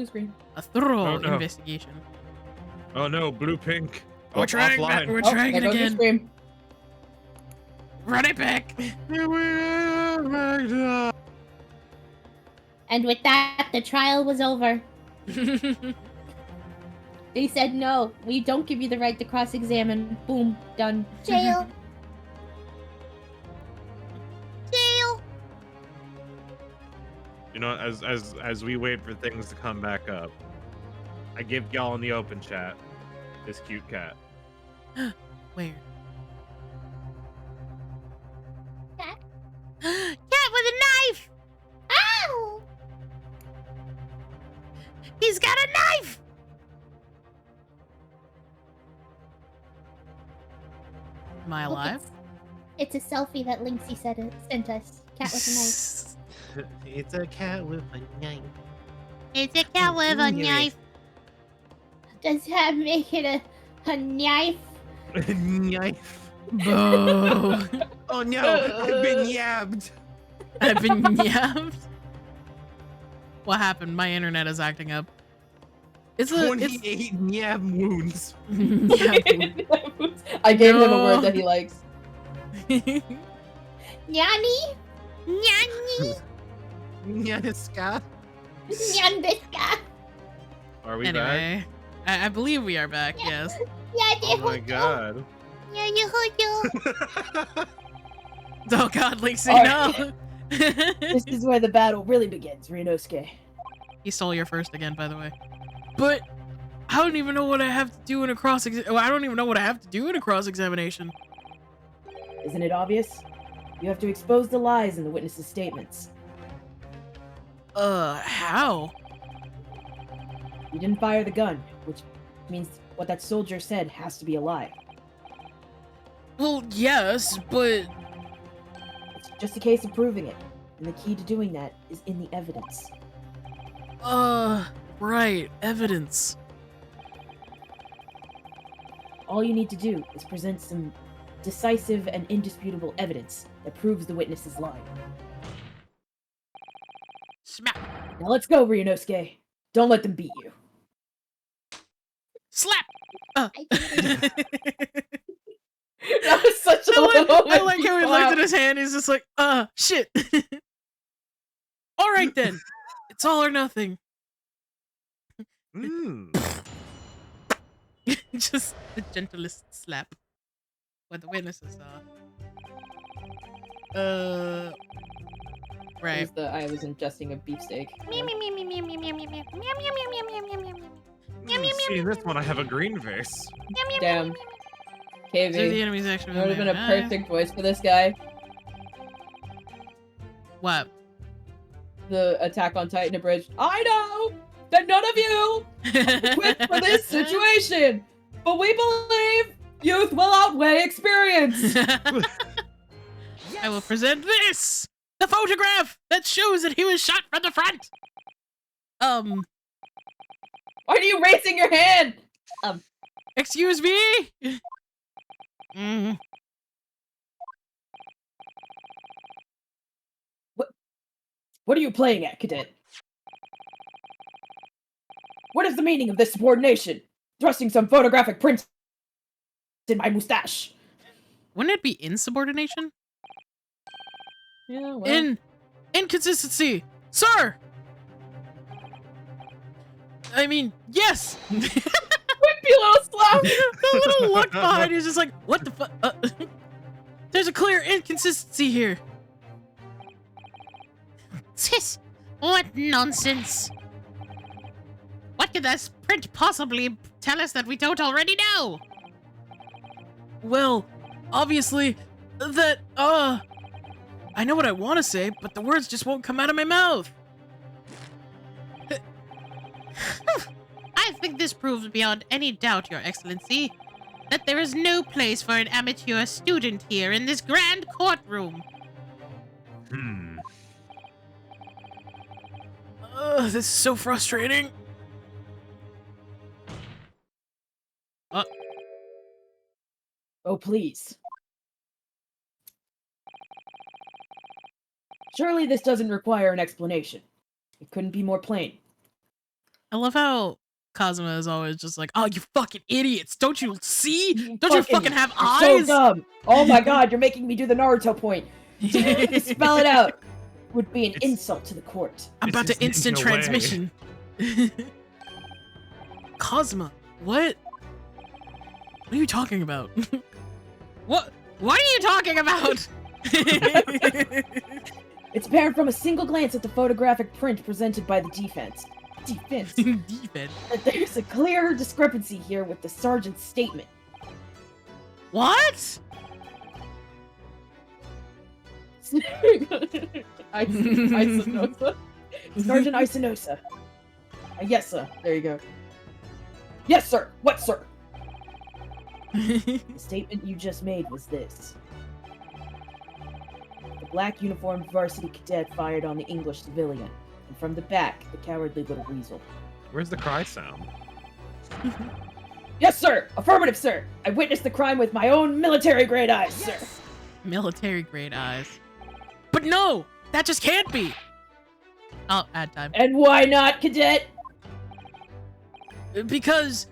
blue screen. A thorough Oh, no. investigation. Oh no, blue pink. We're trying. Offline. We're trying it there goes your again. screen. Run it back. And with that, the trial was over. They said, no, we don't give you the right to cross-examine. Boom, done. Jail. Jail. You know, as we wait for things to come back up, I give y'all in the open chat this cute cat. Where? Cat? Cat with a knife! Ow! He's got a knife! Am I Look, alive? It's a selfie that Linksy sent us. Cat with a knife. It's a cat with a knife. It's a cat with a knife. Does that make it a knife? Knife. Boo. Oh no, I've been yabbed. I've been yabbed. What happened? My internet is acting up. It's a 28 yab wounds. I gave him a word that he likes. Nyani? Nyani? Nyaniska. Nyandiska? Are we Anyway, I believe we are back. Yeah. Yes. Yeah, back? Oh my god. Yeah, you heard you. Oh God, Lexi, All no. This is where the battle really begins, Rinosuke. He stole your first again, by the way. But I don't even know what I have to do in a cross. I don't even know what I have to do in a cross-examination. Isn't it obvious? You have to expose the lies in the witnesses' statements. How? You didn't fire the gun, which means what that soldier said has to be a lie. Well, yes, but It's just a case of proving it, and the key to doing that is in the evidence. right, evidence. All you need to do is present some decisive and indisputable evidence that proves the witness is lying. Smack. Now let's go, Ryunosuke. Don't let them beat you. Slap. I That was such a I like how he looked at his hand. He's just like, shit. All right then. It's all or nothing. Just the gentlest slap. What the witnesses saw. Right. I was ingesting a beefsteak. See, this one I have a green face. Damn. These are the KV. enemies actually. That would have been a perfect voice for this guy. What? The Attack on Titan abridged. I know that none of you quit for this situation, but we believe youth will outweigh experience. I will present this! The photograph that shows that he was shot from the front! Why are you raising your hand? Excuse me? Mm. What are you playing at, cadet? What is the meaning of this subordination? Thrusting some photographic prints in my mustache. Wouldn't it be insubordination? Yeah, well. Inconsistency! Sir! I mean, yes! Wimpy little slap! The little look behind you is just like, what the fuck? There's a clear inconsistency here. Sis, what nonsense! What could this print possibly tell us that we don't already know? Well, obviously, that, I know what I want to say, but the words just won't come out of my mouth. I think this proves beyond any doubt, Your Excellency, that there is no place for an amateur student here in this grand courtroom. This is so frustrating. Oh, please. Surely this doesn't require an explanation. It couldn't be more plain. I love how Cosmo is always just like, oh, you fucking idiots. Don't you see? You Don't you fucking have you're eyes? so dumb. Oh my god, you're making me do the Naruto point. Spell it out. Would be an It's- insult to the court. I'm It's about to his instant ninja way. transmission. Cosmo, what? What are you talking about? What are you talking about? It's apparent from a single glance at the photographic print presented by the defense. Defense. Defense. That there's a clear discrepancy here with the sergeant's statement. What? Isonosa. Sergeant Isonosa. Yes, sir. There you go. Yes, sir. What, sir? The statement you just made was this. The black uniformed varsity cadet fired on the English civilian, and from the back, the cowardly little weasel. Where's the cry sound? Yes, sir! Affirmative, sir! I witnessed the crime with my own military-grade eyes, sir! Military grade eyes. But no! That just can't be! Oh, ad time. And why not, cadet? Because...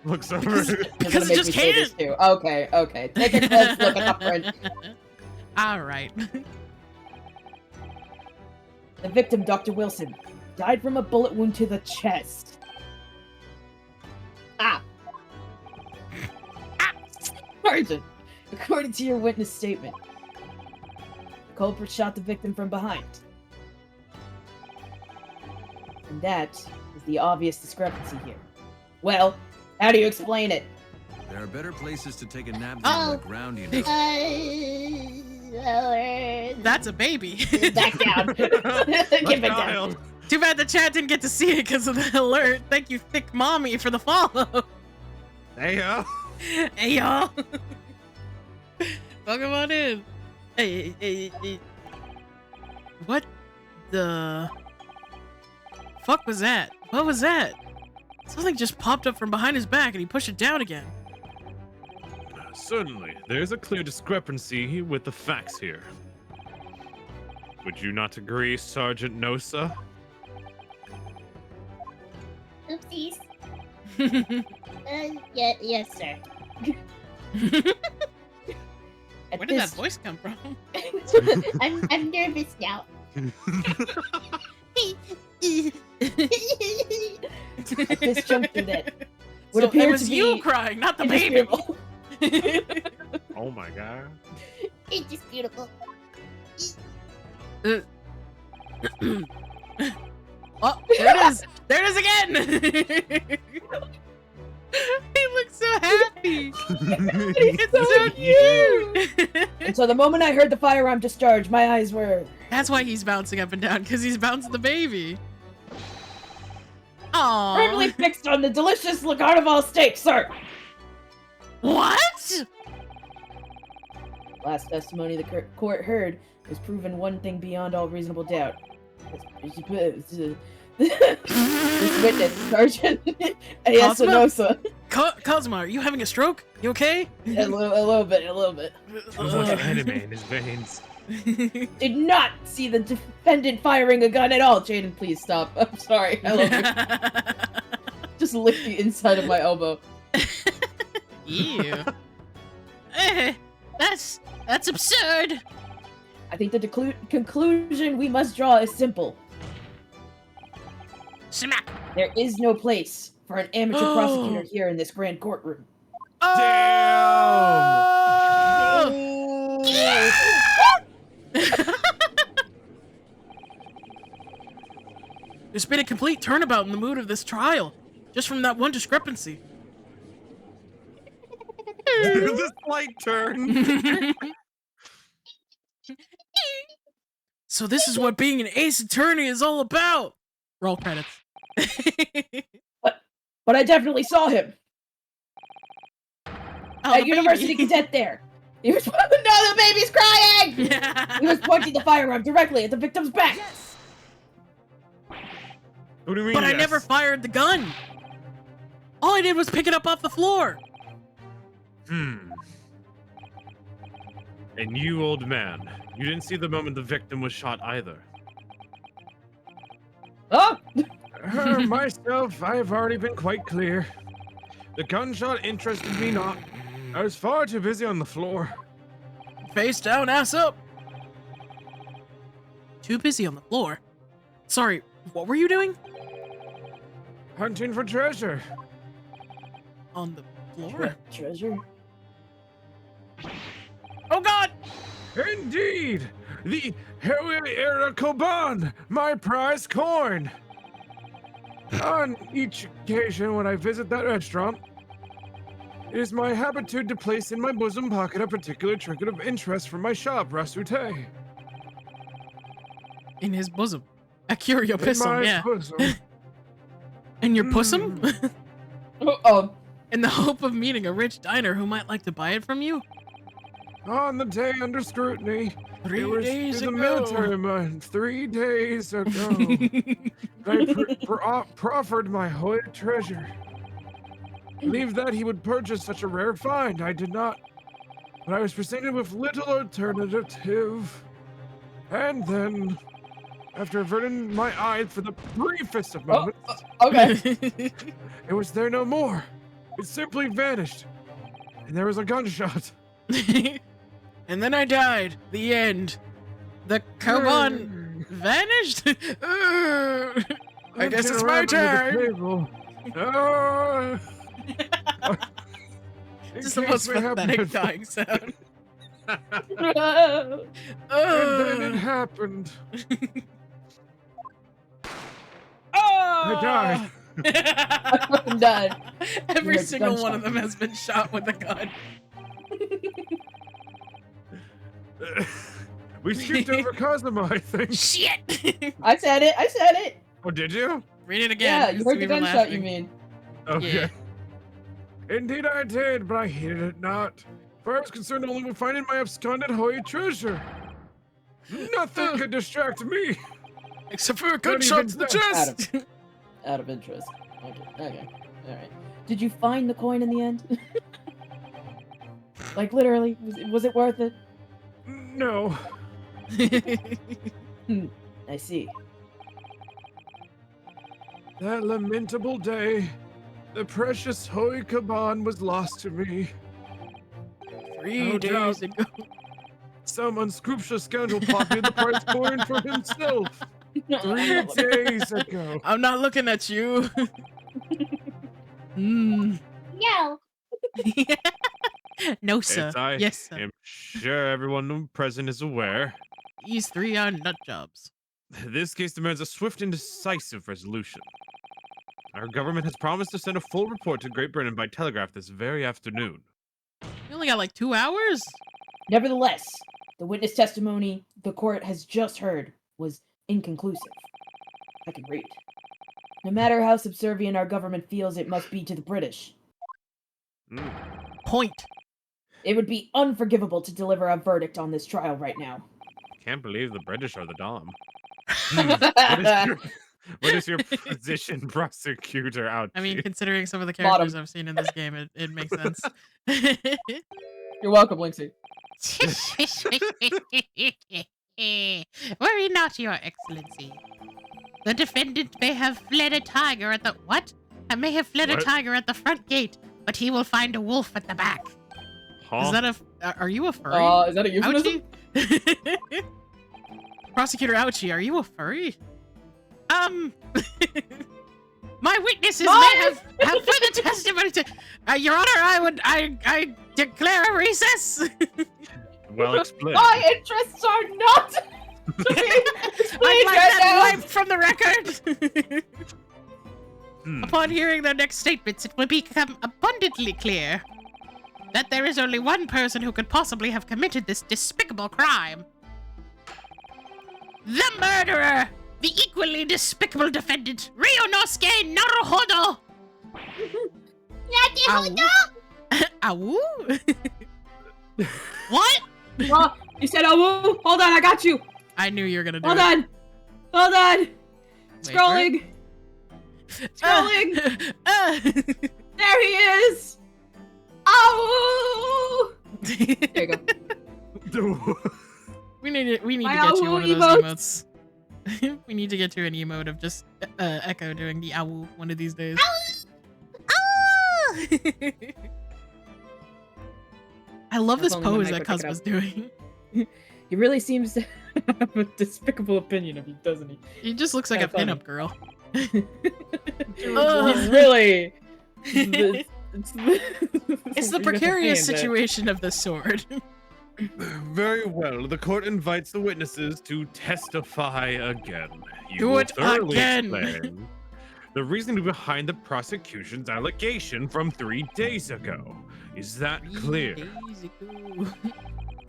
Looks over. Because You're it gonna make just me say this can't. too. Okay, okay. Take a close look at the print. Alright. The victim, Dr. Wilson, died from a bullet wound to the chest. Ah! Ah! Sergeant, according to your witness statement, the culprit shot the victim from behind. And that is the obvious discrepancy here. Well, how do you explain it? There are better places to take a nap than Oh. on the ground, you know. Lower. That's a baby. Back down. Get back down. Child. Too bad the chat didn't get to see it because of the alert. Thank you, Thick Mommy, for the follow. Hey, yo. Hey, y'all. Welcome on in. Hey. What the fuck was that? What was that? Something just popped up from behind his back and he pushed it down again. Certainly, there's a clear discrepancy with the facts here. Would you not agree, Sergeant Nosa? Oopsies. Yes, sir. At Where did that this, voice come from? I'm nervous now. at this juncture that would So appear it was to you be crying, not the baby. indisputable. Oh my god. It's just beautiful. Oh, there it is. There it is again. He looks so happy. It's so cute. And so the moment I heard the firearm discharge, my eyes were... That's why he's bouncing up and down, because he's bouncing the baby. firmly Aww. fixed on the delicious Carnival steak, sir! What? Last testimony the court heard was proven one thing beyond all reasonable doubt. This witness, Sergeant Ayasanosa. Cosmo, are you having a stroke? You okay? A little bit. Feels like an anime in his veins. Did not see the defendant firing a gun at all. Jaden, please stop. I'm sorry. I love you. Just lick the inside of my elbow. Ew. That's absurd. I think the conclusion we must draw is simple. Smack. There is no place for an amateur prosecutor here in this grand courtroom. There's been a complete turnabout in the mood of this trial, just from that one discrepancy. The slight turn. So this is what being an ace attorney is all about. Roll credits. But I definitely saw him. Oh, That the university baby. cadet there. He was no, the baby's crying! He was pointing the firearm directly at the victim's back. What do you mean? But I yes? never fired the gun. All I did was pick it up off the floor. And you, old man, you didn't see the moment the victim was shot either. Oh! Myself, I have already been quite clear. The gunshot interested me not. I was far too busy on the floor. Face down, ass up. Too busy on the floor. Sorry, what were you doing? Hunting for treasure. On the floor? Treasure? Oh God! Indeed! The Herrera Koban, my prize coin! On each occasion when I visit that restaurant, it is my habitude to place in my bosom pocket a particular trinket of interest from my shop, Rasute. In his bosom. A curio In pistol, my yeah. bosom. In your bosom? In the hope of meeting a rich diner who might like to buy it from you? On the day under scrutiny, 3 it was days the ago. military month 3 days ago. I proffered my Hoya treasure. Believed that he would purchase such a rare find. I did not. But I was presented with little alternative. And then, after averting my eye for the briefest of moments, Okay. it was there no more. It simply vanished. And there was a gunshot. And then I died. The end. The Koban vanished? I guess it's my turn. This is the most pathetic dying sound. And then it happened. I died. I'm done. Every You're single one gunshot. of them has been shot with a gun. We skipped over Cosmo, I think. Shit! I said it. I said it. Oh, did you? Read it again. Yeah, you heard we the were gunshot you laughing. mean. Okay. Yeah. Indeed I did, but I heeded it not. For I was concerned only with finding my absconded Hoy treasure. Nothing could distract me. Except for a Not gunshot even to the that. chest! Out of interest. Okay. Alright. Did you find the coin in the end? Like, literally, was it worth it? No. I see. That lamentable day, the precious Hoy Kaban was lost to me. 3 No days doubt. ago. Some unscrupulous scoundrel pocketed the prize coin for himself 3 days ago. I'm not looking at you. Mm. No. No, sir. As I Yes, sir. am sure everyone present is aware, These 3 are nut jobs. this case demands a swift and decisive resolution. Our government has promised to send a full report to Great Britain by telegraph this very afternoon. You only got like 2 hours? Nevertheless, the witness testimony the court has just heard was inconclusive. I can read. No matter how subservient our government feels it must be to the British, Point. it would be unforgivable to deliver a verdict on this trial right now. Can't believe the British are the Dom. Bottom. What is your position, prosecutor? Out. I mean, considering some of the characters I've seen in this game, it makes sense. You're welcome, Linksy. Worry not, Your Excellency. The defendant may have fled a tiger at the what? I may have fled a What? tiger at the front gate, but he will find a wolf at the back. Is that are you a furry? Is that a euphemism? Ouchie? Prosecutor Ouchie, are you a furry? My witnesses What? may have further testimony to. Your Honor, I declare a recess. well explained? My interests are not to be I'd explained like right that now. wiped from the record. Upon hearing their next statements, it will become abundantly clear that there is only one person who could possibly have committed this despicable crime. The murderer! The equally despicable defendant, Ryunosuke Naruhodo! Ow. What? Oh, you said, oh, hold on, I got you. I knew you were gonna do Hold it. on. Hold on. Wait for Scrolling. Scrolling. There he is. Oh. There you go. We need to My get you one of those owl emotes. We need to get to an emote of just Echo doing the owl one of these days. I love this If only when pose I that could pick Cuz it was up. doing. He really seems to have a despicable opinion of you, doesn't he? He just looks like a Kinda funny. pinup girl. He's really. It's It's the precarious situation of the sword. Very well. The court invites the witnesses to testify again. You Do will it thoroughly again. explain the reasoning behind the prosecution's allegation from 3 days ago. Is that clear? 3 days ago.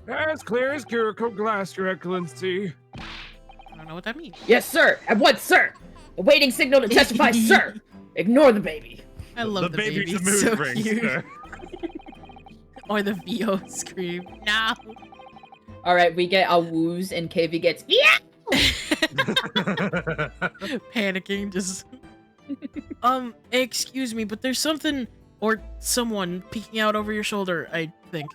As clear as Kiriko glass, Your Excellency. I don't know what that means. Yes, sir. At once, sir. Awaiting signal to testify, sir. Ignore the baby. I love the baby. baby's a It's mood so ring, cute. sir. Or the VO scream. No. All right, we get a woos and KV gets yeah. Panicking, just. Excuse me, but there's something or someone peeking out over your shoulder, I think.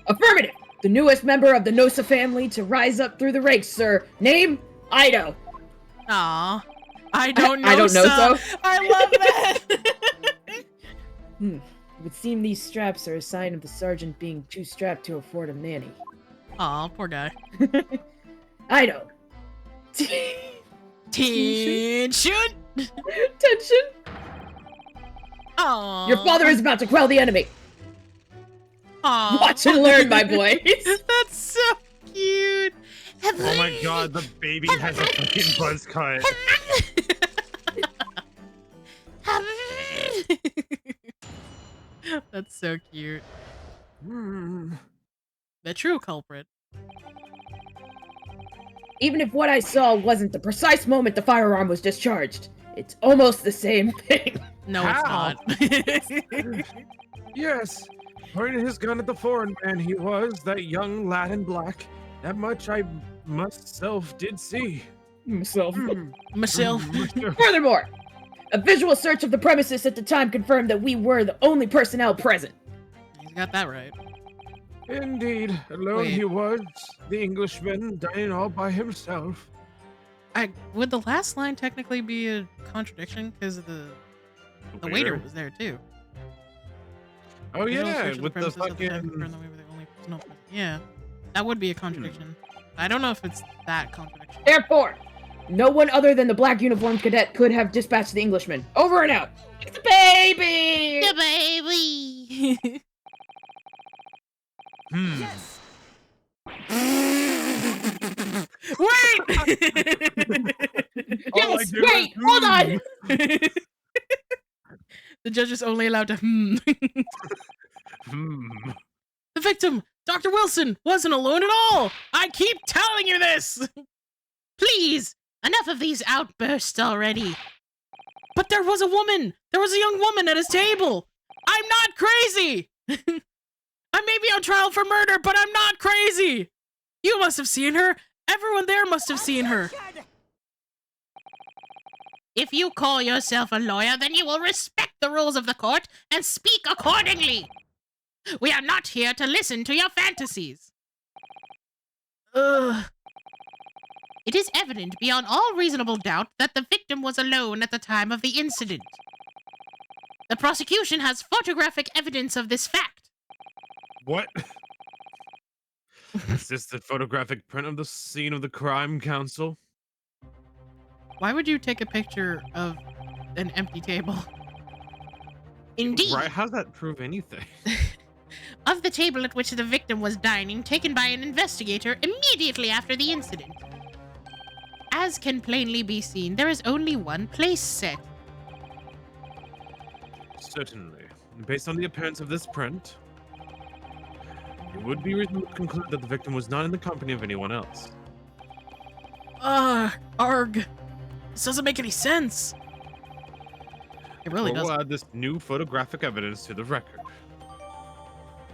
Affirmative. The newest member of the Nosa family to rise up through the ranks, sir. Name Ido. Aw. I don't know. I don't know so. I love that. It would seem these straps are a sign of the sergeant being too strapped to afford a nanny. Aw, poor guy. Ido. Tension. Tension. Aw. Your father is about to quell the enemy. Aw. Watch and learn, my boys. That's so cute. Oh my god, the baby has a fucking buzz cut. That's so cute. Hmm. The true culprit. Even if what I saw wasn't the precise moment the firearm was discharged, it's almost the same thing. No, How? it's not. Yes, pointed his gun at the foreign man he was, that young lad in black. That much I myself did see. Myself. Myself. Furthermore, a visual search of the premises at the time confirmed that we were the only personnel present. He's got that right. Indeed, alone Wait. he was, the Englishman, dining all by himself. Would the last line technically be a contradiction because the waiter was there too? Oh Visual yeah, search of with the premises at time fucking. confirmed that we were the only personnel present. Yeah, that would be a contradiction. I don't know if it's that contradiction. Therefore, no one other than the black uniformed cadet could have dispatched the Englishman. Over and out. It's the baby! The baby. Hmm. Wait! All I Yes, do wait, is, hold on! The judge is only allowed to Hmm. The victim, Dr. Wilson, wasn't alone at all! I keep telling you this! Please, enough of these outbursts already. But there was a woman! There was a young woman at his table! I'm not crazy! I may be on trial for murder, but I'm not crazy! You must have seen her! Everyone there must have seen her! If you call yourself a lawyer, then you will respect the rules of the court and speak accordingly. We are not here to listen to your fantasies. Ugh. It is evident beyond all reasonable doubt that the victim was alone at the time of the incident. The prosecution has photographic evidence of this fact. What? Is this the photographic print of the scene of the crime, Counsel? Why would you take a picture of an empty table? Indeed, Right? How does that prove anything? of the table at which the victim was dining, taken by an investigator immediately after the incident. As can plainly be seen, there is only one place set. Certainly. Based on the appearance of this print, it would be reasonable to conclude that the victim was not in the company of anyone else. Arg. This doesn't make any sense. It really We'll doesn't. add this new photographic evidence to the record.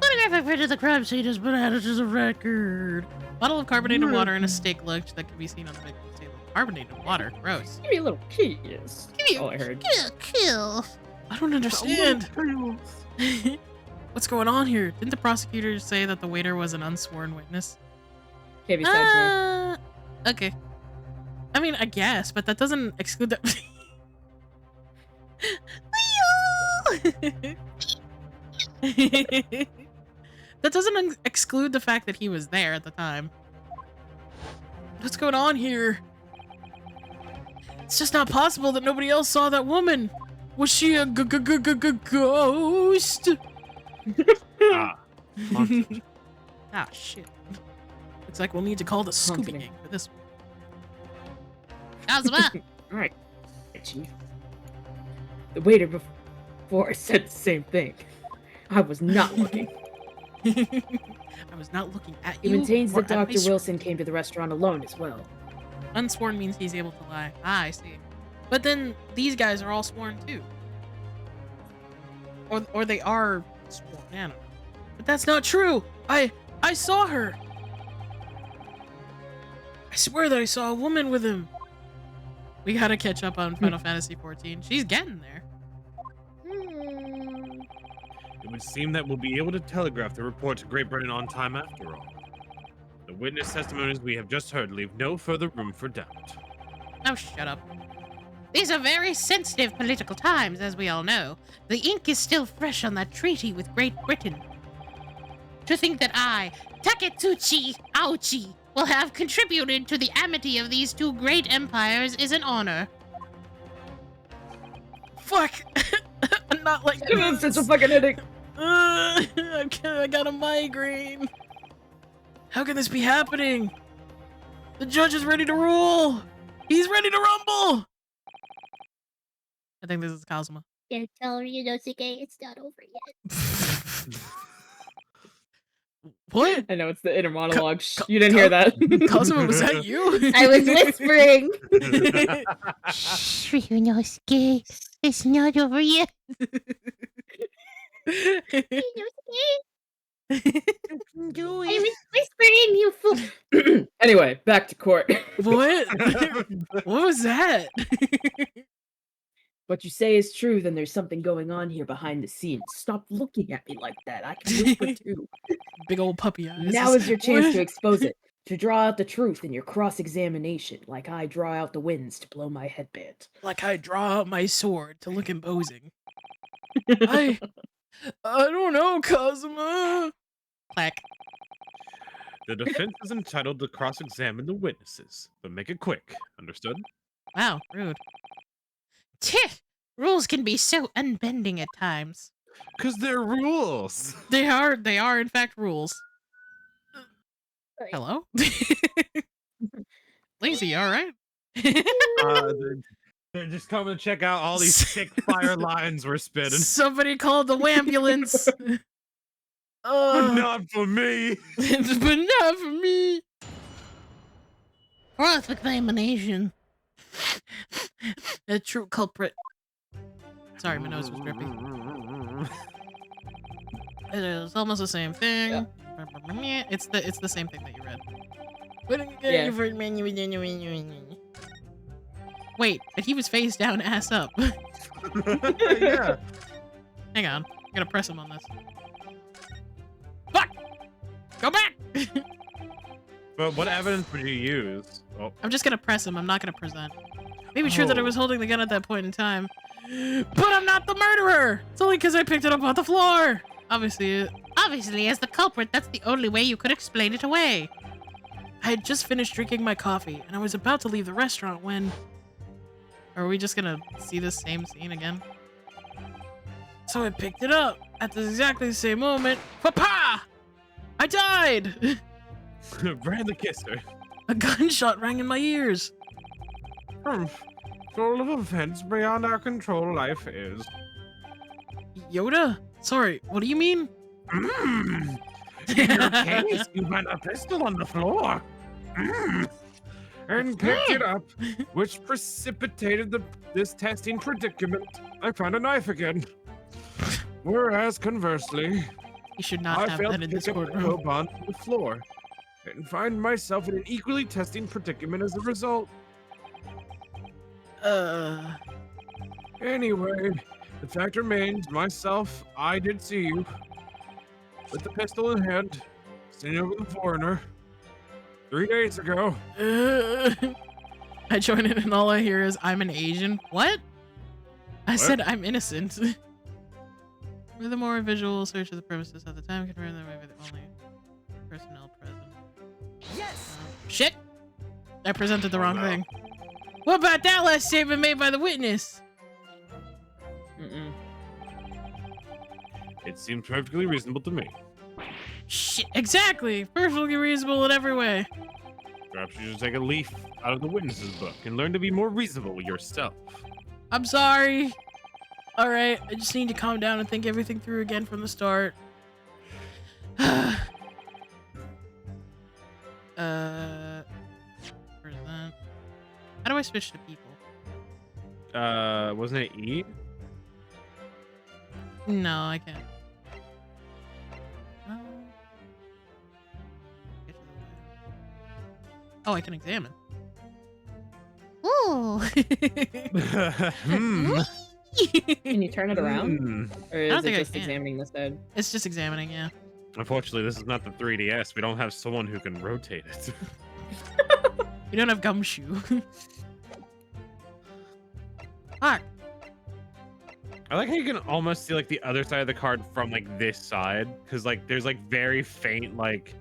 Photographic print of the crime scene has been added to the record. Bottle of carbonated water and a steak lunch that can be seen on the victim's table. Carbonated water? Gross. Give me a little kiss. Give me All I heard. a kill. I don't understand. What's going on here? Didn't the prosecutor say that the waiter was an unsworn witness? Can't be side door. Okay. I mean, I guess, but that doesn't exclude that. That doesn't exclude the fact that he was there at the time. What's going on here? It's just not possible that nobody else saw that woman. Was she a ghost? Haunted. Ah, shit. Looks like we'll need to call the Scooby Haunting. Gang for this one. Kazuma, Alright, Chief. The waiter before said the same thing. I was not looking. I was not looking at He you. maintains or that at my Dr. Wilson came to the restaurant alone as well. Unsworn means he's able to lie. Ah, I see. But then these guys are all sworn too. Or they are sworn. I don't know. But that's not true. I saw her. I swear that I saw a woman with him. We gotta catch up on Final Fantasy XIV. She's getting there. It would seem that we'll be able to telegraph the report to Great Britain on time after all. The witness testimonies we have just heard leave no further room for doubt. oh, shut up. These are very sensitive political times, as we all know. The ink is still fresh on that treaty with Great Britain. To think that I, Taketsuchi Aochi, will have contributed to the amity of these two great empires is an honor. Fuck! I'm not like It's such a fucking headache. I got a migraine. How can this be happening? The judge is ready to rule. He's ready to rumble. I think this is Kazuma. Yeah, tell Ryunosuke it's not over yet. What? I know it's the inner monologue. Shh, you didn't hear that. Kazuma, was that you? I was whispering. Shh, Ryunosuke, it's not over yet. I was whispering, you fool. Anyway, back to court. What? What was that? What you say is true, then there's something going on here behind the scenes. Stop looking at me like that. I can whisper too. Big old puppy eyes. Now is your chance to What? expose it. To draw out the truth in your cross-examination, like I draw out the winds to blow my headband. Like I draw out my sword to look imposing. I don't know, Kazuma. Clack. The defense is entitled to cross-examine the witnesses, but make it quick. Understood? Wow, rude. Tiff, rules can be so unbending at times. 'Cause they're rules. They are in fact rules. Sorry. Hello? Lazy, alright? They're just coming to check out all these sick fire lines we're spitting. Somebody called the ambulance. But not for me. But not for me. Cross-examination. A true culprit. Sorry, my nose was drippy. It's almost the same thing. It's the same thing that you read. Yeah. Wait, but he was face down, ass up. Yeah. Hang on, I'm gonna press him on this. Fuck! Go back! But what evidence would you use? Oh, I'm just gonna press him. I'm not gonna present. Maybe sure that I was holding the gun at that point in time. But I'm not the murderer! It's only because I picked it up off the floor! Obviously, as the culprit, that's the only way you could explain it away. I had just finished drinking my coffee, and I was about to leave the restaurant when... Are we just gonna see this same scene again? So I picked it up at exactly the same moment. Papa! I died! Bradley Kisser. A gunshot rang in my ears. Full of events beyond our control, life is. Yoda? Sorry, what do you mean? In your case, you found a pistol on the floor. And picked it up, which precipitated this testing predicament. I found a knife again. Whereas, conversely, You should not I have failed that to in this pick up the courtroom. Koban on the floor and find myself in an equally testing predicament as a result. Anyway, the fact remains, I did see you with the pistol in hand, standing over the foreigner. 3 days ago. I join in and all I hear is, I'm an Asian. What? I said I'm innocent. Furthermore, a visual search of the premises at the time confirmed that maybe the only personnel present. Yes. Shit! I presented the wrong no. thing. What about that last statement made by the witness? Mm-mm. It seems perfectly reasonable to me. Shit, exactly! Perfectly reasonable in every way. Perhaps you should take a leaf out of the witness's book and learn to be more reasonable yourself. I'm sorry. Alright, I just need to calm down and think everything through again from the start. Present. How do I switch to people? Wasn't it E? No, I can't. Oh, I can examine. Ooh. Hmm. Can you turn it around? Hmm. Or I is don't it think I just can. examining this head? It's just examining, yeah. Unfortunately, this is not the 3DS. We don't have someone who can rotate it. We don't have gumshoe. Fuck. I like how you can almost see like the other side of the card from like this side, because like there's like very faint like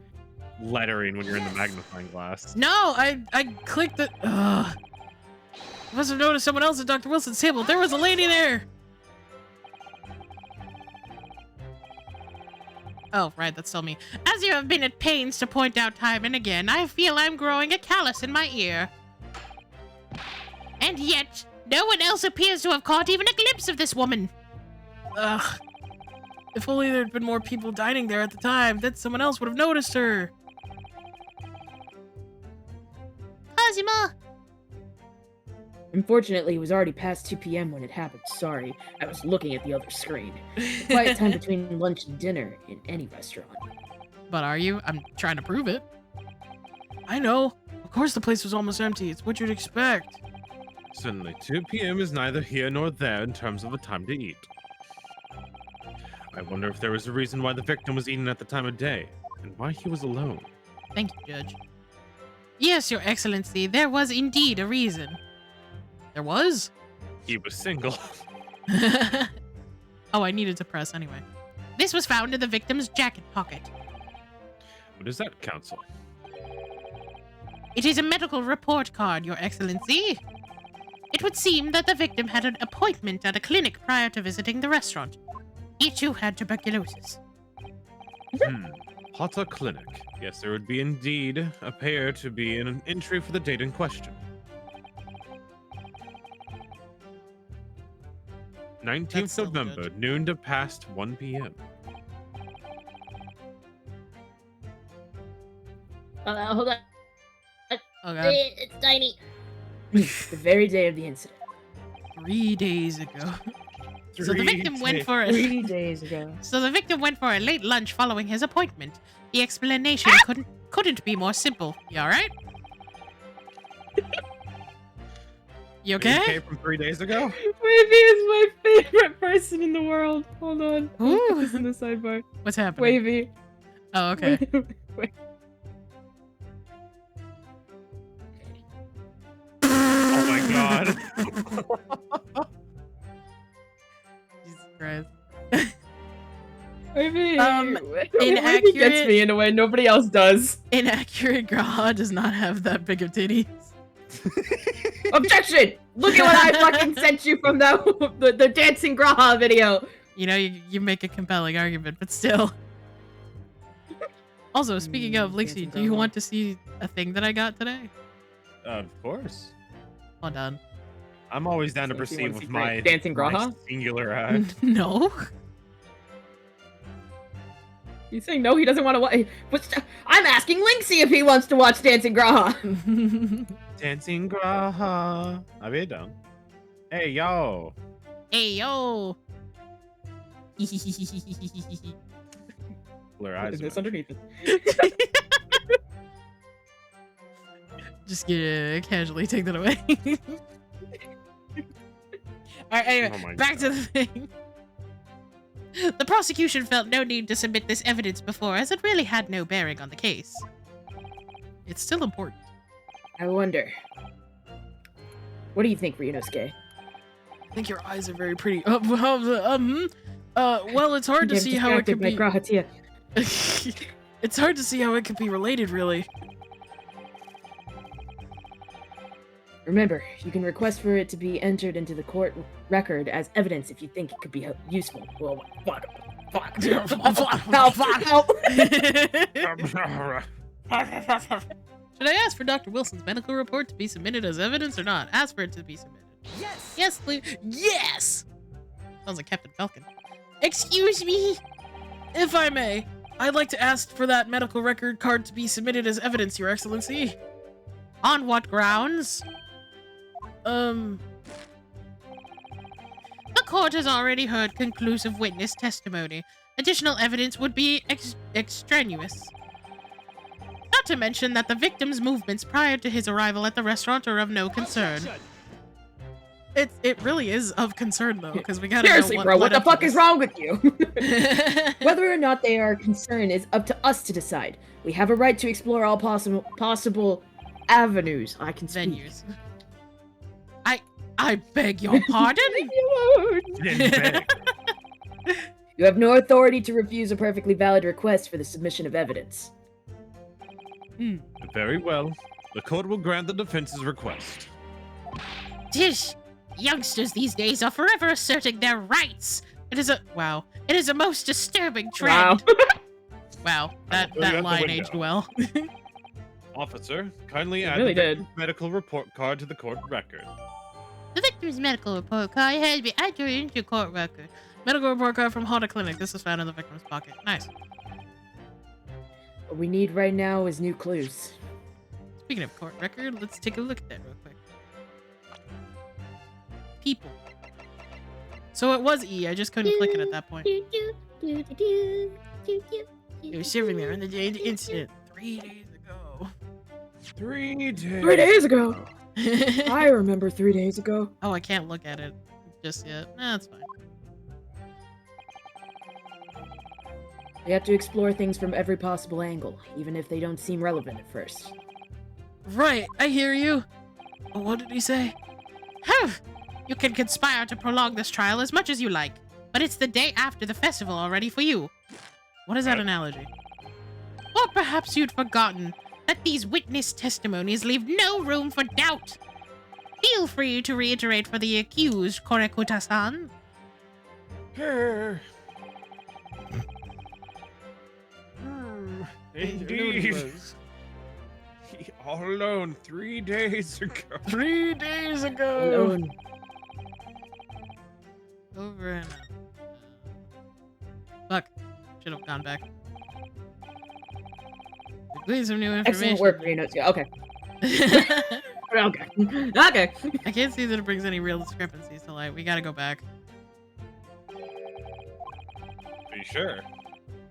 lettering when you're in the magnifying glass. No, I clicked the. Ugh. I must have noticed someone else at Dr. Wilson's table. There was a lady there. Oh, right, that's still me. As you have been at pains to point out time and again, I feel I'm growing a callus in my ear. And yet, no one else appears to have caught even a glimpse of this woman. Ugh. If only there'd been more people dining there at the time, then someone else would have noticed her. Cosima! Unfortunately, it was already past 2 p.m. when it happened. Sorry, I was looking at the other screen. Quiet time between lunch and dinner in any restaurant. But are you? I'm trying to prove it. I know. Of course the place was almost empty. It's what you'd expect. Certainly, 2 p.m. is neither here nor there in terms of the time to eat. I wonder if there was a reason why the victim was eaten at the time of day, and why he was alone. Thank you, Judge. Yes, Your Excellency, there was indeed a reason. There was? He was single. Oh, I needed to press anyway. This was found in the victim's jacket pocket. What is that, Counsel? It is a medical report card, Your Excellency. It would seem that the victim had an appointment at a clinic prior to visiting the restaurant. He too had tuberculosis. Potter Clinic. Yes, there would be indeed appear to be an entry for the date in question. 19th That's still November, good. noon to past 1 p.m. Hold on. Oh god. It's tiny. The very day of the incident. 3 days ago. So the victim went for a 3 days ago. So the victim went for a late lunch following his appointment. The explanation couldn't be more simple. You alright? You Okay okay? from 3 days ago? Wavy is my favorite person in the world. Hold on. I'll Ooh. put this in the sidebar. What's happening? Wavy. Oh, okay. Wait. Oh my god. Jesus Christ. Wavy. Wavy inaccurate- gets me in a way nobody else does. Inaccurate Graha does not have that big of titties. Objection! Look at what I fucking sent you from the dancing Graha video. You know, you make a compelling argument, but still. Also, speaking of, Lixie, dancing do you Graha. want to see a thing that I got today? Of course. Hold on. I'm always down to So if you proceed wanna with see my Dancing my Graha? singular eye. No. He's saying no, he doesn't want to watch. I'm asking Lynxie if he wants to watch Dancing Graha. Dancing Graha. I'll be down. Hey, yo. Hey yo! Blur eyes. It's underneath it. Just casually take that away. Alright, anyway, Oh my back to the thing. The prosecution felt no need to submit this evidence before, as it really had no bearing on the case. It's still important. I wonder. What do you think, Ryunosuke? I think your eyes are very pretty. Well, it's hard to I'm see how it could distracted by be. Grahatia. It's hard to see how it could be related, really. Remember, you can request for it to be entered into the court record as evidence if you think it could be useful. Well, fuck. Help. Should I ask for Dr. Wilson's medical report to be submitted as evidence or not? Ask for it to be submitted. Yes. Yes, please. Yes! Sounds like Captain Falcon. Excuse me? If I may, I'd like to ask for that medical record card to be submitted as evidence, Your Excellency. On what grounds? Um, The court has already heard conclusive witness testimony. Additional evidence would be extraneous. Not to mention that the victim's movements prior to his arrival at the restaurant are of no concern. it really is of concern, though, because we gotta Seriously, know bro, what the led up to fuck is this. wrong with you? Whether or not they are concerned is up to us to decide. We have a right to explore all possible avenues. I can speak. Venues. I beg your pardon? You have no authority to refuse a perfectly valid request for the submission of evidence. Very well. The court will grant the defense's request. Tish, youngsters these days are forever asserting their rights. It is a most disturbing trend. Wow, that Look out the line window. aged well. Officer, kindly add really the did. victim's medical report card to the court record. The victim's medical report card has been entered into court record. Medical report card from Honda Clinic. This is found in the victim's pocket. Nice. What we need right now is new clues. Speaking of court record, let's take a look at that real quick. People. So it was E. I just couldn't click it at that point. It was serving there on the day of the incident 3 days ago. 3 days. 3 days ago! I remember 3 days ago. Oh, I can't look at it just yet. Nah, that's fine. We have to explore things from every possible angle, even if they don't seem relevant at first. Right, I hear you. Oh, what did he say? You can conspire to prolong this trial as much as you like, but it's the day after the festival already for you. What is that analogy? Or perhaps you'd forgotten that these witness testimonies leave no room for doubt. Feel free to reiterate for the accused, Korekuta-san. Here. I knew what it Indeed. was. All alone 3 days ago. 3 days ago. Alone. Over and out. Fuck. Should have gone back. Glean some new information. Excellent work, Ryunosuke. Okay. Okay. Okay. I can't see that it brings any real discrepancies to light. We gotta go back. Are you sure?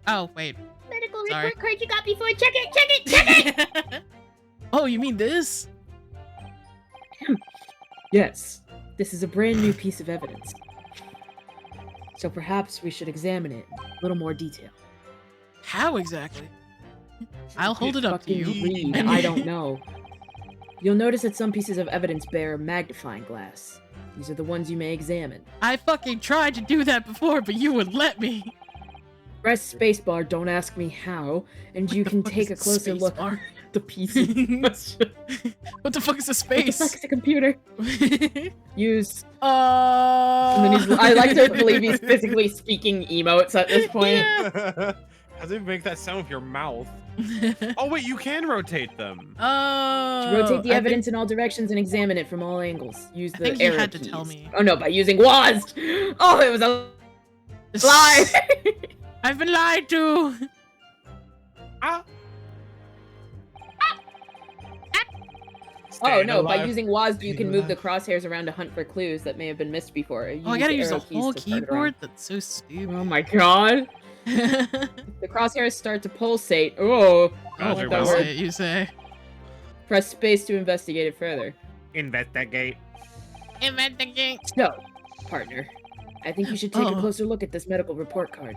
Oh, wait. Medical Sorry. report card you got before. Check it, check it, check it! Oh, you mean this? Yes. This is a brand new piece of evidence. So perhaps we should examine it in a little more detail. How exactly? I'll hold it up to Fucking you. read, I don't know. You'll notice that some pieces of evidence bear a magnifying glass. These are the ones you may examine. I fucking tried to do that before, but you would let me. Press spacebar, don't ask me how, and you What the can fuck take a is closer look spacebar? at the pieces. What the fuck is a What the space? fuck is a computer? Use. And Uh. then I like to believe he's physically speaking emotes at this point. How do you make that sound with your mouth? Oh wait, you can rotate them. Oh. Rotate the I evidence in all directions and examine it from all angles. Use the think you arrow had to keys. tell me. Oh no, by using WASD! Oh, it was a think- lie! I've been lied to. Ah. Oh no, by alive. using WASD you can Staying move the alive. crosshairs around to hunt for clues that may have been missed before. Oh, I gotta use the arrow keys whole to turn it keyboard? around. That's so stupid. Oh my god. The crosshairs start to pulsate. Oh, I Roger, don't like that you Will. word. say, you say. Press space to investigate it further. Investigate. Investigate. So, partner, I think you should take Oh. a closer look at this medical report card.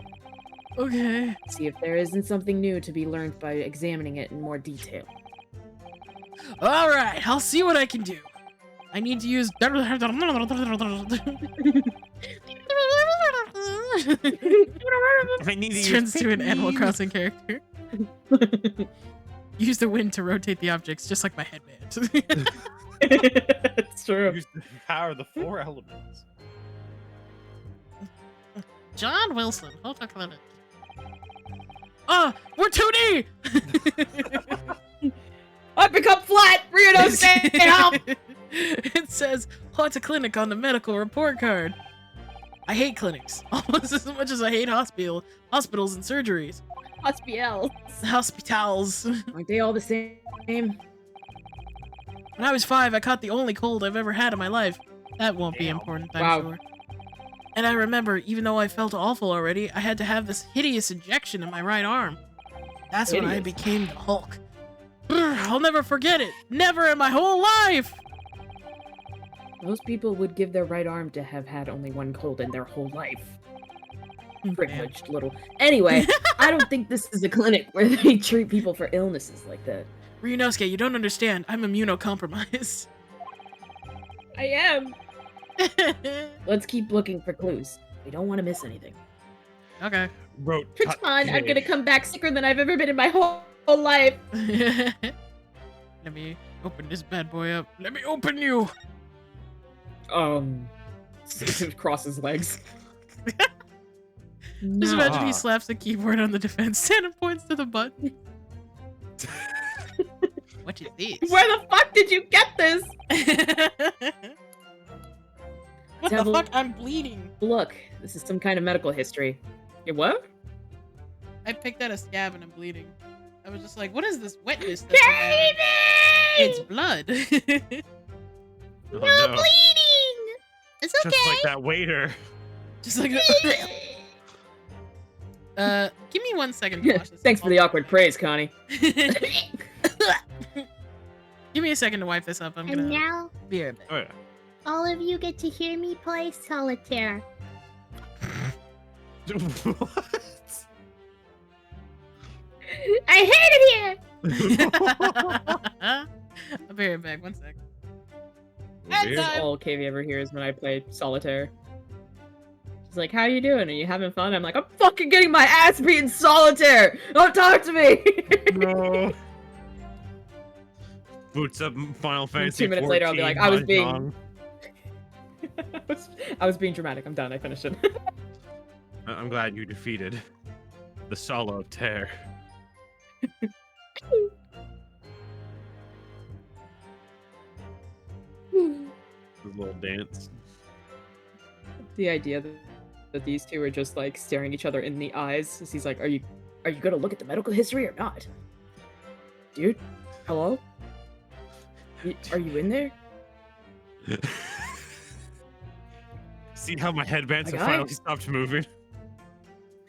Okay. See if there isn't something new to be learned by examining it in more detail. All right, I'll see what I can do. I need to use. I need to Turns use to an Animal 15. Crossing character. Use the wind to rotate the objects, just like my headband. It's true. Use the power of the 4 elements. John Wilson, photoclinic. We're 2D! I've become flat! Rito, stay help! It says clinic on the medical report card. I hate clinics almost as much as I hate hospitals and surgeries. Hospital. Hospitals. Aren't they all the same? When I was 5, I caught the only cold I've ever had in my life. That won't be important, I'm Wow. sure. And I remember, even though I felt awful already, I had to have this hideous injection in my right arm. That's when I Hideous? became the Hulk. I'll never forget it. Never in my whole life. Most people would give their right arm to have had only one cold in their whole life. Privileged little. Anyway, I don't think this is a clinic where they treat people for illnesses like that. Ryunosuke, you don't understand. I'm immunocompromised. I am. Let's keep looking for clues. We don't want to miss anything. Okay. Wrote Come on, I'm gonna come back sicker than I've ever been in my whole life. Let me open this bad boy up. Let me open you. Cross his legs. Just imagine he Ah. slaps the keyboard on the defense stand and points to the button. What is this? Where the fuck did you get this? What Devil. the fuck? I'm bleeding. Look, this is some kind of medical history. What? I picked out a scab and I'm bleeding. I was just like, what is this wetness? That's in there? It's blood. Oh, No no. bleeding. It's okay. Just like that waiter. Just like give me 1 second to wash this. Thanks for the awkward praise, Connie. Give me a second to wipe this up. I'm And gonna now, be right back. Oh yeah. all of you get to hear me play solitaire. What? I hate it here. I'll be right back. 1 sec. Weird. This is all Kavy ever hears when I play solitaire. She's like, how you doing? Are you having fun? I'm like, I'm fucking getting my ass beat in solitaire! Don't talk to me! No. Boots up Final Fantasy 2 minutes later, I'll be 14 like, I was being- Mahjong. I was being dramatic. I'm done. I finished it. I'm glad you defeated the solo tear. The little dance. The idea that these two are just like staring each other in the eyes as he's like, are you gonna look at the medical history or not? Dude? Hello? Are you in there? See how my headbands My have guy? finally stopped moving?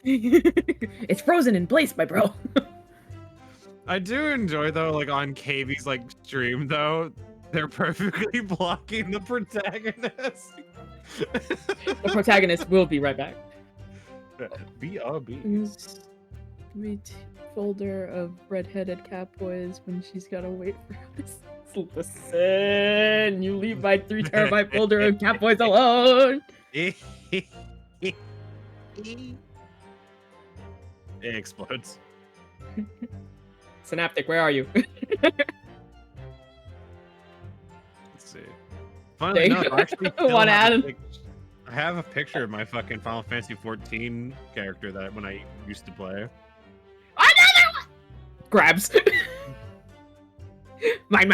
It's frozen in place, my bro. I do enjoy though, like on KV's like stream though, they're perfectly blocking the protagonist. The protagonist will be right back. BRB. Sweet folder of redheaded cat boys when she's gotta wait for us. Listen, you leave my 3 terabyte folder of cat boys alone. It explodes. Synaptic, where are you? Let's see. Funnily There you enough, I actually go. still One have a ad. I have a picture of my fucking Final Fantasy 14 character that when I used to play. Another one. Grabs. Mine.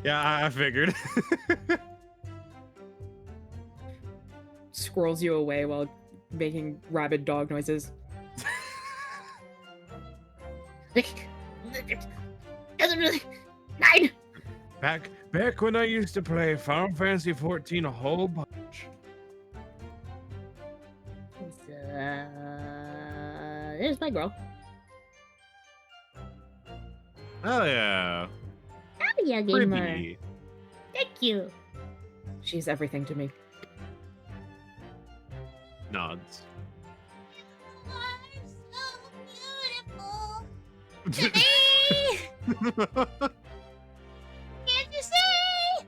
Yeah, I figured. Squirrels you away while making rabid dog noises. Doesn't really. 9. Back when I used to play Final Fantasy 14 a whole bunch. There's my girl. Oh yeah. Oh yeah, gamer. Pretty. Thank you. She's everything to me. Nods. So beautiful. Can't you see?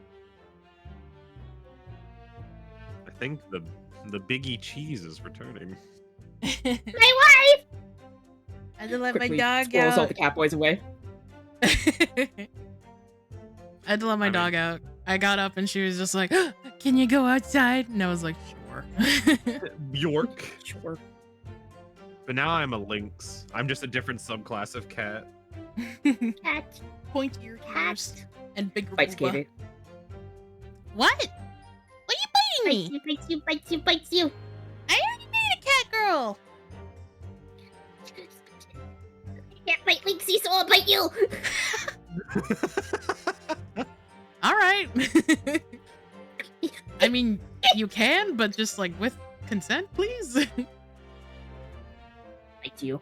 I think the Biggie cheese is returning. My wife! I had to let my Quickly dog squirrels all out. the cat boys away. I had to let my dog out. I got up and she was just like, "Can you go outside?" And I was like, "Sure." Bjork. Sure. But now I'm a lynx. I'm just a different subclass of cat. Cat. Pointier ears and bigger Bites booba. KB. What? What are you biting me? Bites you. I already made a cat girl. I can't bite Lynxie, so I'll bite you. All right. I mean, you can, but just like with consent, please. Bite you.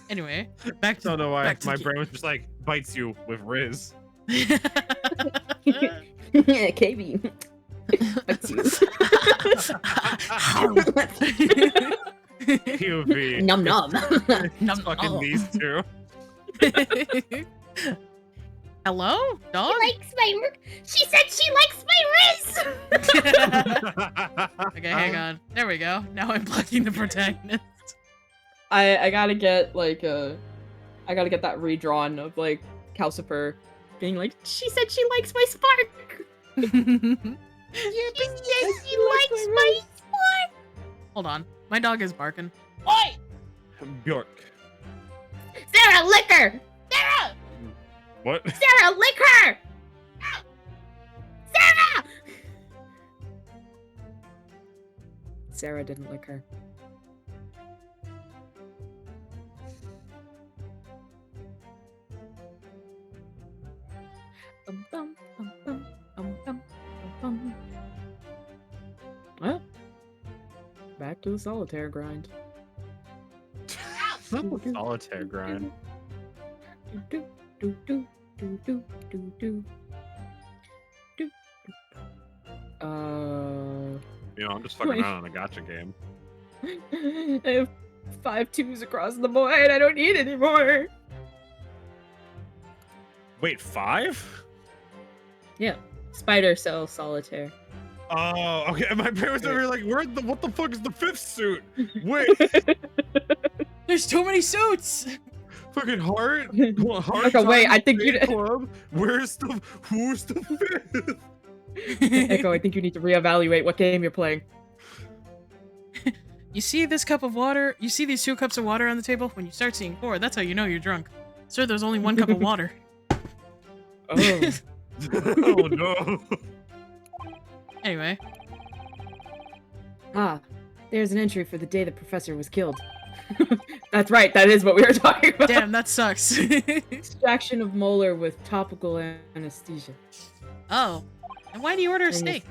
Anyway, back I to don't know why back to my the brain was just like bites you with Riz. KB. Bites you. POV. Num num. Num, Fucking oh. these two. Hello, dog. Likes my. She said she likes my wrist. Okay, hang on. There we go. Now I'm blocking the protagonist. I gotta get like I gotta get that redrawn of like Calcifer being like, she said she likes my spark. She said she likes my sport. Hold on. My dog is barking. Oi! Bjork. Sarah, lick her! Sarah! What? Sarah, lick her! Sarah! Sarah didn't lick her. Well, back to the solitaire grind. Solitaire grind. Do, do, do, do, do, do, do. Do, do. You know, I'm just fucking Wait. around on a gotcha game. I have 5 2s across the board. I don't need any more. Wait, 5? Yeah, spider cell solitaire. Oh, okay. My parents are like, what the fuck is the 5th suit? Wait, There's too many suits. fucking heart? Okay, wait, I think you- club? Who's the 5th? Echo, I think you need to reevaluate what game you're playing. You see this cup of water? You see these 2 cups of water on the table? When you start seeing 4, that's how you know you're drunk. Sir, there's only 1 cup of water. Oh. Oh no. Anyway, Ah, there's an entry for the day the professor was killed. That's right, that is what we were talking about. damn, that sucks. Extraction of molar with topical anesthesia. Oh, and why do you order a steak?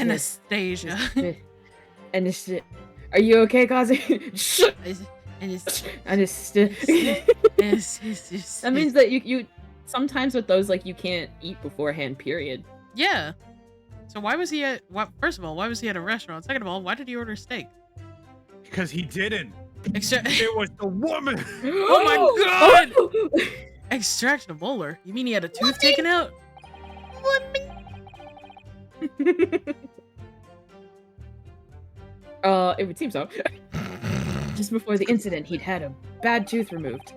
Anastasia. Are you okay, Kazi? Shut. That means that you sometimes with those like you can't eat beforehand. Period. Yeah. So why was he at? First of all, why was he at a restaurant? Second of all, why did he order steak? Because he didn't. Extra- It was the woman. Oh my god! Extraction of molar? You mean he had a tooth taken out? It would seem so. Just before the incident, he'd had a bad tooth removed.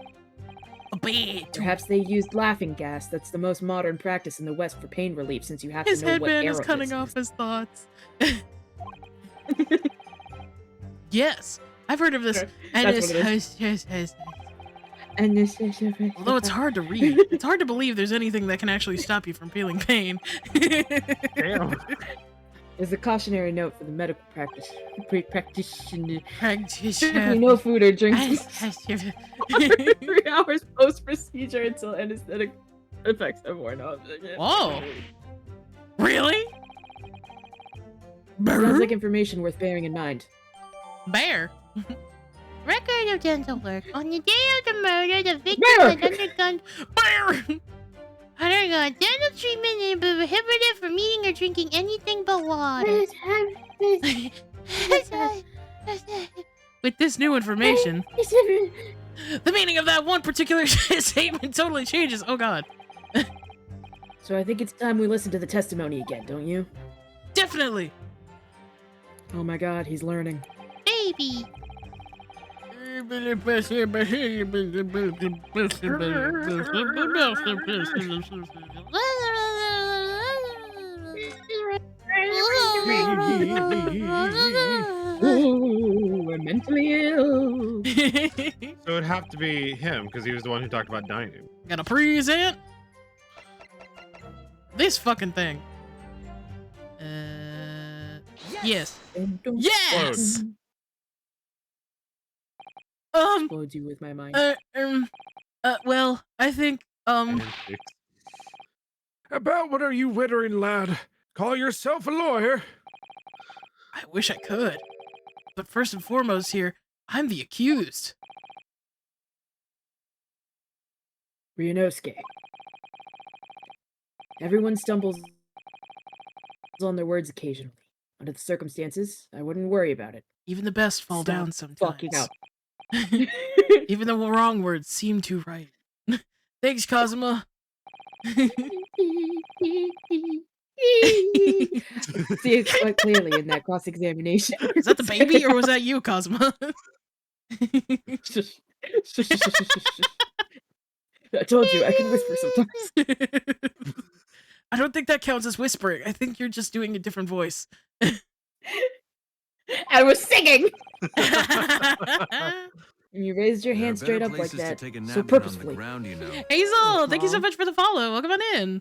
A bad. Perhaps they used laughing gas. That's the most modern practice in the West for pain relief, since you have His to know what headband is arrow cutting hits. off his thoughts. Yes, I've heard of this. Okay, And that's what it's And this although it's hard to read, it's hard to believe there's anything that can actually stop you from feeling pain. Damn. There's a cautionary note for the medical practitioner. Practitioner. No food or drinks 3 hours post procedure until anesthetic effects have worn off. Whoa. Really? Sounds like information worth bearing in mind. Bear. Record of dental work. On the day of the murder, the victim Bear! had undergone Bear. dental treatment and prohibited from eating or drinking anything but water. with this new information, the meaning of that one particular statement totally changes. Oh god. So I think it's time we listen to the testimony again, don't you? Definitely. Oh my god, he's learning. Baby. Ooh, I'm mentally ill. So it'd have to be him because he was the one who talked about dining. Got a present. This fucking thing. Yes. Yes. Explodes you with my mind. Well, I think, About what are you wittering, lad? Call yourself a lawyer? I wish I could. But first and foremost here, I'm the accused. Ryunosuke. Everyone stumbles on their words occasionally. Under the circumstances, I wouldn't worry about it. Even the best fall Stop down sometimes. fucking up. Even the wrong words seem too right. Thanks, Kazuma. See it quite clearly in that cross-examination. Is that the baby or was that you, Kazuma? Shush. Shush, shush, shush, shush, shush. I told you, I can whisper sometimes. I don't think that counts as whispering. I think you're just doing a different voice. I was singing! And you raised your There are hand straight better up like places to that, take a nap so than on the purposefully. ground, you know. Hazel, thank you so Mom. much for the follow. Welcome on in.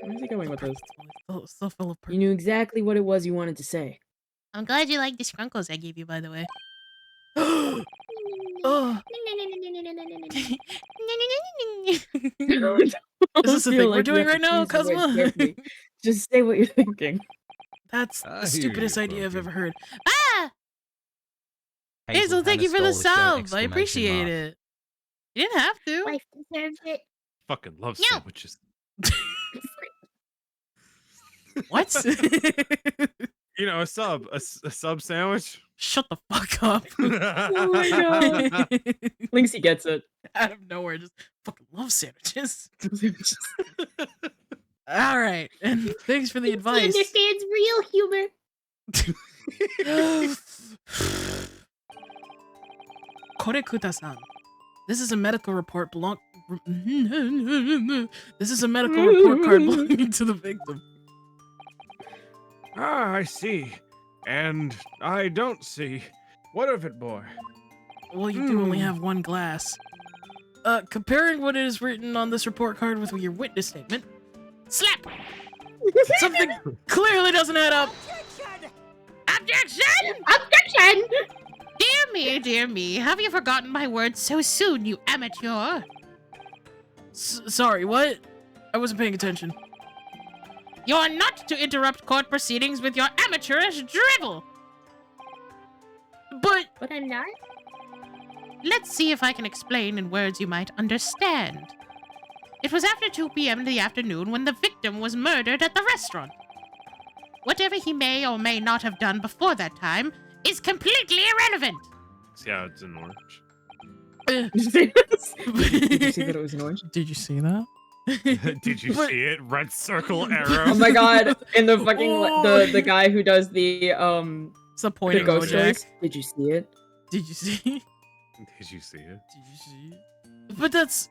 Where's he going with this? Still full of You knew exactly what it was you wanted to say. I'm glad you like the scrunkles I gave you, by the way. Oh. Is this the Feel thing we're like you doing have right to now, choose your words Kazuma? carefully. Just say what you're thinking. That's I the hear stupidest you, idea I've Funky. ever heard. Ah! Hazel, thank you for the sub. I appreciate it. You didn't have to. Life deserves it. Fucking love No. sandwiches. What? You know, a sub sandwich. Shut the fuck up. Oh my god. Linksy gets it. Out of nowhere, just fucking love sandwiches. All right, and thanks for the He advice. understands real humor. Korekuta-san, this is a medical report This is a medical report card belonging to the victim. Ah, I see. And I don't see. What of it, boy? Well, you do only have one glass. Comparing what is written on this report card with your witness statement, slap! Something clearly doesn't add up. Objection! Objection! Dear me, have you forgotten my words so soon, you amateur? Sorry, what? I wasn't paying attention. You're not to interrupt court proceedings with your amateurish drivel! But But I'm not? Let's see if I can explain in words you might understand. It was after 2 p.m. in the afternoon when the victim was murdered at the restaurant. Whatever he may or may not have done before that time is completely irrelevant. See how it's in orange. Did you see this? Did you see that it was an orange? Did you see that? Did you But- see it? Red circle arrow. Oh my god! And the fucking Oh. the guy who does the It's a pointing ghost Bojack. voice. Did you see it? Did you see? Did you see it? Did you see? But that's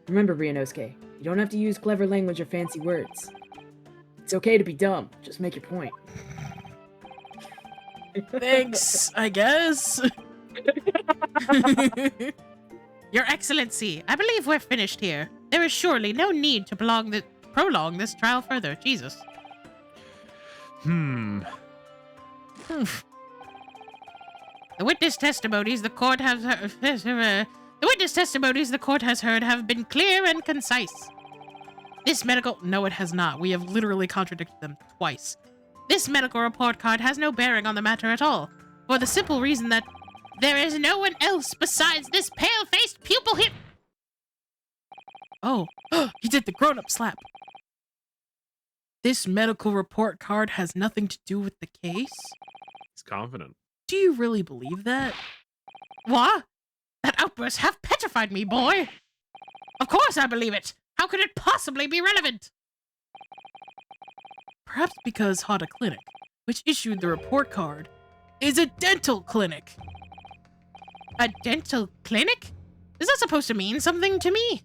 Remember, Ryunosuke, you don't have to use clever language or fancy words. It's okay to be dumb. Just make your point. thanks, I guess. Your Excellency, I believe we're finished here. There is surely no need to prolong this trial further. Jesus. The witness testimonies the court has heard have been clear and concise. No, it has not. We have literally contradicted them twice. This medical report card has no bearing on the matter at all, for the simple reason that there is no one else besides this pale-faced pupil here. Oh, he did the grown-up slap. this medical report card has nothing to do with the case? He's confident. Do you really believe that? What? That outburst half petrified me, boy. Of course I believe it. How could it possibly be relevant? Perhaps because Hada Clinic, which issued the report card, is a dental clinic. A dental clinic? Is that supposed to mean something to me?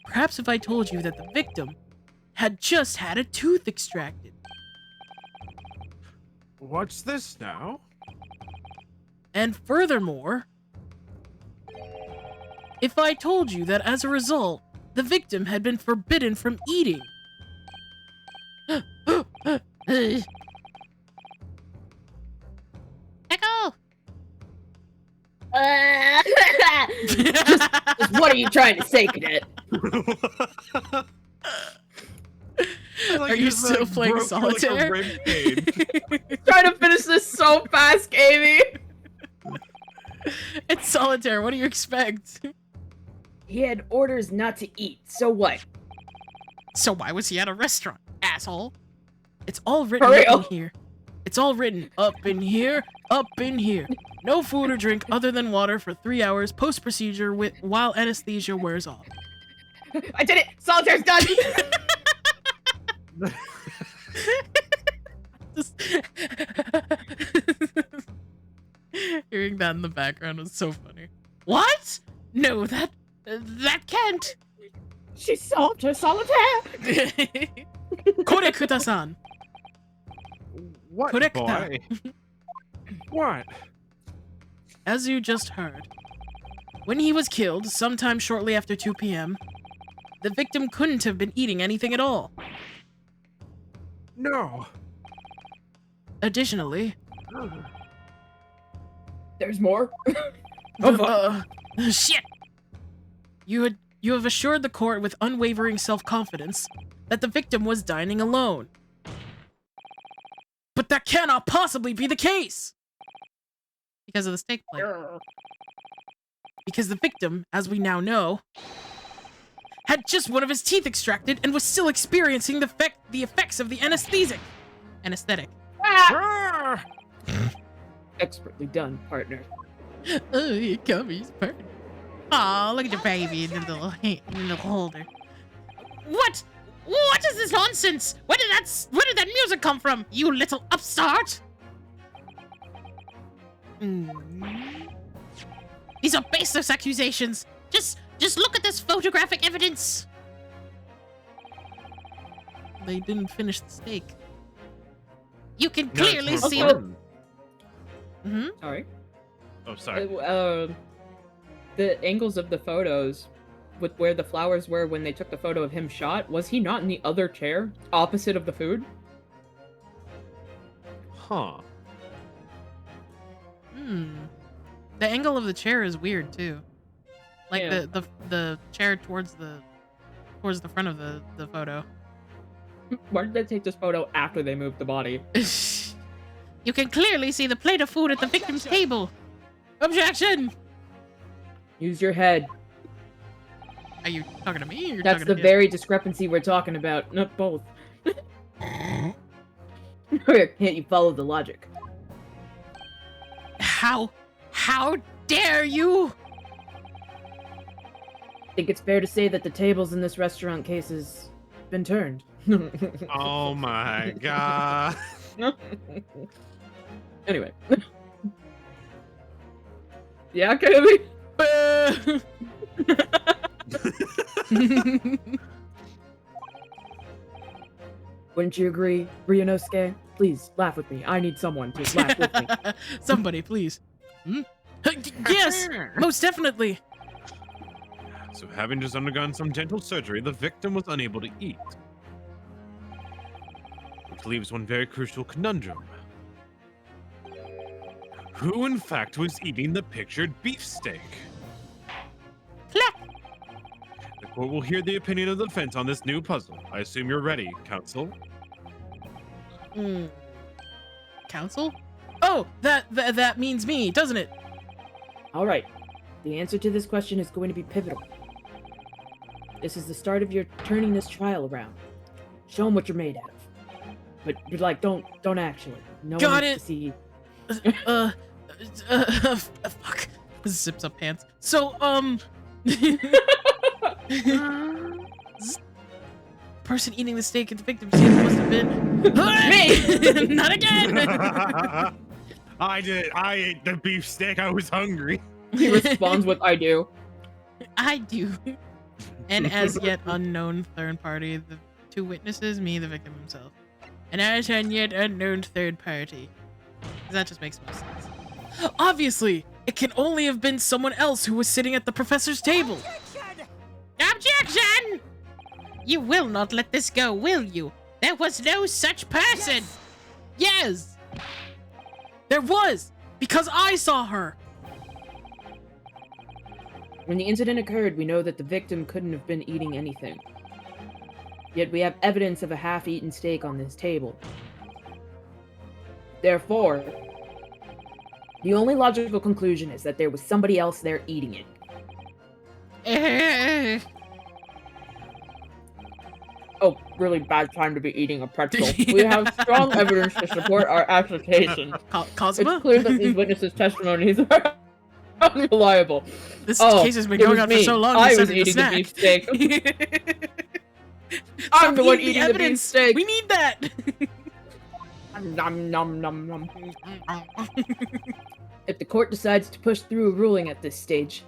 Perhaps if I told you that the victim had just had a tooth extracted. What's this now? And furthermore, if I told you that as a result, the victim had been forbidden from eating. Echo! Just what are you trying to say, cadet? Are you still playing solitaire? Trying to finish this so fast, Amy. It's solitaire. What do you expect? He had orders not to eat. So what? So why was he at a restaurant, asshole? It's all written For up real? in here. It's all written up in here, up in here. No food or drink other than water for 3 hours post-procedure while anesthesia wears off. I did it. Solitaire's done. Just- Hearing that in the background was so funny. What? No, that can't. She solved her solitaire. Korekuta-san. What, Correct. boy? What? As you just heard, when he was killed, sometime shortly after 2 p.m., the victim couldn't have been eating anything at all. No. Additionally, There's more. shit! You have assured the court with unwavering self-confidence that the victim was dining alone. But that cannot possibly be the case! Because of the steak plate. Because the victim, as we now know, had just one of his teeth extracted and was still experiencing the effects of the anesthetic. Anesthetic. Ah! Expertly done, partner. Oh, you gummies, perfect. Oh, look at your baby in the little holder. What? What is this nonsense? Where did that music come from? You little upstart! These are baseless accusations. Just look at this photographic evidence. They didn't finish the steak. You can No, it's clearly more see. fun. Sorry. Oh, sorry. The angles of the photos with where the flowers were when they took the photo of him shot, was he not in the other chair opposite of the food? Huh. The angle of the chair is weird too. Like Yeah. the chair towards the front of the photo. Why did they take this photo after they moved the body? You can clearly see the plate of food at the victim's table. Objection! Use your head. Are you talking to me or you're That's talking the to him? very discrepancy we're talking about. Not both. Can't you follow the logic? How dare you? Think it's fair to say that the tables in this restaurant case has been turned. Oh my god. Anyway. Yeah, Kaylee? Wouldn't you agree, Ryunosuke? Please, laugh with me. I need someone to laugh with me. Somebody, please. Yes, most definitely. So, having just undergone some dental surgery, the victim was unable to eat. Which leaves one very crucial conundrum. Who, in fact, was eating the pictured beefsteak? Clack. The court will hear the opinion of the defense on this new puzzle. I assume you're ready, counsel. Counsel? Oh, that means me, doesn't it? All right. The answer to this question is going to be pivotal. This is the start of your turning this trial around. Show them what you're made out of. But like, don't actually. No Got one needs it. to see. Fuck. Zips up pants. So, person eating the steak at the victim's table must have been me. Not again. I ate the beefsteak. I was hungry. He responds with, "I do." I do. An as yet unknown third party, the two witnesses, me, the victim himself. An as yet unknown third party. That just makes most sense. Obviously, it can only have been someone else who was sitting at the professor's table. Objection! You will not let this go, will you? There was no such person! Yes! There was! Because I saw her! When the incident occurred, we know that the victim couldn't have been eating anything. Yet we have evidence of a half-eaten steak on this table. Therefore, the only logical conclusion is that there was somebody else there eating it. Oh, really bad time to be eating a pretzel. We have strong evidence to support our assertion. Cosima? It's clear that these witnesses' testimonies are unreliable. This case has been going on for so long. I you was said it's a eating the snack. beefsteak. Stop I'm the one eating eating the evidence. beefsteak. We need that. Nom nom nom nom. If the court decides to push through a ruling at this stage,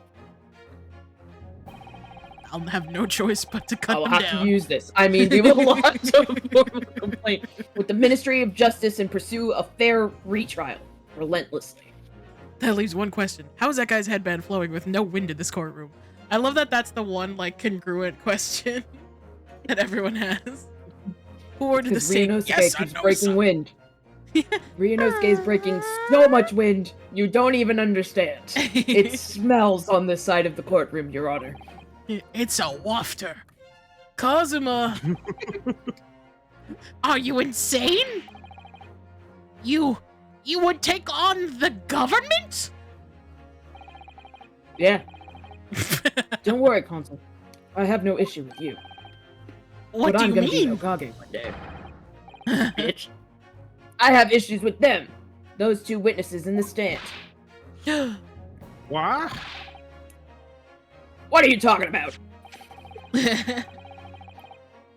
I'll have no choice but to cut I will them have down. to use this. I mean, we will launch a formal complaint with the Ministry of Justice and pursue a fair retrial relentlessly. That leaves one question. How is that guy's headband flowing with no wind in this courtroom? I love that that's the one, like, congruent question that everyone has. Who ordered the Because steak? Ryunosuke Yes, keeps Anosa. breaking wind. Ryunosuke is breaking so much wind, you don't even understand. It smells on this side of the courtroom, Your Honor. It's a wafter. Cosima! Are you insane? You would take on the government? Yeah. Don't worry, Consul. I have no issue with you. What but do I'm you gonna mean? be Hokage one day. Bitch. I have issues with them. Those two witnesses in the stand. What? What are you talking about?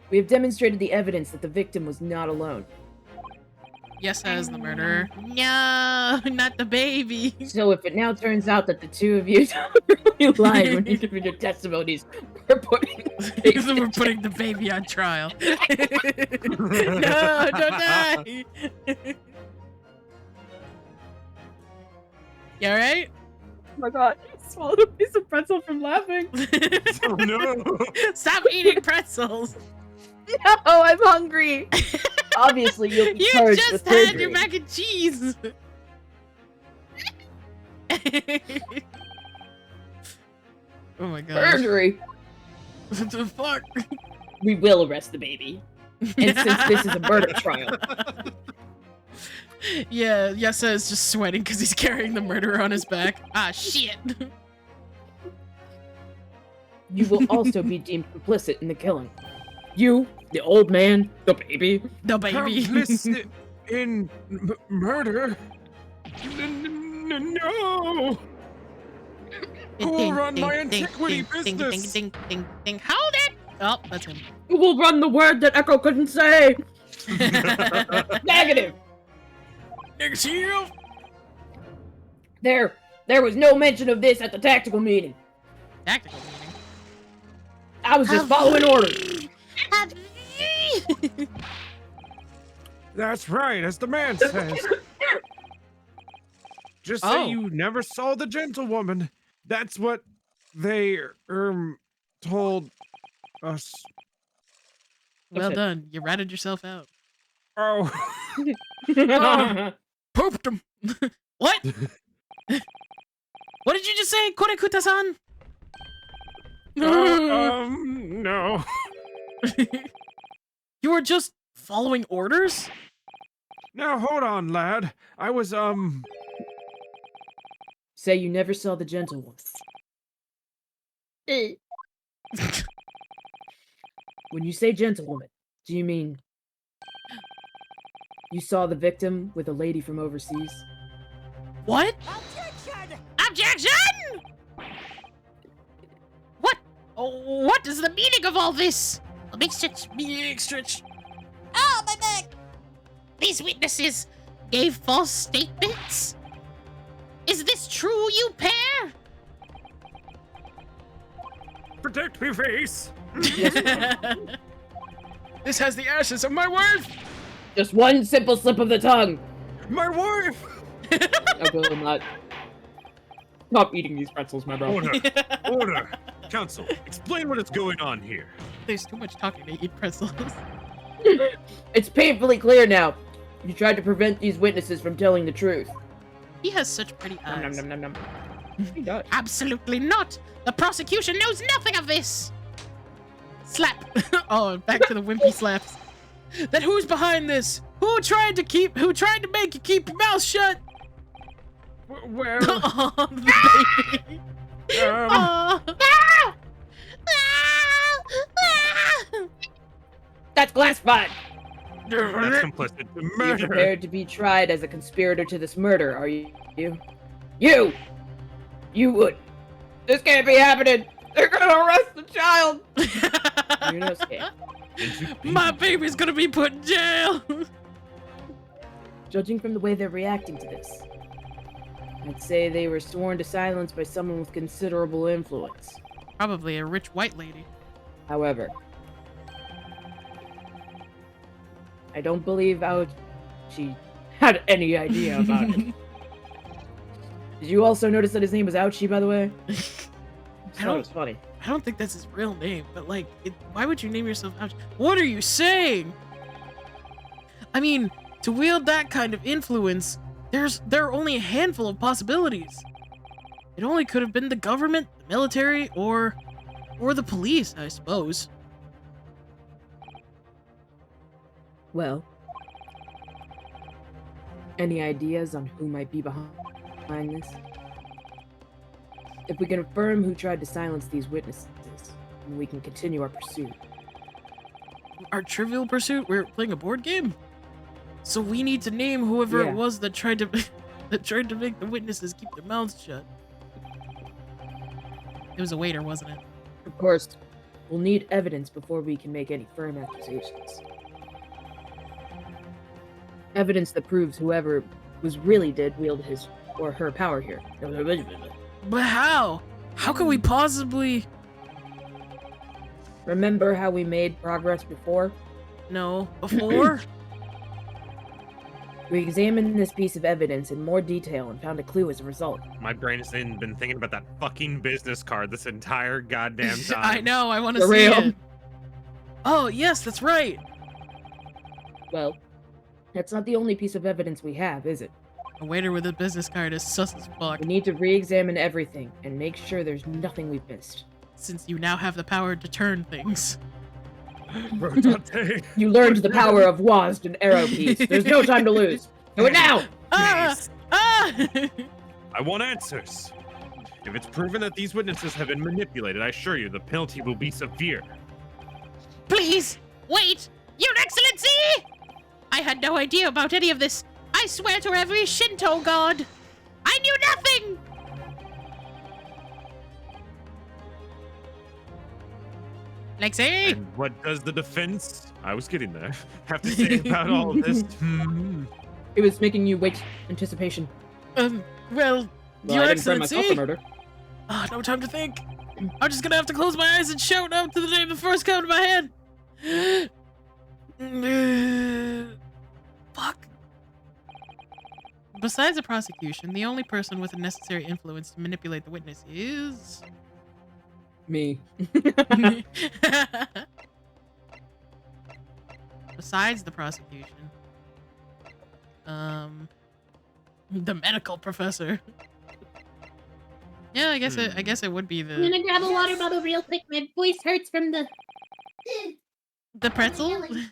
We have demonstrated the evidence that the victim was not alone. Yes, as the murderer. No, not the baby. So if it now turns out that the two of you really lied when you given your testimonies, we're putting We're putting the baby on trial. No, don't die. You alright? Oh my god, I swallowed a piece of pretzel from laughing. Oh no! Stop eating pretzels. No, I'm hungry. Obviously, you'll be You charged just with had perjury. your mac and cheese. Oh my god. Perjury. What the fuck? We will arrest the baby. And since this is a murder trial, Yeah, Yessa is just sweating because he's carrying the murderer on his back. Ah, shit. you will also be deemed complicit in the killing. You, the old man, the baby. The baby. Complicit in murder? No! Who will run my antiquity business? Ding, ding, ding. Hold it! Oh, that's him. Who will run the word that Echo couldn't say? Negative. Negative. There was no mention of this at the tactical meeting. Tactical meeting. I was just following orders. That's right, as the man says. Just say Oh. you never saw the gentlewoman. That's what they told us. Well Okay. done. You ratted yourself out. Oh. Pooped him. What? What did you just say, Korekuta-san? No. You were just following orders? Now hold on, lad. I was Say you never saw the gentlewoman. When you say gentlewoman, Do you mean you saw the victim with a lady from overseas? What? Objection! What is the meaning of all this? A big stitch. Big stretch. Oh, my back! These witnesses gave false statements? Is this true, you pair? Protect me, face! This has the ashes of my wife! Just one simple slip of the tongue. My wife! I will not. Stop eating these pretzels, my bro. Order! Order! Council, explain what is going on here. There's too much talking to eat pretzels. It's painfully clear now. You tried to prevent these witnesses from telling the truth. He has such pretty Nom, eyes. nom, nom, nom, nom. He does. Absolutely not! The prosecution knows nothing of this! Slap! Oh, back to the wimpy slaps. Then who's behind this? Who tried to make you keep your mouth shut? Where? Oh, the baby. Ah! That's classified. That's complicit to You murder. prepared to be tried as a conspirator to this murder, are you? You! You would. This can't be happening. They're gonna arrest the child. You're no scam. My baby's gonna be put in jail. Judging from the way they're reacting to this, I'd say they were sworn to silence by someone with considerable influence. Probably a rich white lady. However, I don't believe she had any idea about it. Did you also notice that his name was Ouchie, by the way? I thought it was funny. I don't think that's his real name, but like, why would you name yourself Ouch? What are you saying? I mean, to wield that kind of influence, there are only a handful of possibilities. It only could have been the government, the military, or the police, I suppose. Well, any ideas on who might be behind this? If we can affirm who tried to silence these witnesses, then we can continue our pursuit. Our Trivial Pursuit? We're playing a board game? So we need to name whoever Yeah. it was that tried to make the witnesses keep their mouths shut. It was a waiter, wasn't it? Of course, we'll need evidence before we can make any firm accusations. Evidence that proves whoever was really did wield his or her power here. But how? How can we possibly... Remember how we made progress before? No. Before? We examined this piece of evidence in more detail and found a clue as a result. My brain has been thinking about that fucking business card this entire goddamn time. I know, I want to For see real? it. Oh, yes, that's right. Well, that's not the only piece of evidence we have, is it? A waiter with a business card is sus as fuck. We need to re-examine everything and make sure there's nothing we've missed. Since you now have the power to turn things. Rodante. You learned the power of WASD and arrow keys. There's no time to lose. Do it now! Ah! Ah! I want answers. If it's proven that these witnesses have been manipulated, I assure you the penalty will be severe. Please, wait! Your Excellency! I had no idea about any of this. I swear to every Shinto god. I knew nothing! Lexi! And what does the defense, I was getting there, have to say about all of this? It was making you wait anticipation. Well, Well, Your I didn't burn myself Excellency? for murder. Ah, no time to think. I'm just gonna have to close my eyes and shout out to the name that first came to my head. Fuck. Besides the prosecution, the only person with the necessary influence to manipulate the witness is... Me. Besides the prosecution. The medical professor. Yeah, I guess it would be I'm the gonna grab a water bottle real quick. My voice hurts from the. pretzel. Yelling.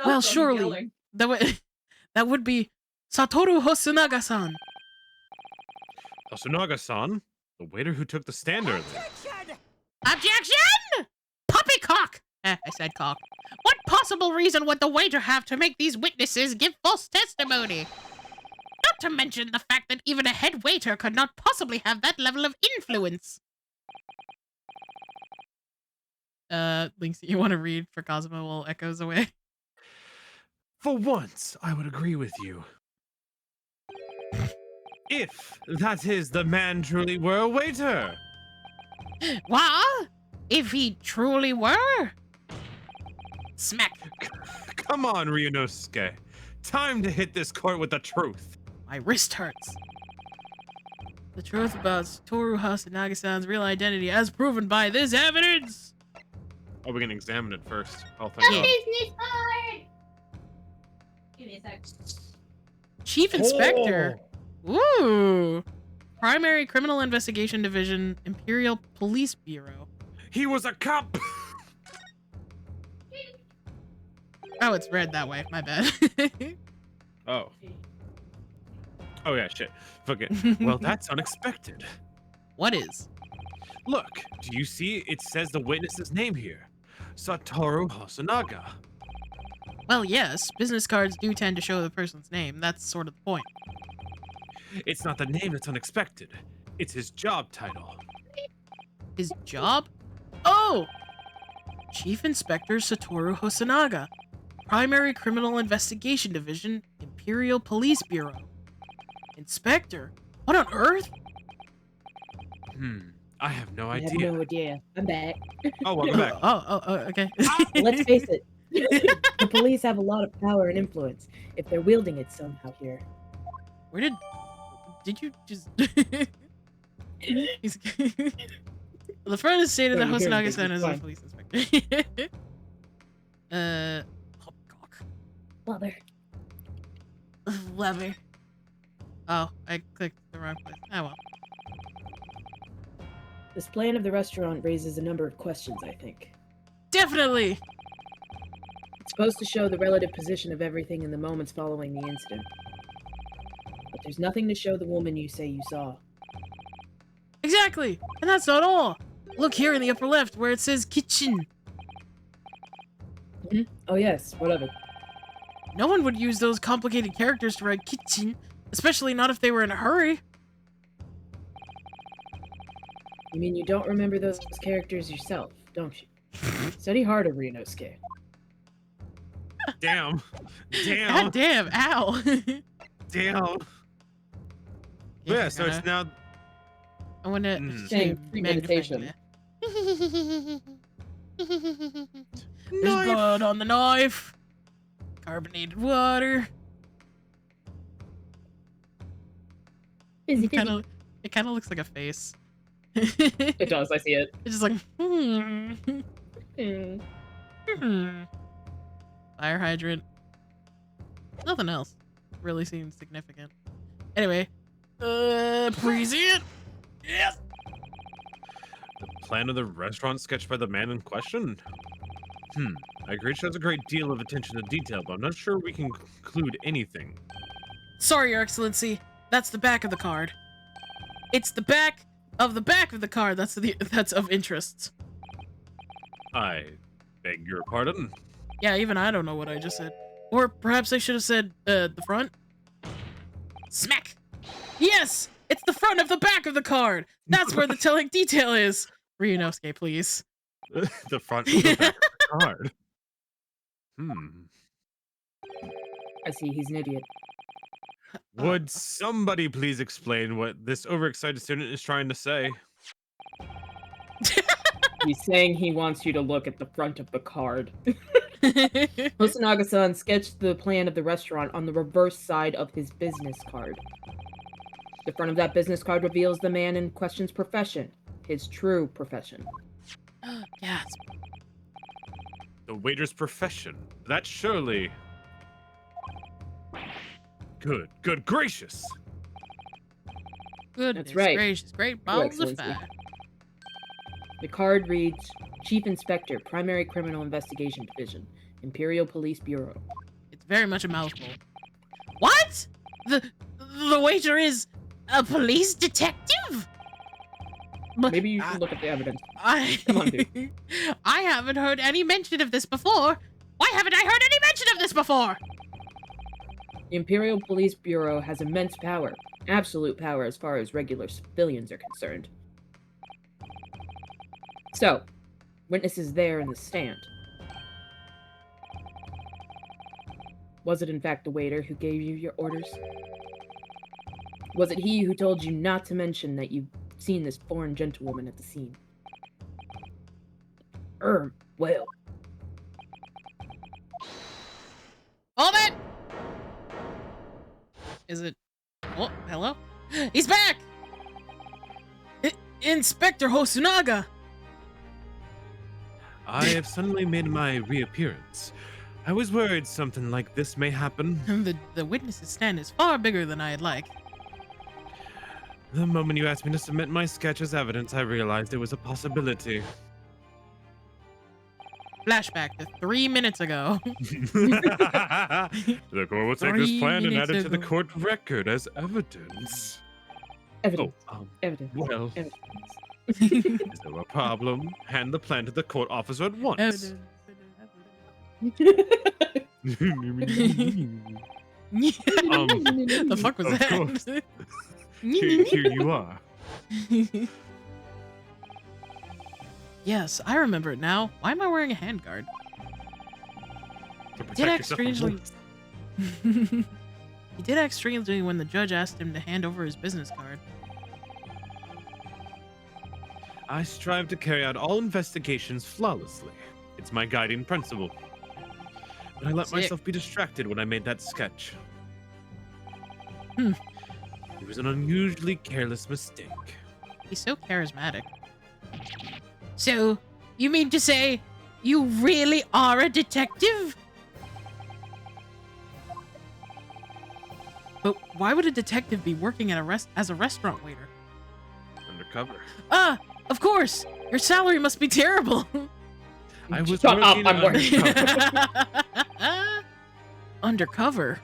Well, surely that would be Satoru Hosonaga-san. Hosonaga-san, the waiter who took the stand earlier. Objection! Poppycock! I said cock. What possible reason would the waiter have to make these witnesses give false testimony? Not to mention the fact that even a head waiter could not possibly have that level of influence. Links, you want to read for Cosmo while echoes away? For once, I would agree with you. If that is the man truly were a waiter. What? If he truly were? Smack. Come on, Ryunosuke. Time to hit this court with the truth. My wrist hurts. The truth about Satoru Hasanagi-san's real identity as proven by this evidence. Oh, we're gonna examine it first. Oh, thank The God. business card! Give me a sec. Chief Inspector. Ooh. Primary Criminal Investigation Division, Imperial Police Bureau. He was a cop. Oh, it's read that way. My bad. Oh. Oh yeah, shit. Fuck it. Well, that's unexpected. What is? Look, do you see? It says the witness's name here. Satoru Hasanaga. Well, yes. Business cards do tend to show the person's name. That's sort of the point. It's not the name that's unexpected. It's his job title. His job? Oh! Chief Inspector Satoru Hasanaga. Primary Criminal Investigation Division, Imperial Police Bureau. Inspector? What on earth? I have no I have idea. no idea. I'm back. Oh, welcome back. Okay. Let's face it. The police have a lot of power and influence if they're wielding it somehow here. Where did you just... He's... The front is stated that No, you're hearing Hasanaga-san things, is a it's police inspector. Poppycock. Mother. Lever. Oh, I clicked the wrong place. Oh well. This plan of the restaurant raises a number of questions, I think. Definitely! It's supposed to show the relative position of everything in the moments following the incident. But there's nothing to show the woman you say you saw. Exactly! And that's not all! Look here in the upper left where it says kitchen. Oh yes, what of it? No one would use those complicated characters to write kitchen, especially not if they were in a hurry. You mean you don't remember those characters yourself, don't you? Study harder, Ryunosuke. Damn. Damn. God damn, ow! Damn. Yeah, so it's now. I wanna Saying premeditation. There's blood on the knife. Carbonated water. Busy, busy. It kind of looks like a face. It does, I see it. It's just like, Fire hydrant. Nothing else really seems significant. Anyway, present. Yes. The plan of the restaurant sketched by the man in question? I agree it shows a great deal of attention to detail, but I'm not sure we can conclude anything. Sorry, Your Excellency. That's the back of the card. It's the back of the card that's of interest. I beg your pardon? Yeah, even I don't know what I just said. Or perhaps I should have said, the front? Smack! Yes! It's the front of the back of the card! That's where the telling detail is! Ryunosuke, please. The front of the back of the card. I see, he's an idiot. Would somebody please explain what this overexcited student is trying to say? He's saying he wants you to look at the front of the card. Hasanaga-san sketched the plan of the restaurant on the reverse side of his business card. The front of that business card reveals the man in question's profession, his true profession. Yes. The waiter's profession. That's surely... Good gracious! Goodness right. gracious, great balls of Excellency. fire. The card reads, Chief Inspector, Primary Criminal Investigation Division, Imperial Police Bureau. It's very much a mouthful. What? The waiter is a police detective? Maybe you should look at the evidence. I Come on, dude. I haven't heard any mention of this before. Why haven't I heard any mention of this before? The Imperial Police Bureau has immense power. Absolute power as far as regular civilians are concerned. So, witnesses there in the stand. Was it in fact the waiter who gave you your orders? Was it he who told you not to mention that you'd seen this foreign gentlewoman at the scene? Well. Hold it! Is it... Oh, hello? He's back! Inspector Hosunaga! I have suddenly made my reappearance. I was worried something like this may happen. The witness's stand is far bigger than I'd like. The moment you asked me to submit my sketch as evidence, I realized it was a possibility. Flashback to 3 minutes ago. The court will take this 3 plan and minutes add it to the ago. court record as evidence. Evidence. Oh, Evidence. well, Evidence. is there a problem? Hand the plan to the court officer at once. The fuck was of that? course. Here you are. Yes, I remember it now. Why am I wearing a handguard? To protect Did act yourself from strangely. bullets. He did act strangely when the judge asked him to hand over his business card. I strive to carry out all investigations flawlessly. It's my guiding principle. But I let Sick. myself be distracted when I made that sketch. Hmm. It was an unusually careless mistake. He's so charismatic. So, you mean to say you really are a detective? But why would a detective be working at as a restaurant waiter? Undercover. Ah, of course! Your salary must be terrible! I was Shut up, working I'm working. undercover. Undercover?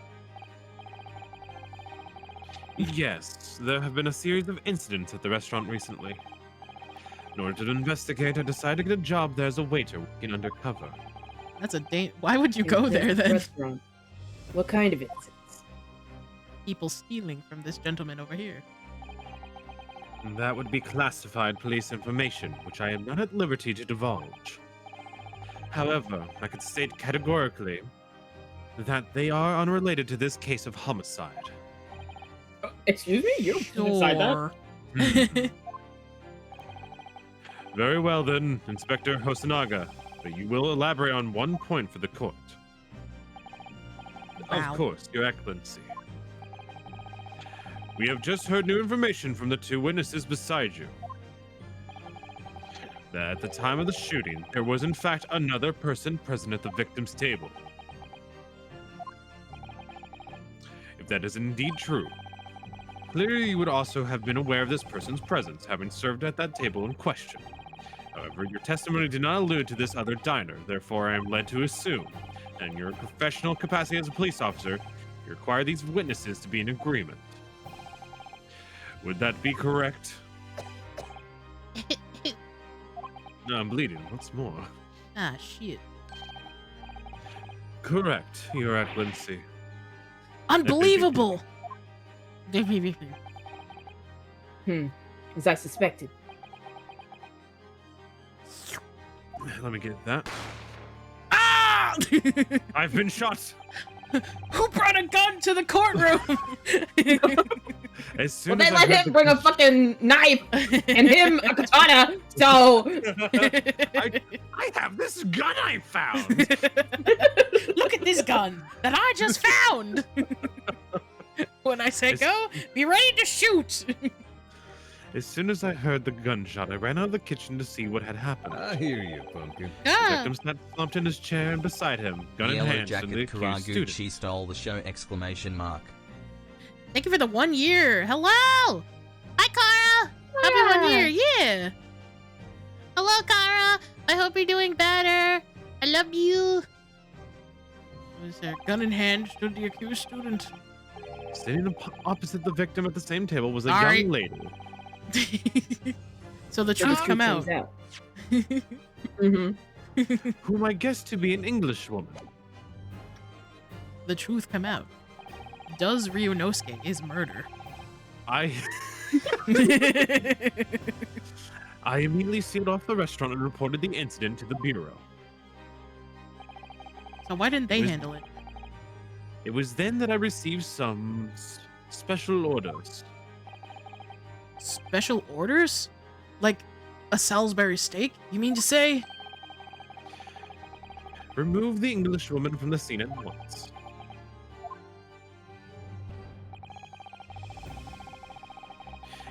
Yes, there have been a series of incidents at the restaurant recently. In order to investigate, I decided to get a job there as a waiter working undercover. That's why would you go there then? Restaurant. What kind of incidents? People stealing from this gentleman over here. That would be classified police information, which I am not at liberty to divulge. However, I could state categorically that they are unrelated to this case of homicide. Excuse me? You can decide that? Sure. Very well then, Inspector Hosonaga, but you will elaborate on one point for the court. Wow. Of course, Your Excellency. We have just heard new information from the two witnesses beside you. That at the time of the shooting, there was in fact another person present at the victim's table. If that is indeed true, clearly you would also have been aware of this person's presence, having served at that table in question. However, your testimony did not allude to this other diner, therefore I am led to assume that in your professional capacity as a police officer, you require these witnesses to be in agreement. Would that be correct? No, I'm bleeding. What's more? Ah, shit. Correct, Your Excellency. Unbelievable! As I suspected. Let me get that. Ah! I've been shot! Who brought a gun to the courtroom? As soon Well, they as I let heard him the- bring a fucking knife and him a katana, so I have this gun I found! Look at this gun that I just found! When I say go, be ready to shoot! As soon as I heard the gunshot, I ran out of the kitchen to see what had happened. I hear you, Pumpkin. The Ah, victim sat slumped in his chair, and beside him, gun in Yellow hand, stood the jacket accused student. Karaguchi stole the show! Exclamation mark. Thank you for the 1 year. Hello! hi, Kara. Happy 1 year. Yeah. Hello, Kara. I hope you're doing better. I love you. Was there gun in hand stood the accused student? Sitting opposite the victim at the same table was a Sorry. young lady. So the So truth come out. comes out. Mm-hmm. whom I guess to be an Englishwoman. The truth come out. Does Ryunosuke is murder? I I immediately sealed off the restaurant and reported the incident to the bureau. So why didn't they It was- handle it? It was then that I received some special orders. Special orders? Like a Salisbury steak? You mean to say? Remove the Englishwoman from the scene at once.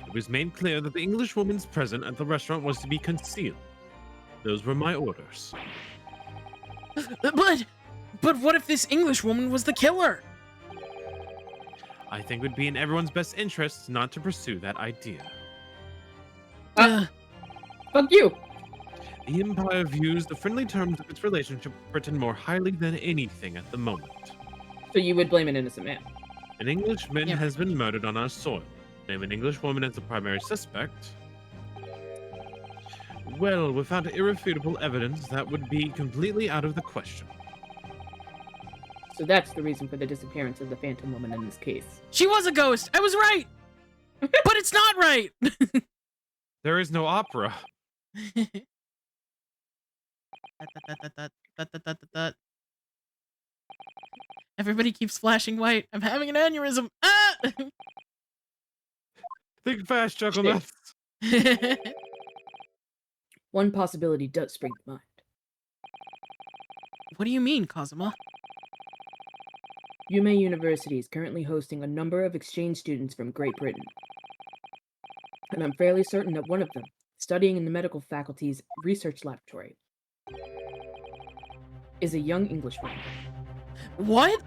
It was made clear that the Englishwoman's presence at the restaurant was to be concealed. Those were my orders. But what if this English woman was the killer? I think it would be in everyone's best interest not to pursue that idea. Fuck you. The Empire views the friendly terms of its relationship with Britain more highly than anything at the moment. So you would blame an innocent man. An Englishman Yeah. has been murdered on our soil. Name an Englishwoman as the primary suspect. Well, without irrefutable evidence, that would be completely out of the question. So that's the reason for the disappearance of the Phantom Woman in this case. She was a ghost. I was right. But it's not right. There is no opera. Everybody keeps flashing white. I'm having an aneurysm. Ah! Think fast, Chuckle Nuts. One possibility does spring to mind. What do you mean, Kazuma? Yume University is currently hosting a number of exchange students from Great Britain. And I'm fairly certain that one of them, studying in the medical faculty's research laboratory, is a young Englishwoman. What?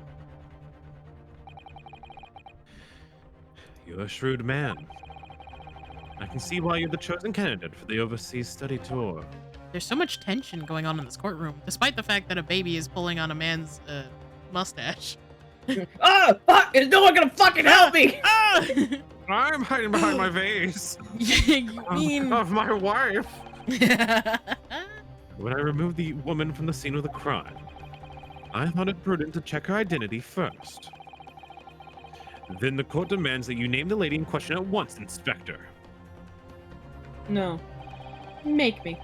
You're a shrewd man. I can see why you're the chosen candidate for the overseas study tour. There's so much tension going on in this courtroom, despite the fact that a baby is pulling on a man's mustache. Ah! Fuck! Is no one gonna fucking help me? Ah! I'm hiding behind my vase You mean? of my wife. When I removed the woman from the scene of the crime, I thought it prudent to check her identity first. Then the court demands that you name the lady in question at once, Inspector. No. Make me.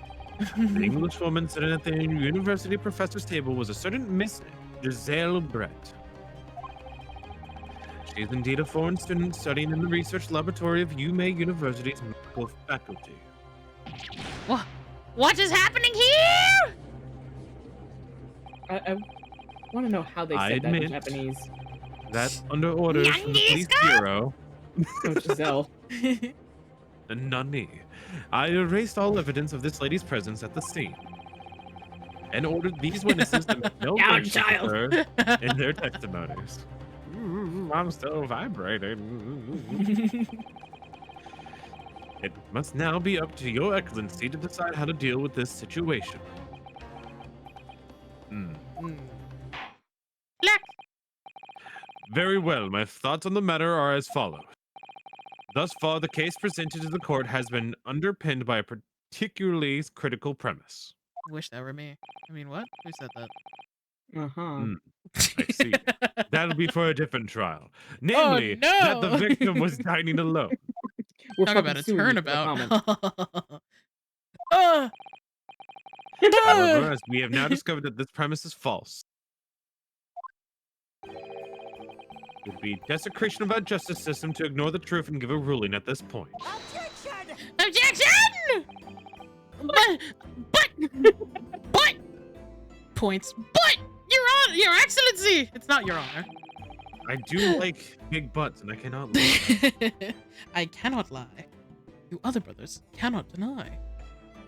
The Englishwoman sitting at the university professor's table was a certain Miss Giselle Brett. She is indeed a foreign student studying in the research laboratory of Yume University's medical faculty. What is happening here? I want to know how they I said that in admit- Japanese. That's under orders from the police bureau. Oh, Giselle. And Nani. I erased all evidence of this lady's presence at the scene. And ordered these witnesses to make no Down, mention of child. her in their testimonies. I'm still vibrating. It must now be up to your excellency to decide how to deal with this situation. Look, Very well, my thoughts on the matter are as follows. Thus far, the case presented to the court has been underpinned by a particularly critical premise. Wish that were me. I mean, what? Who said that? Uh-huh. I see. That'll be for a different trial. Namely, that the no! victim was dining alone. We're Talk fucking about a suing you for the turnabout. comment. However, as we have now discovered that this premise is false, it would be desecration of our justice system to ignore the truth and give a ruling at this point. objection! But, Points. Your Excellency! It's not your honor. I do like big butts, and I cannot lie. I cannot lie. You other brothers cannot deny.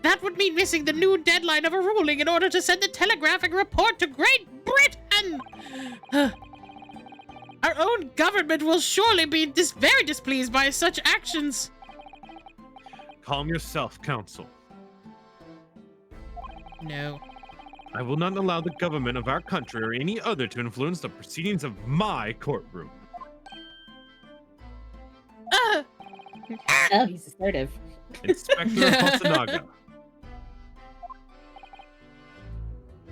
That would mean missing the new deadline of a ruling in order to send the telegraphic report to Great Britain! Our own government will surely be very displeased by such actions. Calm yourself, counsel. No. I will not allow the government of our country or any other to influence the proceedings of my courtroom. Oh, he's assertive. Inspector Hosonaga.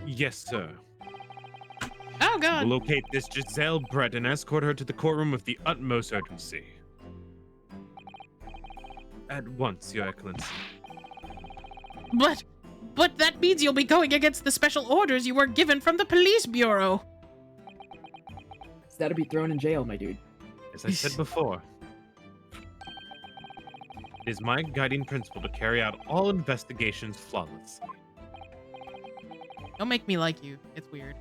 Yes, sir. Oh God. We'll locate this Giselle Brett and escort her to the courtroom with the utmost urgency. At once, Your Excellency. But that means you'll be going against the special orders you were given from the police bureau. Is that to be thrown in jail, my dude? As I said before, it is my guiding principle to carry out all investigations flawlessly. Don't make me like you. It's weird.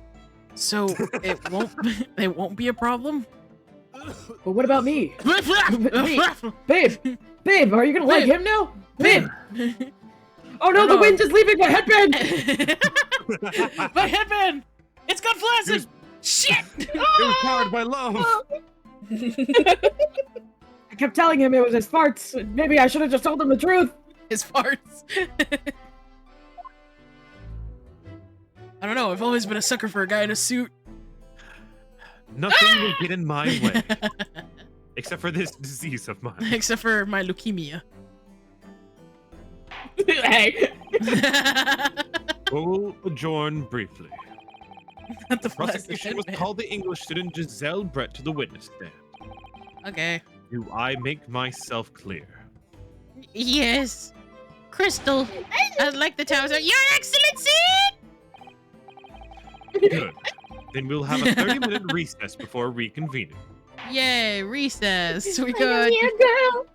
So it won't be a problem? But what about me? Babe! Babe, are you gonna like him now? Babe! Oh no, the wind is leaving my headband! My headband! It's got flaccid! Shit! It was powered by love! I kept telling him it was his farts. Maybe I should have just told him the truth. His farts. I don't know, I've always been a sucker for a guy in a suit. Nothing will get in my way. Except for this disease of mine. Except for my leukemia. Hey. We'll adjourn briefly. Not the Prosecution was flaccid called the English student Giselle Brett to the witness stand. Okay. Do I make myself clear? Yes. Crystal, I'd like the towers. Your Excellency! Good. Then we'll have a 30-minute recess before reconvening. Yay, recess. We I know good. you're a girl.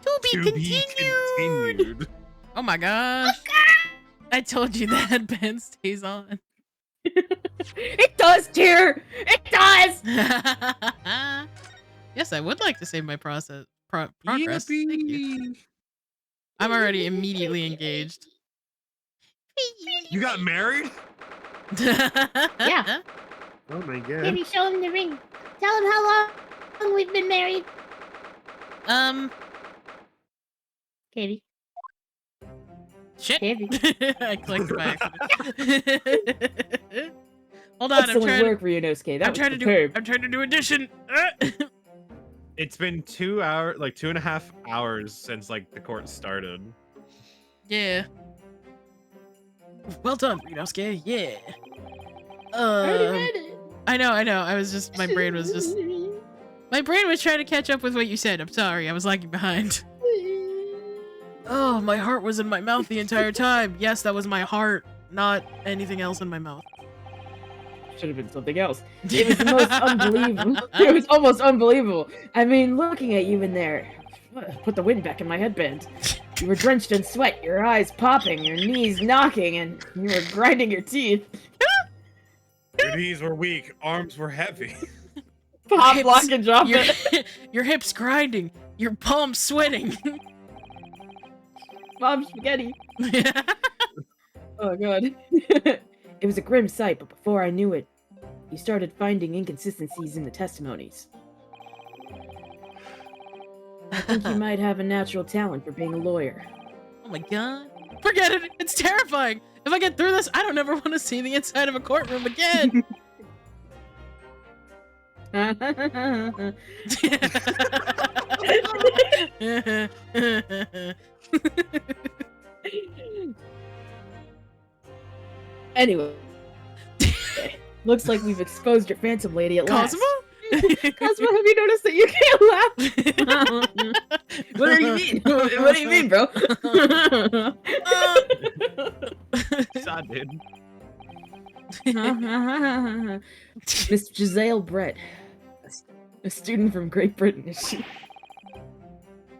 To be continued. Oh my gosh. I told you that headband stays on. It does, dear! It does! Yes, I would like to save my progress. Thank you. I'm already immediately engaged. You got married? Yeah. Oh my god. Maybe show him the ring. Tell him how long we've been married. Katie. Shit. Katie. I clicked by accident. Hold on, Excellent work, Ryunosuke. That I'm was trying to superb. I'm trying to do addition. It's been 2 hours, like 2.5 hours since like the court started. Yeah. Well done, Ryunosuke. Yeah. I already read it. I know. I was just my brain was trying to catch up with what you said. I'm sorry, I was lagging behind. Oh, my heart was in my mouth the entire time. Yes, that was my heart, not anything else in my mouth. Should have been something else. It was the most unbelievable. It was almost unbelievable. I mean, looking at you in there, put the wind back in my headband. You were drenched in sweat, your eyes popping, your knees knocking, and you were grinding your teeth. Your knees were weak, arms were heavy. Pop, hips- lock, and drop it. Your hips grinding, your palms sweating. Mom spaghetti. Oh god. It was a grim sight, but before I knew it, you started finding inconsistencies in the testimonies. I think you might have a natural talent for being a lawyer. Oh my god. Forget it. It's terrifying. If I get through this, I don't ever want to see the inside of a courtroom again. Anyway. Looks like we've exposed your phantom lady at last. Cosmo? Cosmo, have you noticed that you can't laugh? What do you mean? What do you mean, bro? I did. Miss Giselle Brett, a student from Great Britain, is she?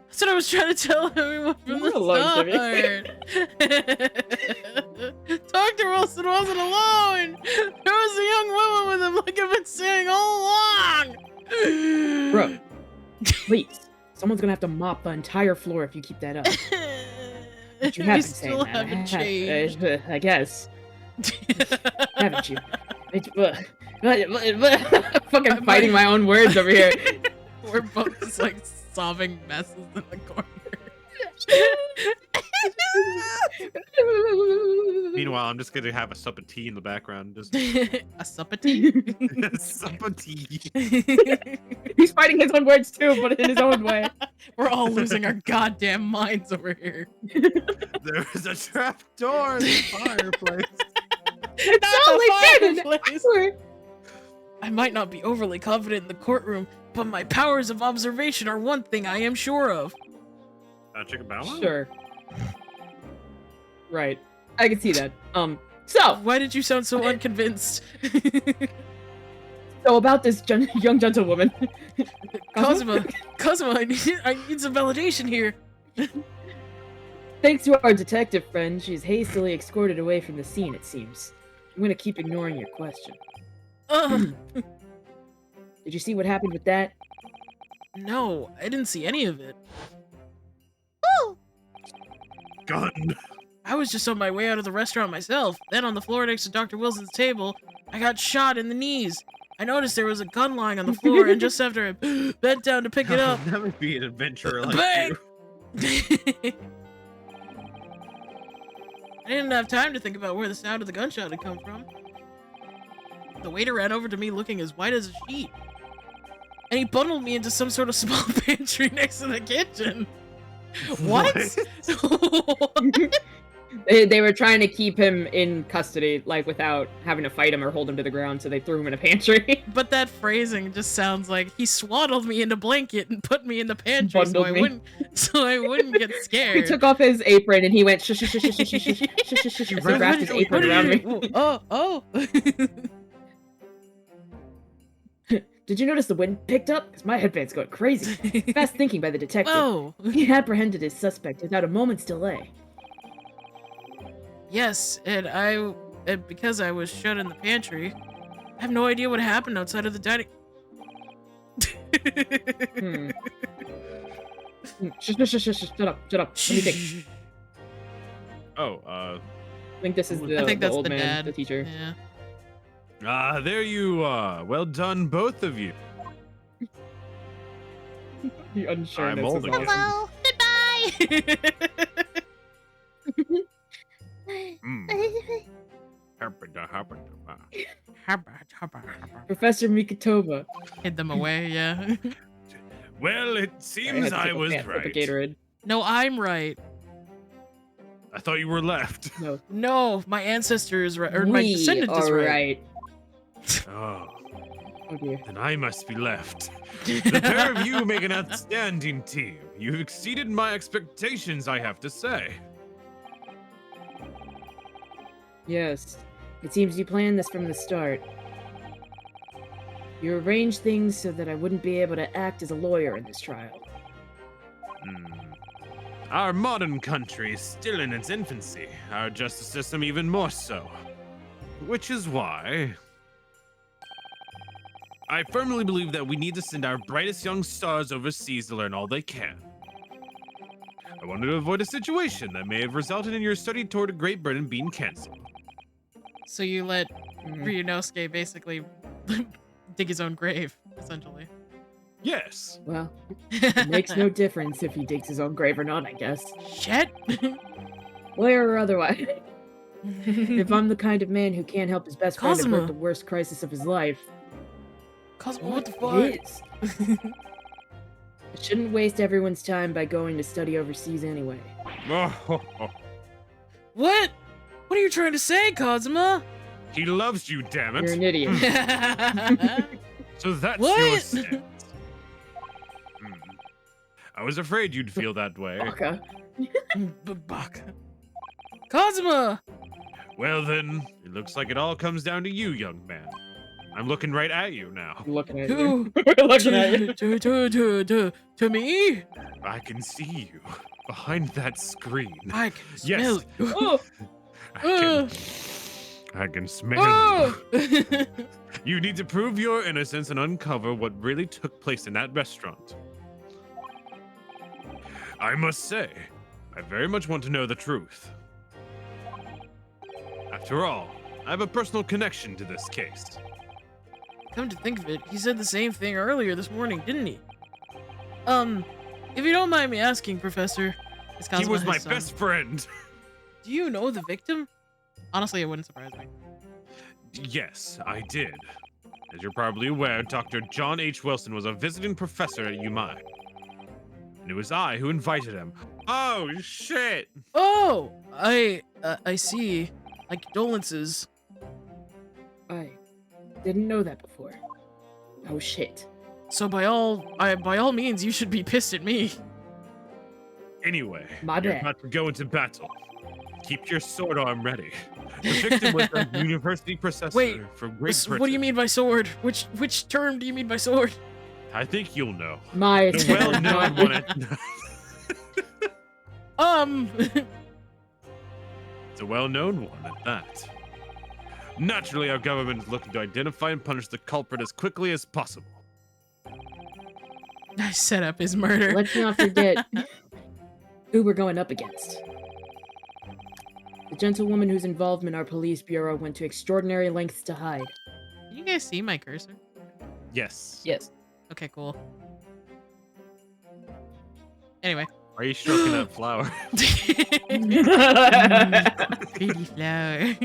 That's what I was trying to tell everyone from the You're alone, Dr. Wilson wasn't alone. There was a young woman with him like I've been saying all along. Bro, please. Someone's gonna have to mop the entire floor if you keep that up. But you We have been still saying haven't that. changed. I guess. Haven't you? Fucking fighting my own words over here. We're both just like sobbing messes in the corner. Meanwhile, I'm just gonna have a sup of tea in the background. Just A sup of tea? sup of tea. He's fighting his own words too, but in his own way. We're all losing our goddamn minds over here. There is a trap door in the fireplace. Not the fireplace. Swear. I might not be overly confident in the courtroom, but my powers of observation are one thing I am sure of. Chicken Bella? Sure. Right. I can see that. So Why did you sound so unconvinced? about this young gentlewoman. Cosmo, I need some validation here. Thanks to our detective friend, she's hastily escorted away from the scene, it seems. I'm gonna keep ignoring your question. Did you see what happened with that? No, I didn't see any of it. Gun. I was just on my way out of the restaurant myself. Then on the floor next to Dr. Wilson's table, I got shot in the knees. I noticed there was a gun lying on the floor, and just after I bent down to pick it up, That would be an adventurer like bang! you. I didn't have time to think about where the sound of the gunshot had come from. The waiter ran over to me looking as white as a sheet. And he bundled me into some sort of small pantry next to the kitchen. What? They were trying to keep him in custody, like, without having to fight him or hold him to the ground, so they threw him in a pantry. But that phrasing just sounds like he swaddled me in a blanket and put me in the pantry Bundled me. so I wouldn't get scared. He took off his apron and he went shush shush shush shush shush shush shush shush. He wrapped his apron around me. Oh. Did you notice the wind picked up? Because my headband's going crazy. Fast thinking by the detective. Whoa. He apprehended his suspect without a moment's delay. Yes, and because I was shut in the pantry, I have no idea what happened outside of the dining. Shut up. Let me think. Oh, I think this is I think the that's old the man, dad. the teacher. Yeah. there you are. Well done, both of you. The unsureness I'm is older. awesome. Hello. Goodbye. Professor Mikitova. Hid them away, yeah. Well, it seems I was right. Gatorade. No, I'm right. I thought you were left. No, No, my ancestor is right, or my we descendant is are right. Oh, Oh dear. then I must be left. The pair of you make an outstanding team. You've exceeded my expectations, I have to say. Yes. It seems you planned this from the start. You arranged things so that I wouldn't be able to act as a lawyer in this trial. Our modern country is still in its infancy, our justice system even more so. Which is why I firmly believe that we need to send our brightest young stars overseas to learn all they can. I wanted to avoid a situation that may have resulted in your study tour to Great Britain being cancelled. So you let Ryunosuke basically dig his own grave, essentially. Yes. Well, it makes no difference if he digs his own grave or not, I guess. Shit! Lawyer or otherwise. If I'm the kind of man who can't help his best friend Cosmo. avert the worst crisis of his life, Cosmo, what the fuck? it is. I shouldn't waste everyone's time by going to study overseas anyway. What? What are you trying to say, Cosmo? He loves you, damn You're it. an idiot. So that's What? your stance. I was afraid you'd feel that way. Okay. Baka. Cosmo! Well then, it looks like it all comes down to you, young man. I'm looking right at you now. I'm looking at Who? you. We're looking at you. To me? I can see you behind that screen. I can Yes. smell you. Oh, I can smell Oh! you. You need to prove your innocence and uncover what really took place in that restaurant. I must say, I very much want to know the truth. After all, I have a personal connection to this case. Come to think of it, he said the same thing earlier this morning, didn't he? If you don't mind me asking, Professor, Is He Kazuma was his my son? best friend. Do you know the victim? Honestly, it wouldn't surprise me. Yes, I did. As you're probably aware, Dr. John H. Wilson was a visiting professor at UMI. And it was I who invited him. Oh, shit! Oh, I see. Like condolences. I didn't know that before. Oh shit. So by all means, you should be pissed at me. Anyway, My you're bad. about to go into battle. Keep your sword arm ready. The victim was a university professor Wait, from Great Britain. What do you mean by sword? Which term do you mean by sword? I think you'll know. My The turn. well-known one at... It's a well-known one at that. Naturally, our government is looking to identify and punish the culprit as quickly as possible. I set up his murder. Let's not forget who we're going up against. The gentlewoman whose involvement our police bureau went to extraordinary lengths to hide. Can you guys see my cursor? Yes. Yes. Okay, cool. Anyway. Are you stroking that flower? Pretty flower.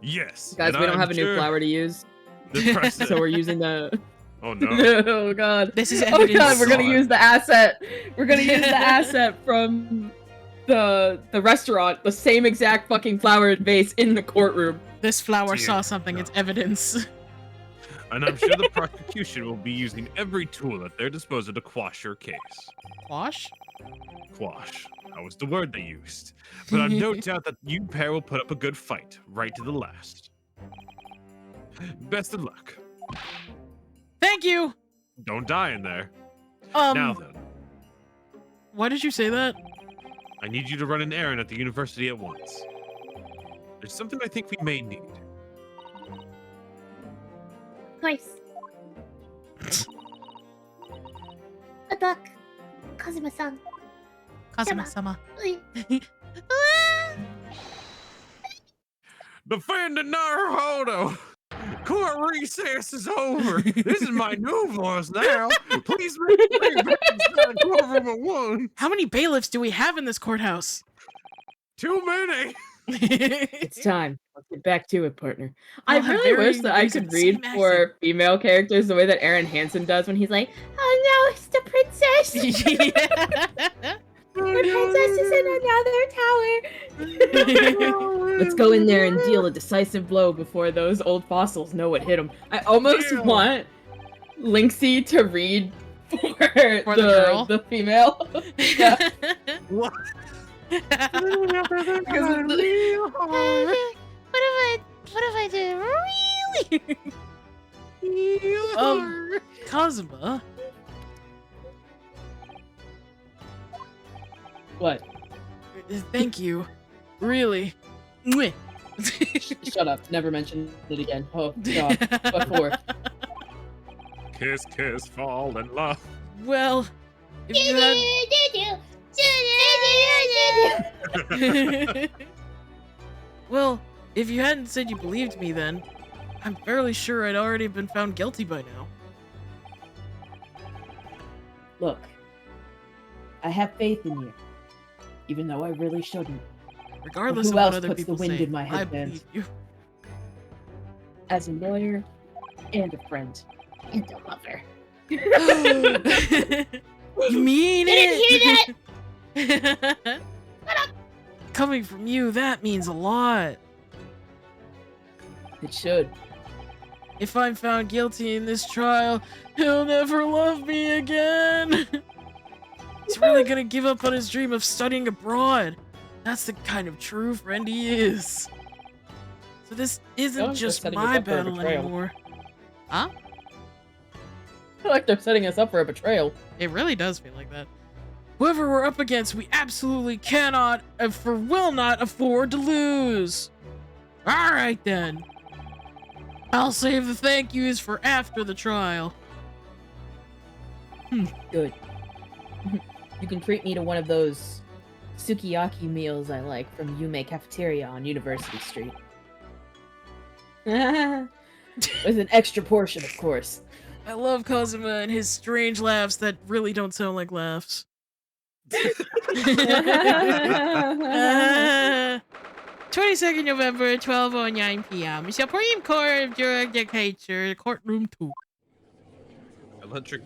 Yes. Guys, and we don't I'm have a new sure flower to use, the president- so we're using the... Oh no. Oh god. This is Oh evidence. god, we're gonna God. use the asset. We're gonna use the asset from the restaurant, the same exact fucking flower vase in the courtroom. This flower Dear saw something. It's evidence. And I'm sure the prosecution will be using every tool at their disposal to quash your case. Quash? Quash. That was the word they used. But I've no doubt that you pair will put up a good fight, right to the last. Best of luck. Thank you. Don't die in there. Now then, Why did you say that? I need you to run an errand at the university at once. There's something I think we may need. Of course. A duck. Kazuma-san. Kazuma-sama. Defending Naruhodo! Court recess is over. This is my new voice now. Please make me back inside courtroom at once. How many bailiffs do we have in this courthouse? Too many. It's time. Let's get back to it, partner. I I'll have really wish varying that I degrees of could the read same for female characters the way that Aaron Hansen does when he's like, "Oh no, it's the princess! The princess is in another tower." Let's go in there and deal a decisive blow before those old fossils know what hit them. I almost Yeah. want Lynxie to read for the girl? the female. Yeah. What? Because it's the- What if I do really? Kazuma. What? Thank you. Really. Mwah. Shut up. Never mention it again. Oh, God. What for? Kiss, kiss, fall in love. Well, if you had... Well, if you hadn't said you believed me then, I'm fairly sure I'd already been found guilty by now. Look, I have faith in you, even though I really shouldn't. Regardless Who of what else other puts the people wind say, in my I headband? believe you. As a lawyer and a friend. And a lover. You mean Didn't it? Coming from you, that means a lot. It should. If I'm found guilty in this trial, he'll never love me again. He's really gonna give up on his dream of studying abroad. That's the kind of true friend he is. So this isn't No, just they're setting us my up for a battle betrayal. anymore. Huh? I feel like they're setting us up for a betrayal. It really does feel like that. Whoever we're up against, we absolutely cannot, will not afford to lose. Alright then. I'll save the thank yous for after the trial. Good. You can treat me to one of those sukiyaki meals I like from Yume Cafeteria on University Street. With an extra portion, of course. I love Kazuma and his strange laughs that really don't sound like laughs. 22nd November, 12:09 p.m. Supreme Court of Judicature, Courtroom 2. Electric.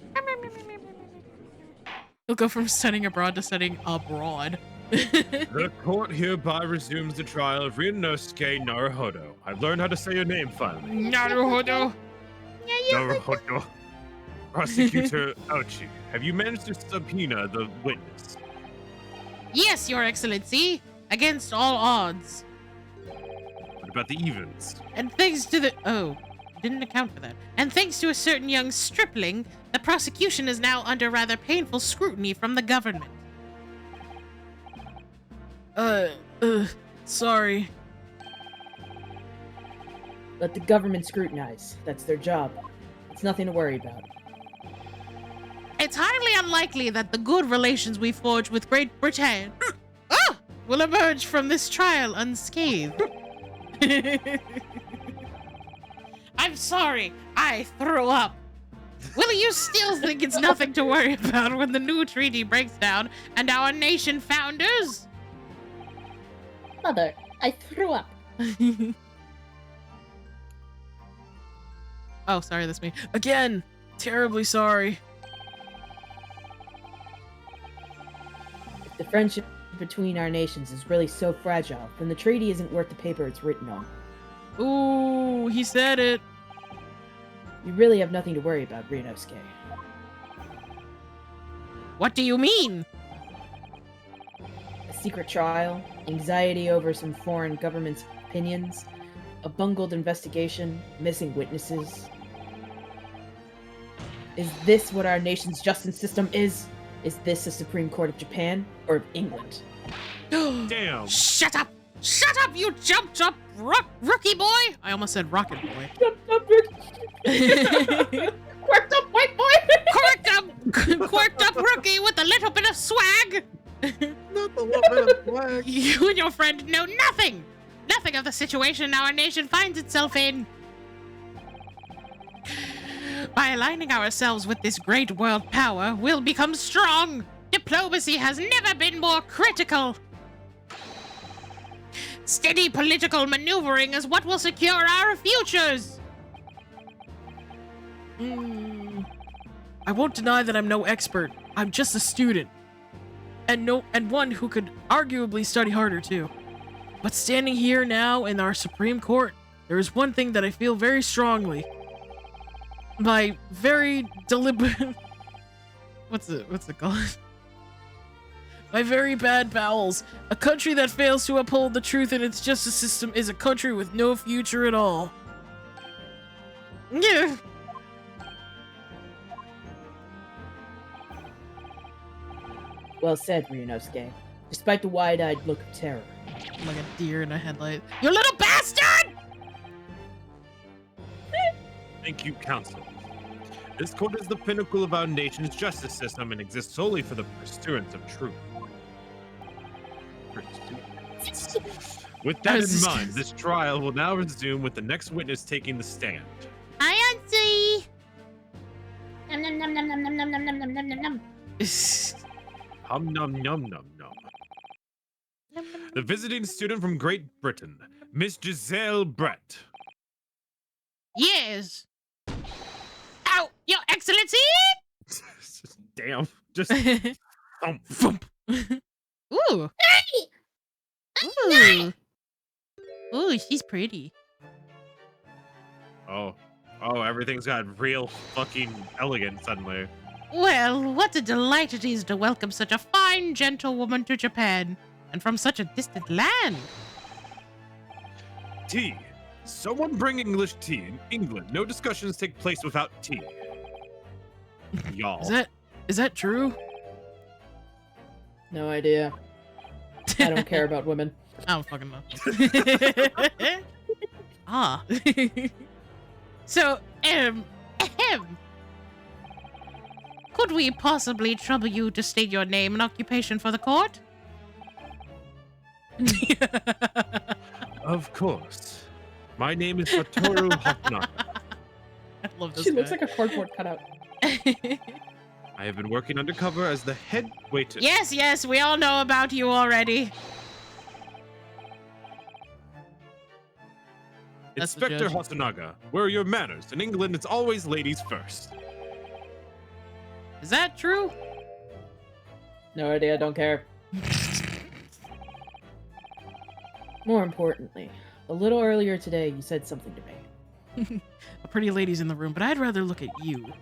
He'll go from studying abroad to studying abroad. The court hereby resumes the trial of Ryunosuke Naruhodo. I've learned how to say your name finally. Naruhodo. Naruhodo. Prosecutor Ochi, have you managed to subpoena the witness? Yes, Your Excellency. Against all odds. What about the evens? And thanks to the... Oh, didn't account for that. And thanks to a certain young stripling, the prosecution is now under rather painful scrutiny from the government. Sorry. Let the government scrutinize. That's their job. It's nothing to worry about. It's highly unlikely that the good relations we forge with Great Britain will emerge from this trial unscathed. I'm sorry, I threw up. Will you still think it's nothing to worry about when the new treaty breaks down and our nation founders? Mother, I threw up. Oh, sorry, that's me. Again, terribly sorry. If the friendship between our nations is really so fragile, then the treaty isn't worth the paper it's written on. Ooh, he said it. You really have nothing to worry about, Ryunosuke. What do you mean? A secret trial, anxiety over some foreign government's opinions, a bungled investigation, missing witnesses. Is this what our nation's justice system is? Is this the Supreme Court of Japan or of England? Damn. Shut up! Shut up, you jumped up rookie boy! I almost said rocket boy. Quirked up white boy! Quirked up rookie with a little bit of swag! Not the little bit of flag. You and your friend know nothing! Nothing of the situation our nation finds itself in. By aligning ourselves with this great world power, we'll become strong. Diplomacy has never been more critical. Steady political maneuvering is what will secure our futures. I won't deny that I'm no expert. I'm just a student. And one who could arguably study harder too. But standing here now in our Supreme Court, there is one thing that I feel very strongly. My very deliberate... What's it called? My very bad bowels. A country that fails to uphold the truth in its justice system is a country with no future at all. Yeah. Well said, Ryunosuke. Despite the wide-eyed look of terror. I'm like a deer in a headlight. You little bastard! Thank you, Counsel. This court is the pinnacle of our nation's justice system and exists solely for the pursuance of truth. With that in mind, this trial will now resume with the next witness taking the stand. Hi, Auntie. Nom nom nom nom nom nom nom nom nom nom nom nom. Hum num num num num. The visiting student from Great Britain, Miss Giselle Brett. Yes. Ow, Your Excellency! Damn. Just Thump. Ooh. Hey! Ooh. Ooh, she's pretty. Oh, everything's got real fucking elegant suddenly. Well, what a delight it is to welcome such a fine gentlewoman to Japan, and from such a distant land. Tea. Someone bring English tea in England. No discussions take place without tea. Y'all. Is that true? No idea. I don't care about women. I don't fucking know. Ah. So, could we possibly trouble you to state your name and occupation for the court? Of course. My name is Satoru Hokunaka. I love this She guy. looks like a cardboard cutout. I have been working undercover as the head waiter. Yes, yes, we all know about you already. That's the Inspector judge. Hasunaga, where are your manners? In England, it's always ladies first. Is that true? No idea, don't care. More importantly, a little earlier today, you said something to me. A pretty lady's in the room, but I'd rather look at you.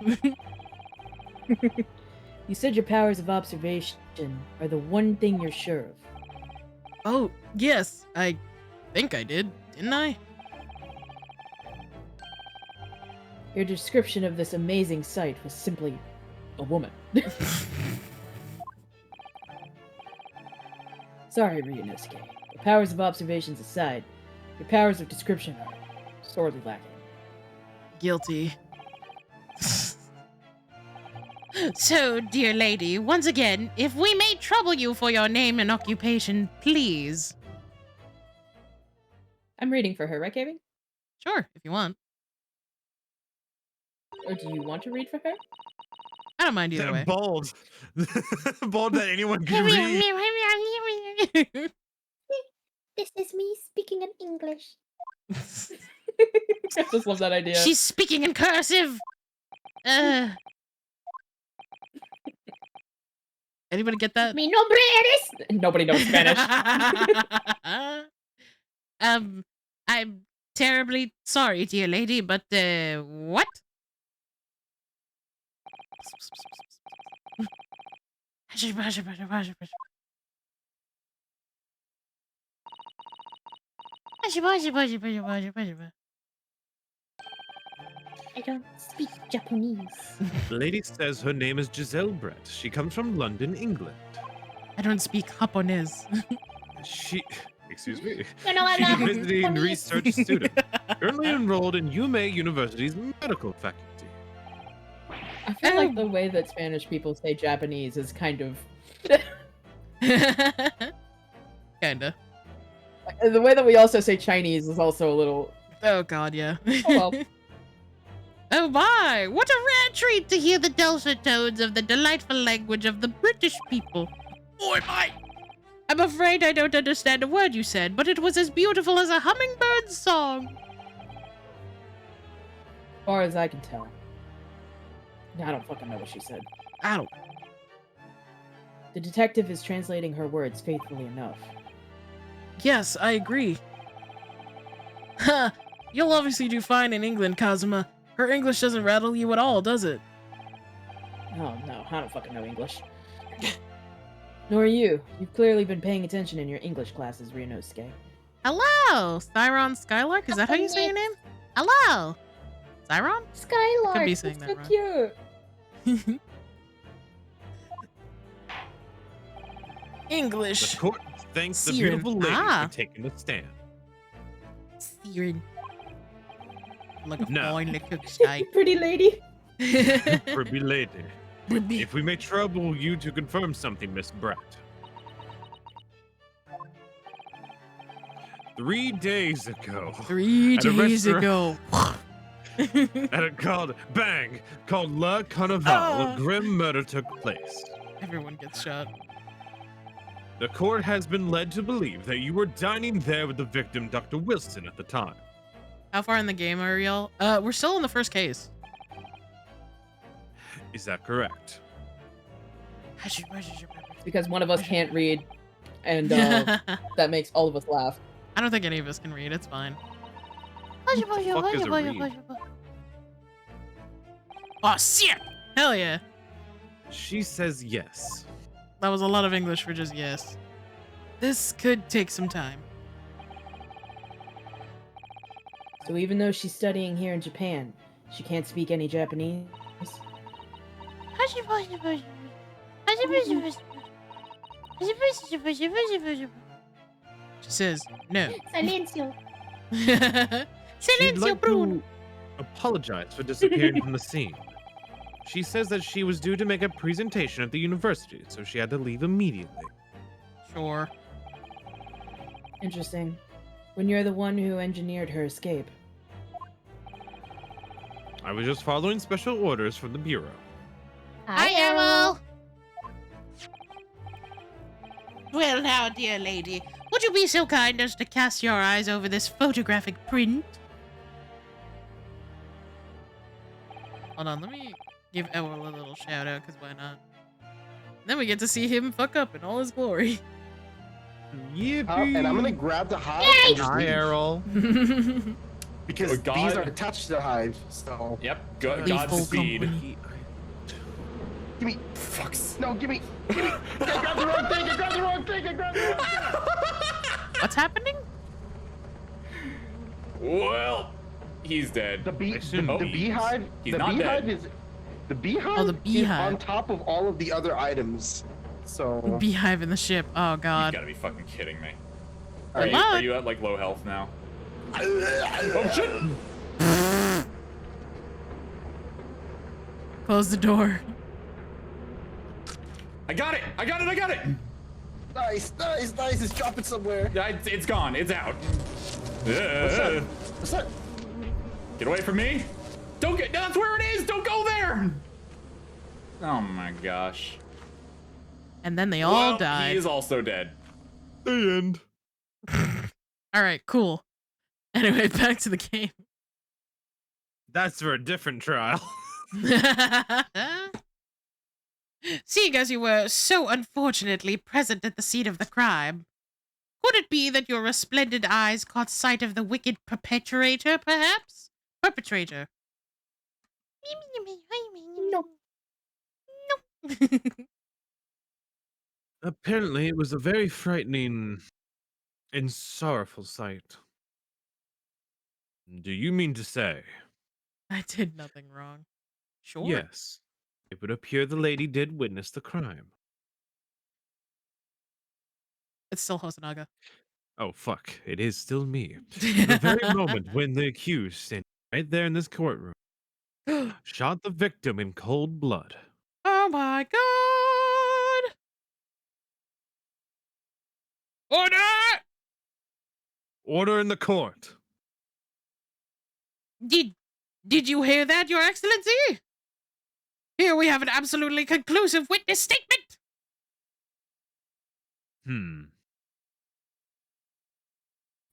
You said your powers of observation are the one thing you're sure of. Oh, yes, I think I did, didn't I? Your description of this amazing sight was simply a woman. Sorry, Ryunosuke. Your powers of observations aside, your powers of description are sorely lacking. Guilty. So, dear lady, once again, if we may trouble you for your name and occupation, please. I'm reading for her, right, Kaving? Sure, if you want. Or do you want to read for her? I don't mind either way. Bold. Bold that anyone can read. This is me speaking in English. I just love that idea. She's speaking in cursive. Anybody get that? Mi nombre eres. Nobody knows Spanish. I'm terribly sorry, dear lady, but, what? I don't speak Japanese. The lady says her name is Giselle Brett. She comes from London, England. I don't speak Japanese. She, excuse me, Yo no she's a hablo visiting japonés. research student, currently enrolled in Yume University's medical faculty. I feel like the way that Spanish people say Japanese is kind of... Kinda. The way that we also say Chinese is also a little... Oh god, yeah. Oh well. Oh my, what a rare treat to hear the dulcet tones of the delightful language of the British people. Boy, my! I'm afraid I don't understand a word you said, but it was as beautiful as a hummingbird's song. As far as I can tell. I don't fucking know what she said. I don't. The detective is translating her words faithfully enough. Yes, I agree. Ha! You'll obviously do fine in England, Kazuma. Her English doesn't rattle you at all, does it? Oh no, I don't fucking know English. Nor you. You've clearly been paying attention in your English classes, Ryunosuke. Hello, Styron Skylark, is that how you say your name? Hello. Styron? Skylark. Could be that's saying so that wrong. cute. English. The court thanks the Siren. beautiful lady Ah. for taking the stand. Siren. Like a No. finely cooked steak. Pretty lady. Pretty lady. If we may trouble you to confirm something, Miss Brett. 3 days ago, 3 At a days restaurant- ago. at a called La Carnival, Ah. a grim murder took place. Everyone gets shot. The court has been led to believe that you were dining there with the victim, Dr. Wilson, at the time. How far in the game are y'all? We're still in the first case. Is that correct? Because one of us can't read, and that makes all of us laugh. I don't think any of us can read. It's fine. Fuck is a read? Oh, shit! Hell yeah. She says yes. That was a lot of English for just yes. This could take some time. So even though she's studying here in Japan, she can't speak any Japanese? She says no. Silencio. She'd Silencio, like Bruno. to apologize for disappearing from the scene. She says that she was due to make a presentation at the university, so she had to leave immediately. Sure. Interesting. When you're the one who engineered her escape. I was just following special orders from the Bureau. Hi, Errol. Well, now, dear lady, would you be so kind as to cast your eyes over this photographic print? Hold on, let me give Errol a little shout out, because why not? Then we get to see him fuck up in all his glory. Yippee! And I'm gonna grab the hive and just Hi, leave. Errol. Because God. these are attached to the hive, so... Yep. Lethal Godspeed. company. Give me... Fucks. No, give me... I grabbed the wrong thing! I grabbed the wrong thing! I grabbed the wrong thing! What's happening? Well, he's dead. The bee... I assume The bees. beehive... He's the not beehive dead. is... The beehive, Oh, the is beehive. on top of all of the other items. So... Beehive in the ship. Oh, You've God. gotta be fucking kidding me. Are you- Are you at like low health now? Oh shit! Close the door. I got it! I got it! I got it! Nice, nice, nice. It's dropping somewhere. Yeah, it's gone. It's out. What's that? What's that? Get away from me! Don't get. That's where it is. Don't go there. Oh my gosh. And then they all Well, died. He is also dead. The end. All right, cool. Anyway, back to the game. That's for a different trial. Seeing as you were so unfortunately present at the scene of the crime, could it be that your resplendent eyes caught sight of the wicked perpetrator, perhaps? Perpetrator. No. Apparently, it was a very frightening and sorrowful sight. Do you mean to say? I did nothing wrong. Sure. Yes. It would appear the lady did witness the crime. It's still Hosonaga. Oh, fuck. It is still me. The very moment when the accused, standing right there in this courtroom, shot the victim in cold blood. Oh my God! Order! Order in the court. Did you hear that, Your Excellency? Here we have an absolutely conclusive witness statement.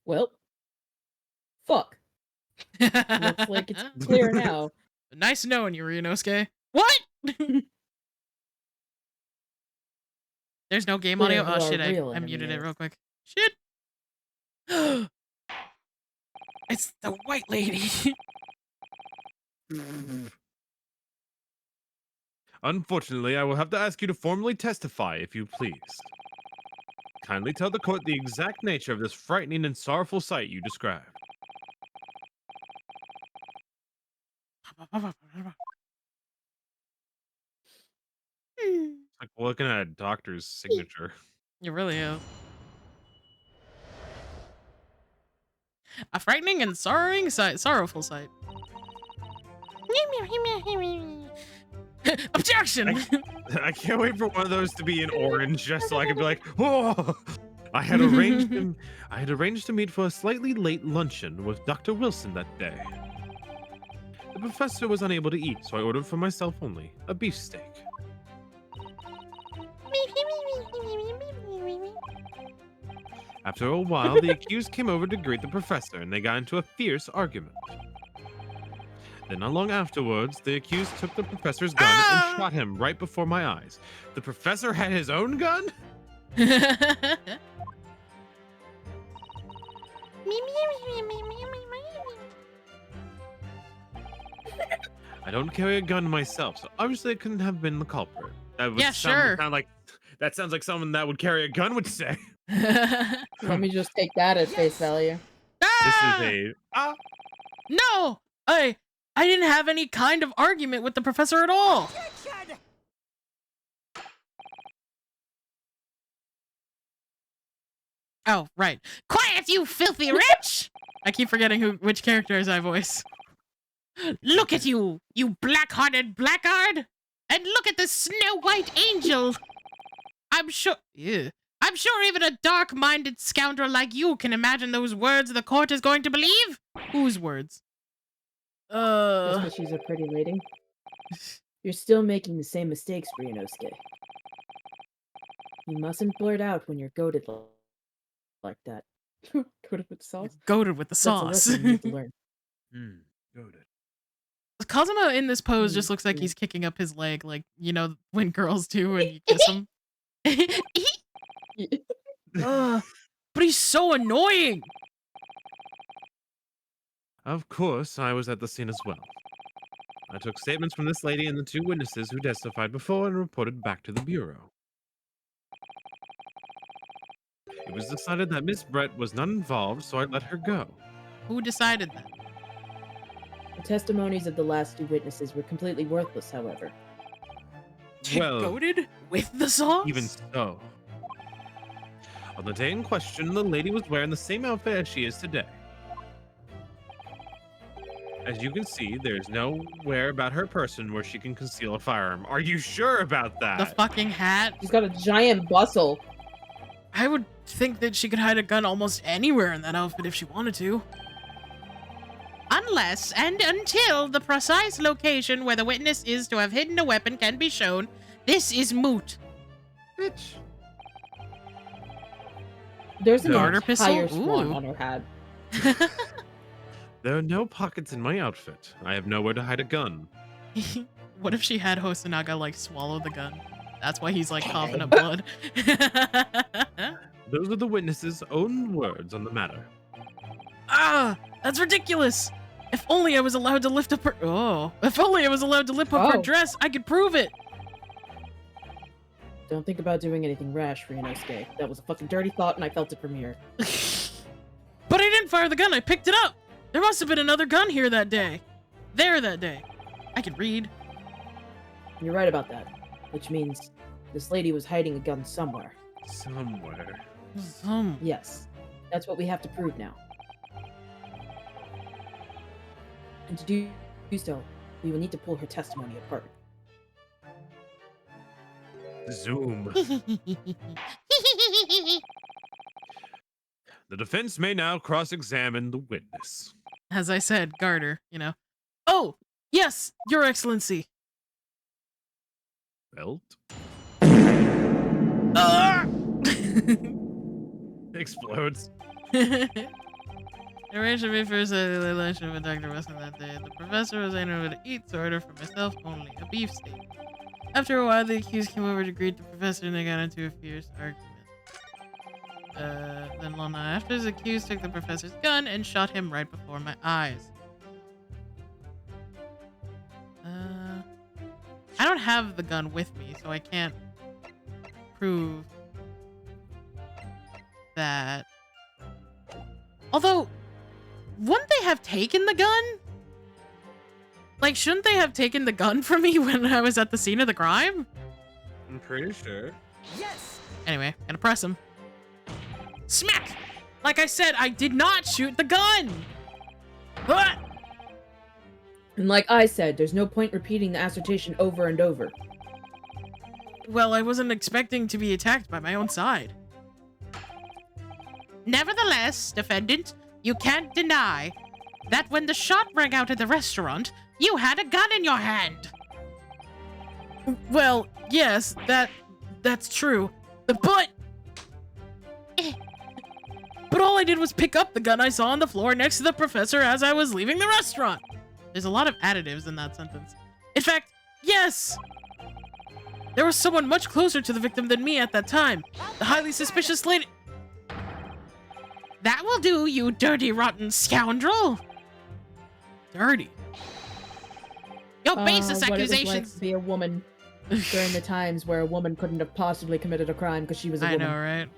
Well, fuck. Looks like it's clear now. Nice knowing you, Ryunosuke. What? There's no game Clear audio. who Oh our shit! real I enemy muted it is. real quick. Shit. It's the white lady. Unfortunately, I will have to ask you to formally testify, if you please. Kindly tell the court the exact nature of this frightening and sorrowful sight you described. It's like looking at a doctor's signature. It really is. A frightening and sorrowful sight. Objection! I can't wait for one of those to be in orange, just so I can be like, oh! I had arranged to meet for a slightly late luncheon with Dr. Wilson that day. The professor was unable to eat, so I ordered for myself only a beefsteak. After a while, the accused came over to greet the professor, and they got into a fierce argument. Then, not long afterwards, the accused took the professor's gun and shot him right before my eyes. The professor had his own gun? I don't carry a gun myself, so obviously it couldn't have been the culprit. That would Yeah, sure. That sounds like someone that would carry a gun would say. Let me just take that at face value. This Ah! is a No! I didn't have any kind of argument with the professor at all. Oh, right. Quiet, you filthy wretch! I keep forgetting which characters I voice. Look at you, you black-hearted blackguard! And look at the snow-white angel! I'm sure even a dark-minded scoundrel like you can imagine those words the court is going to believe. Whose words? Just because she's a pretty lady. You're still making the same mistakes, Ryunosuke. You mustn't blurt out when you're goaded like that. Goaded with sauce? Goated with the That's a sauce. lesson you need to learn. Goated. Kazuma in this pose just looks like Yeah. he's kicking up his leg, like, you know, when girls do when you kiss them. But he's so annoying. Of course, I was at the scene as well. I took statements from this lady and the 2 witnesses who testified before and reported back to the Bureau. It was decided that Miss Brett was not involved, so I let her go. Who decided that? The testimonies of the last 2 witnesses were completely worthless, however. Well, Goated with the sauce? even so. On the day in question, the lady was wearing the same outfit as she is today. As you can see, there's nowhere about her person where she can conceal a firearm. Are you sure about that? The fucking hat. She's got a giant bustle. I would think that she could hide a gun almost anywhere in that outfit if she wanted to. Unless and until the precise location where the witness is to have hidden a weapon can be shown, this is moot. Bitch. There's an Garter entire pistol? swan Ooh. on her hat. There are no pockets in my outfit. I have nowhere to hide a gun. What if she had Hosonaga, like, swallow the gun? That's why he's, like, coughing up blood. Those are the witnesses' own words on the matter. Ah! That's ridiculous! If only I was allowed to lift up her— oh. If only I was allowed to lift up her Oh. dress, I could prove it! Don't think about doing anything rash, Ryunosuke. That was a fucking dirty thought, and I felt it from here. But I didn't fire the gun, I picked it up! There must have been another gun here that day. There that day. I can read. You're right about that. Which means this lady was hiding a gun somewhere. Somewhere. Yes. That's what we have to prove now. And to do so, we will need to pull her testimony apart. Zoom. The defense may now cross-examine the witness. As I said, Garter, you know. Oh! Yes, Your Excellency! Belt? Ah! Explodes. Arranged to be first at the luncheon with Dr. Weston that day. The professor was able to eat, so order for myself only a beefsteak. After a while, the accused came over to greet the professor and they got into a fierce argument. Then long after, the accused took the professor's gun and shot him right before my eyes. I don't have the gun with me, so I can't prove that. Although, wouldn't they have taken the gun? Like, shouldn't they have taken the gun from me when I was at the scene of the crime? I'm pretty sure. Yes! Anyway, gonna press him. Smack! Like I said, I did not shoot the gun! Ah! And like I said, there's no point repeating the assertion over and over. Well, I wasn't expecting to be attacked by my own side. Nevertheless, defendant, you can't deny that when the shot rang out at the restaurant, you had a gun in your hand. Well, yes, that's true. But all I did was pick up the gun I saw on the floor next to the professor as I was leaving the restaurant. There's a lot of additives in that sentence. In fact, yes! There was someone much closer to the victim than me at that time. The highly suspicious lady— That will do, you dirty, rotten scoundrel. Dirty. Your baseless What it was like accusations. to be a woman during the times where a woman couldn't have possibly committed a crime because she was a I woman. know, right?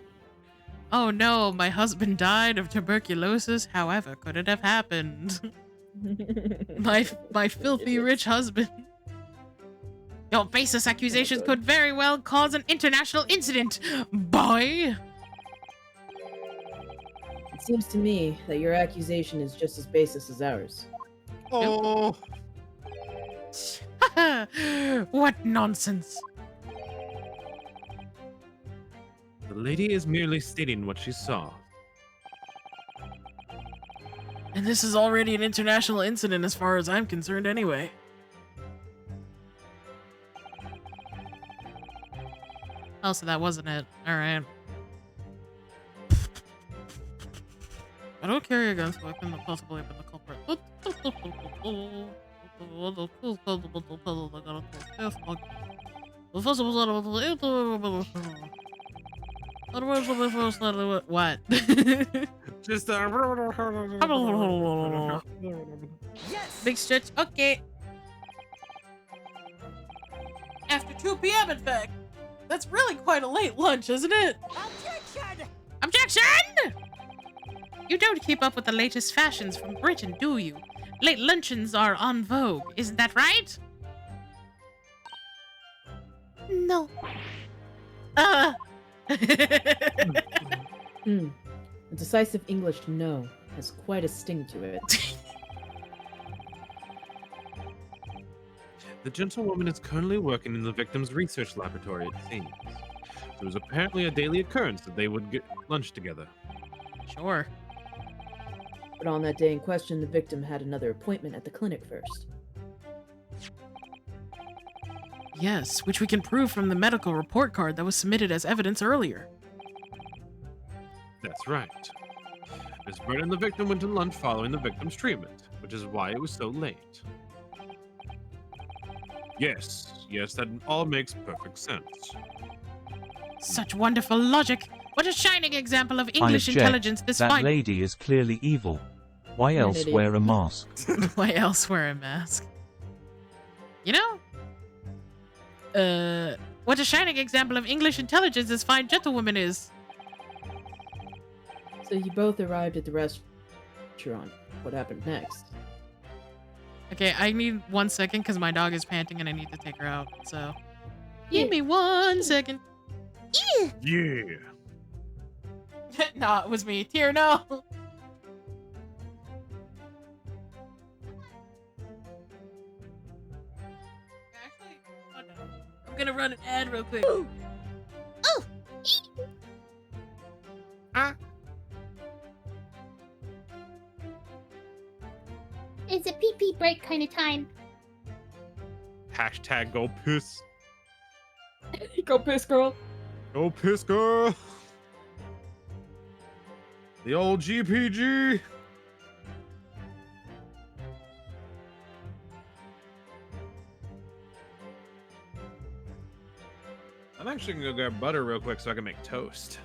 Oh no, my husband died of tuberculosis. However, could it have happened? my filthy rich husband. Your baseless accusations could very well cause an international incident, boy. It seems to me that your accusation is just as baseless as ours. Oh. What nonsense. The lady is merely stating what she saw. And this is already an international incident as far as I'm concerned anyway. Oh, so that wasn't it. Alright. I don't carry a gun, so I couldn't possibly have been the culprit. What? Just Big stretch. Okay. After 2 p.m. in fact. That's really quite a late lunch, isn't it? Objection! You don't keep up with the latest fashions from Britain, do you? Late luncheons are en vogue, isn't that right? No. Uh. A decisive English no has quite a sting to it. The gentlewoman is currently working in the victim's research laboratory, it seems. It was apparently a daily occurrence that they would get lunch together. Sure. But on that day in question, the victim had another appointment at the clinic first. Yes, which we can prove from the medical report card that was submitted as evidence earlier. That's right. Miss Bird and the victim went to lunch following the victim's treatment, which is why it was so late. Yes, that all makes perfect sense. Such wonderful logic. What a shining example of I English object. intelligence this That fine. lady is clearly evil. Why You're an else idiot. wear a mask? Why else wear a mask? You know? What a shining example of English intelligence this fine gentlewoman is. So you both arrived at the restaurant. What happened next? Okay, I need 1 second because my dog is panting and I need to take her out, so. Give me 1 second. Yeah. No, it was me. Tear, no. Actually, hold on. I'm gonna run an ad real quick. Oh. It's a pee-pee break kind of time. Hashtag go piss. Go piss, girl. Go piss, girl. The old GPG. I'm actually gonna go grab butter real quick so I can make toast.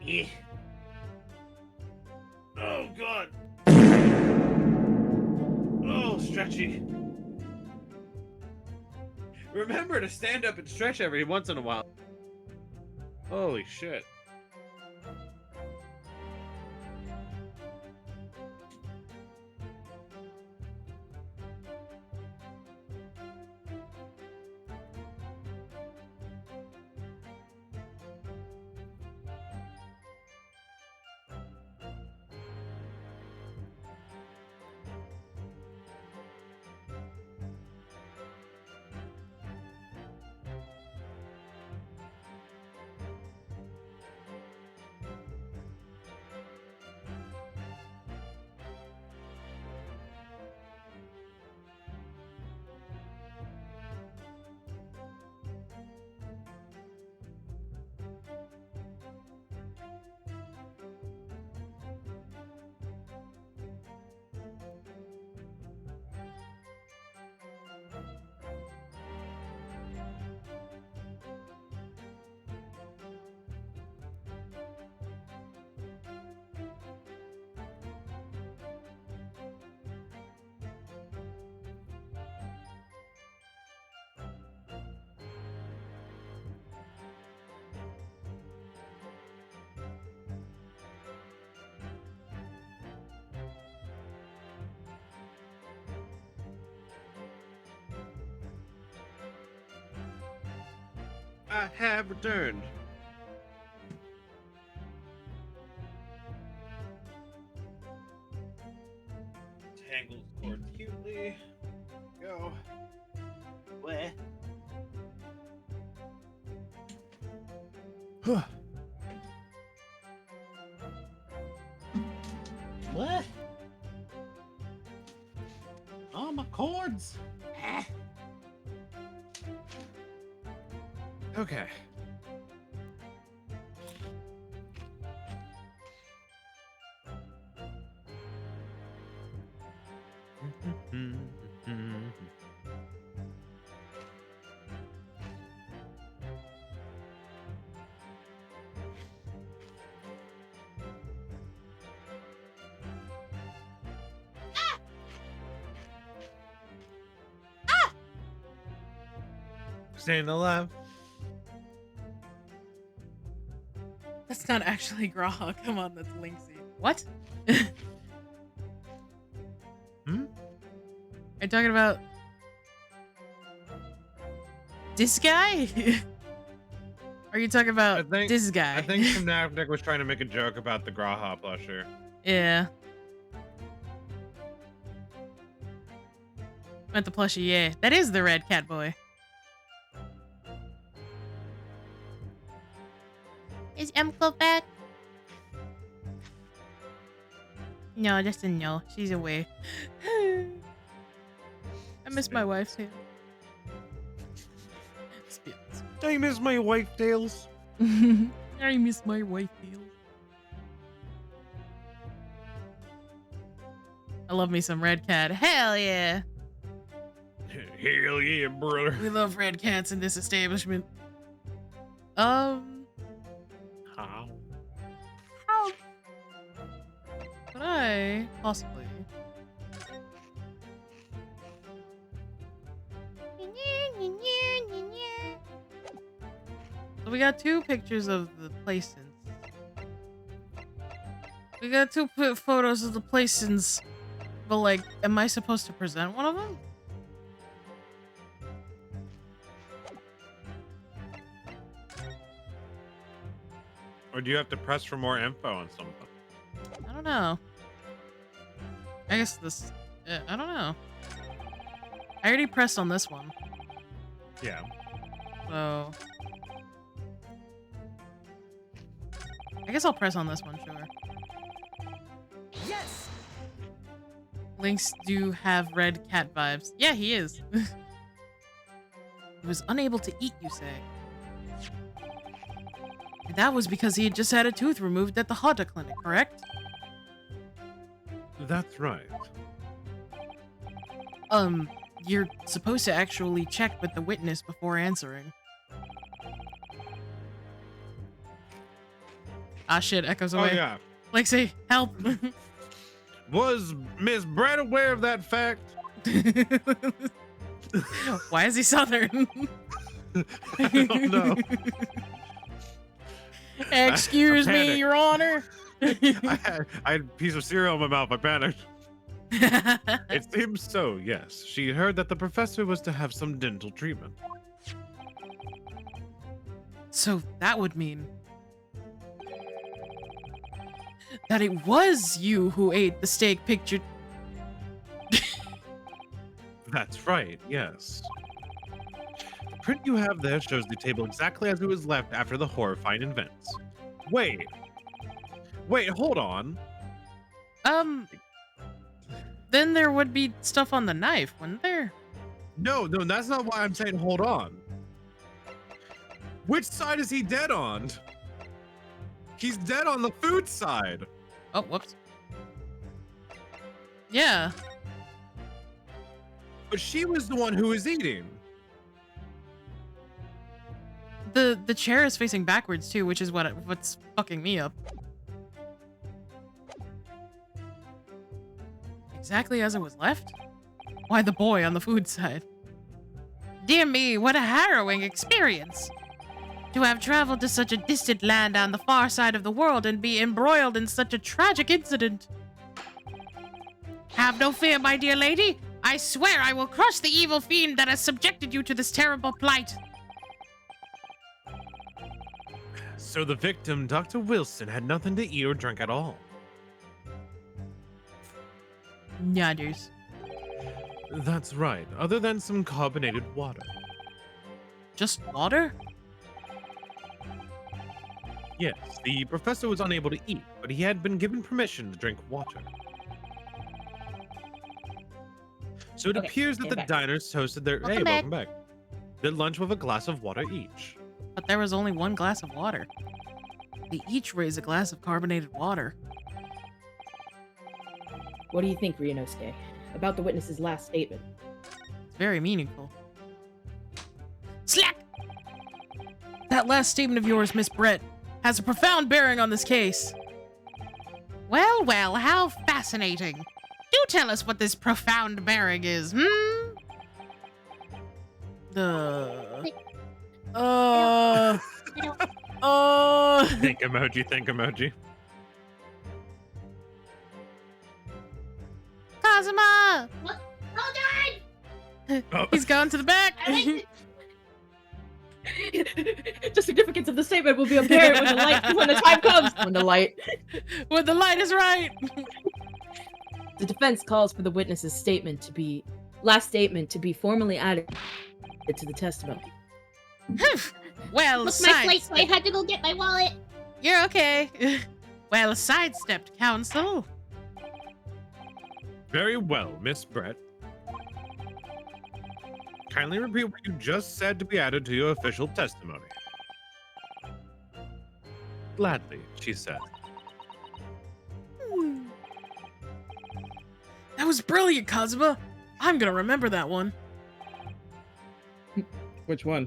Yeah. Oh god. Oh, stretchy. Remember to stand up and stretch every once in a while. Holy shit. I have returned. Tangled cord cutely. Go. Where? What? Oh, my cords. Okay. Staying alive. That's not actually Graha. Come on, that's Linksy. What? Hmm? Are you talking about this guy? Are you talking about this guy? I think Synaptic was trying to make a joke about the Graha plusher. Yeah. Meant the plushie, yeah. That is the red cat boy. Is Emco back? No, just a no. She's away. I miss my wife too. I miss my wife tails. I miss my wife too. I love me some red cat. Hell yeah. Hell yeah, brother. We love red cats in this establishment. How? Could I possibly? So we got two pictures of the placents. We got two photos of the placents, but like, am I supposed to present one of them? Or do you have to press for more info on something? I don't know. I guess this... I don't know. I already pressed on this one. Yeah. So... I guess I'll press on this one, sure. Yes! Lynx do have red cat vibes. Yeah, he is. He was unable to eat, you say? And that was because he had just had a tooth removed at the Hada clinic, correct? That's right. You're supposed to actually check with the witness before answering. Ah shit, echoes away. Oh yeah. Lexi, help! Was Miss Brett aware of that fact? Why is he southern? I don't know. Excuse I me, panicked. Your Honor. I had a piece of cereal in my mouth. I panicked. It seems so, yes. She heard that the professor was to have some dental treatment. So that would mean that it was you who ate the steak pictured. That's right, yes. The print you have there shows the table exactly as it was left after the horrifying events. Wait, hold on. Then there would be stuff on the knife, wouldn't there? No, that's not why I'm saying hold on. Which side is he dead on? He's dead on the food side. Oh, whoops. Yeah. But she was the one who was eating. The chair is facing backwards too, which is what's fucking me up. Exactly as it was left? Why the boy on the food side? Dear me, what a harrowing experience! To have traveled to such a distant land on the far side of the world and be embroiled in such a tragic incident. Have no fear, my dear lady. I swear I will crush the evil fiend that has subjected you to this terrible plight. So the victim, Dr. Wilson, had nothing to eat or drink at all. Nodders. That's right, other than some carbonated water. Just water? Yes, the professor was unable to eat, but he had been given permission to drink water. So it appears that the diners toasted their... Welcome hey, back. welcome back. Their lunch with a glass of water each. But there was only one glass of water. They each raised a glass of carbonated water. What do you think, Ryunosuke, about the witness's last statement? It's very meaningful. Slack! That last statement of yours, Miss Brett, has a profound bearing on this case. Well, well, how fascinating. Do tell us what this profound bearing is, hmm? Think emoji, think emoji. Kazuma! What? Hold on! Oh. He's gone to the back. The significance of the statement will be apparent when the time comes. When the light is right. The defense calls for the witness's last statement to be formally added to the testimony. Well, Look, my plate, so I had to go get my wallet. You're okay. Well, sidestepped, counsel. Very well, Miss Brett. Kindly repeat what you just said to be added to your official testimony. Gladly, she said. That was brilliant, Kazuma. I'm gonna remember that one. Which one?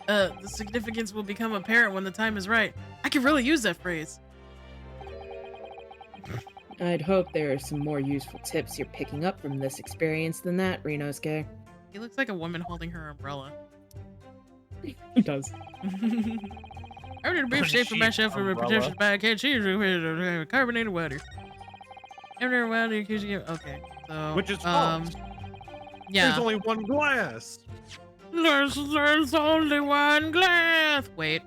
The significance will become apparent when the time is right. I could really use that phrase. I'd hope there are some more useful tips you're picking up from this experience than that, Ryunosuke. He looks like a woman holding her umbrella. He does. I ordered a beef steak for myself for protection by a can cheese with carbonated water. Okay, so Which is false. Yeah. There's only one glass. There's only one glass. Wait.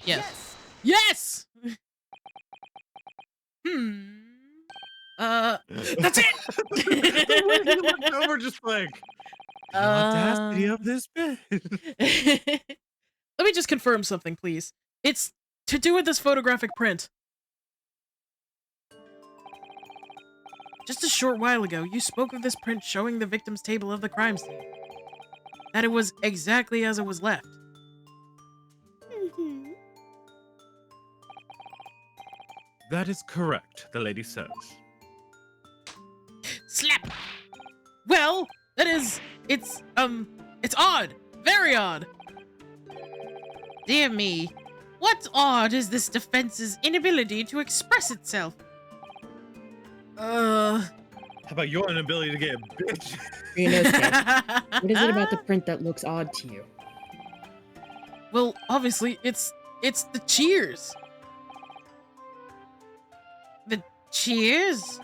Yes. Yes. That's it. The way he looked over, just like the audacity of this bit. Let me just confirm something, please. It's to do with this photographic print. Just a short while ago, you spoke of this print showing the victim's table of the crime scene. That it was exactly as it was left. That is correct, the lady says. Slap! Well, it's odd. Very odd. Dear me. What odd is this defense's inability to express itself? How about your inability to get a bitch? Ryunosuke, what is it about the print that looks odd to you? Well, obviously, it's the cheers. The cheers?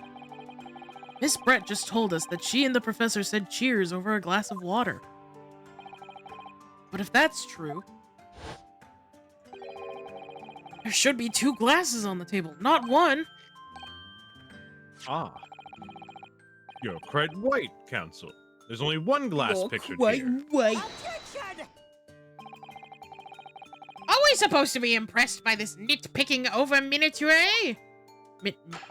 Miss Brett just told us that she and the professor said cheers over a glass of water. But if that's true, there should be 2 glasses on the table, not 1. Ah. You're quite right, Counsel. There's only one glass pictured here. Right. Are we supposed to be impressed by this nitpicking over minutiae?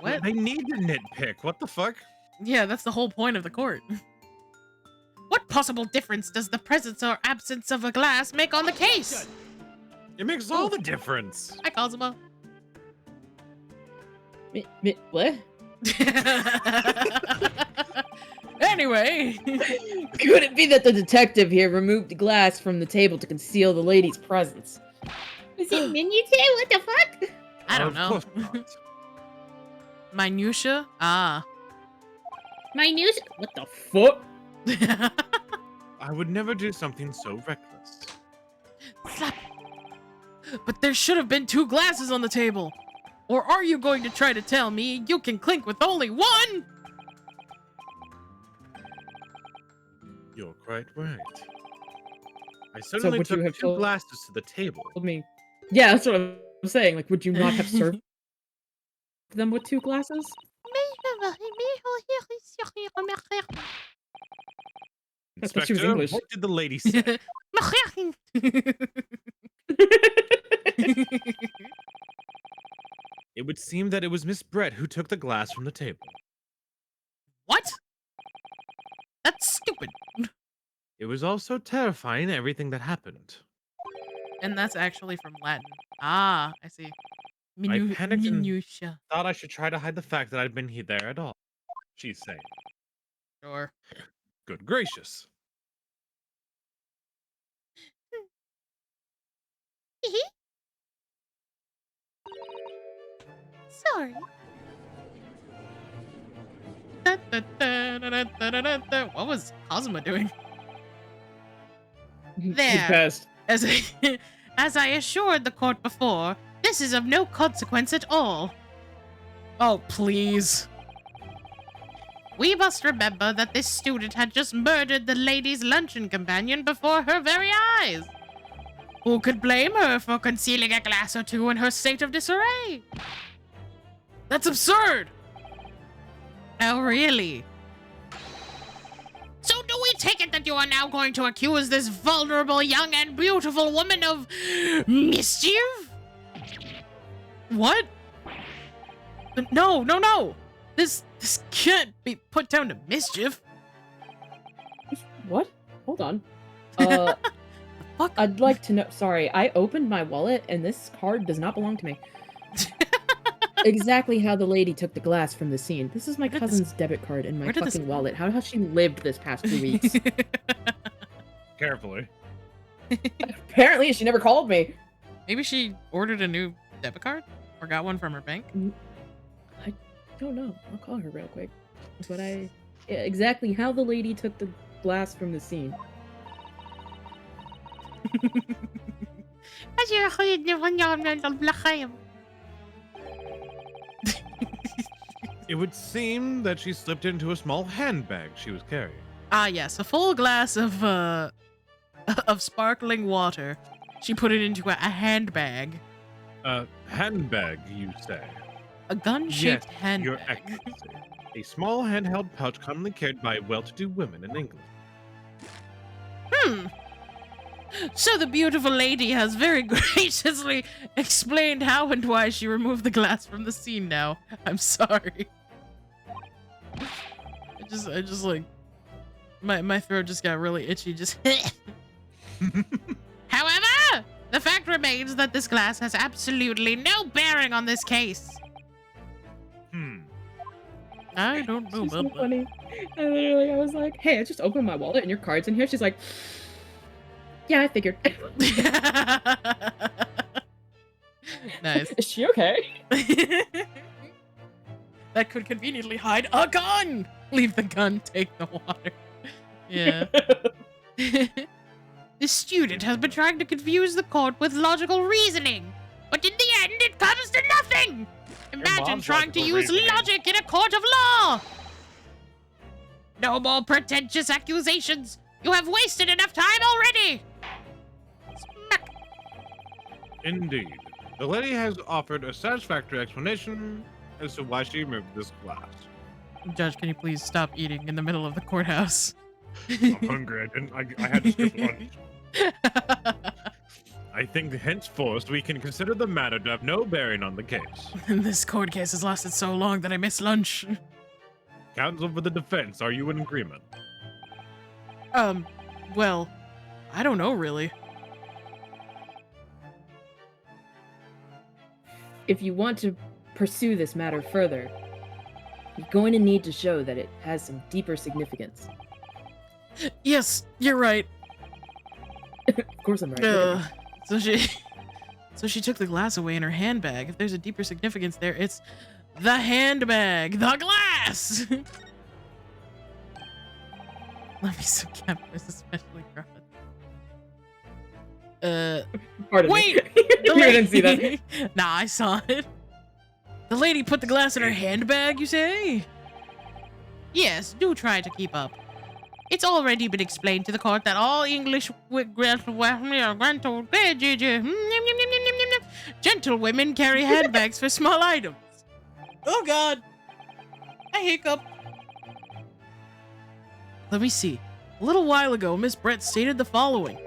What? They need to nitpick. What the fuck? Yeah, that's the whole point of the court. What possible difference does the presence or absence of a glass make on the case? It makes all the difference. Hi, Kazuma. What? Anyway. Could it be that the detective here removed the glass from the table to conceal the lady's presence? Is it minutiae? What the fuck? I don't know. Minutia? Ah. My news. What the fuck? I would never do something so reckless. Slap. But there should have been 2 glasses on the table. Or are you going to try to tell me you can clink with only 1? You're quite right. I certainly would you took have 2 told- glasses to the table. Yeah, that's what I'm saying. Like, would you not have served them with 2 glasses? That's what she was Inspector, English. what did the lady say? It would seem that it was Miss Brett who took the glass from the table. What? That's stupid. It was also terrifying, everything that happened. And that's actually from Latin. Ah, I see. I panicked and Minutia. thought I should try to hide the fact that I'd been there at all. She's saying. Sure. Good gracious. Sorry. What was Cosma doing? There. Best. As I, As I assured the court before, this is of no consequence at all. oh, please. We must remember that this student had just murdered the lady's luncheon companion before her very eyes. Who could blame her for concealing a glass or two in her state of disarray? That's absurd. Oh, really? So do we take it that you are now going to accuse this vulnerable, young, and beautiful woman of mischief? What? No. This can't be put down to mischief. What? Hold on. Fuck. I'd like to know. Sorry, I opened my wallet and this card does not belong to me. Exactly how the lady took the glass from the scene. This is my cousin's debit card in my fucking wallet. How has she lived this past 2 weeks? Carefully. Apparently, she never called me. Maybe she ordered a new debit card or got one from her bank. I don't know. I'll call her real quick. But yeah, exactly how the lady took the glass from the scene. It would seem that she slipped into a small handbag she was carrying. Ah, yes, a full glass of sparkling water. She put it into a handbag. A handbag, you say? A gun-shaped Yes, handbag. Your Excellency. A small handheld pouch commonly carried by well-to-do women in England. So the beautiful lady has very graciously explained how and why she removed the glass from the scene now. I'm sorry. I just like my throat just got really itchy just However, the fact remains that this glass has absolutely no bearing on this case. I don't know She's so about that. funny. I was like, hey, I just opened my wallet and your card's in here. She's like, yeah, I figured. Nice. Is she okay? That could conveniently hide a gun. Leave the gun, take the water. Yeah. The student has been trying to confuse the court with logical reasoning, but in the end, it comes to nothing. Imagine mom's trying to logical use reasoning. logic in a court of law. No more pretentious accusations. You have wasted enough time already. Smack. Indeed. The lady has offered a satisfactory explanation as to why she removed this glass. Judge, can you please stop eating in the middle of the courthouse? I'm hungry. I had to skip lunch. I think henceforth we can consider the matter to have no bearing on the case. This court case has lasted so long that I missed lunch. Counsel for the defense, are you in agreement? Well, I don't know really. If you want to pursue this matter further, you're going to need to show that it has some deeper significance. Yes, you're right. Of course I'm right. Look at me. So she took the glass away in her handbag. If there's a deeper significance there, it's the handbag, the glass. Let me so campus, especially Griffin. Pardon Wait! me. You didn't see that. Nah, I saw it. The lady put the glass in her handbag, you say? Yes, do try to keep up. It's already been explained to the court that all English gentlewomen carry handbags for small items. Oh god! I hiccup. Let me see. A little while ago, Miss Brett stated the following.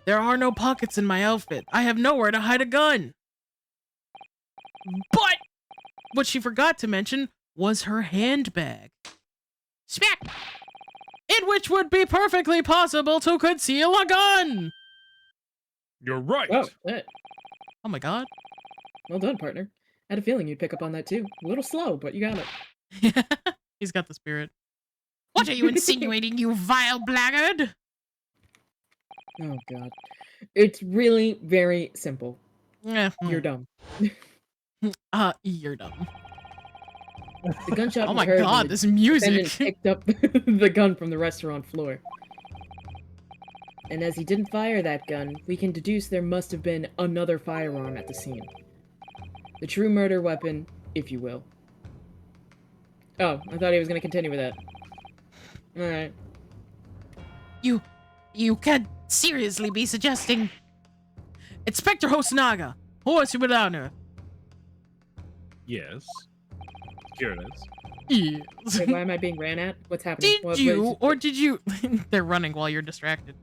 There are no pockets in my outfit. I have nowhere to hide a gun. But what she forgot to mention was her handbag. Smack! In in which would be perfectly possible to conceal a gun. You're right. Oh, shit. Oh my god. Well done, partner. I had a feeling you'd pick up on that too. A little slow, but you got it. He's got the spirit. What are you insinuating, you vile blackguard? Oh god. It's really very simple. Yeah. You're dumb. You're dumb. The gunshot Oh was my heard when god, the this defendant music. picked up the gun from the restaurant floor. And as he didn't fire that gun, we can deduce there must have been another firearm at the scene. The true murder weapon, if you will. Oh, I thought he was going to continue with that. Alright. You can't seriously be suggesting... Inspector Hosonaga, who is you down here? Yes. Here it is. Yes. Wait, why am I being ran at? What's happening? Did you, or did you... They're running while you're distracted.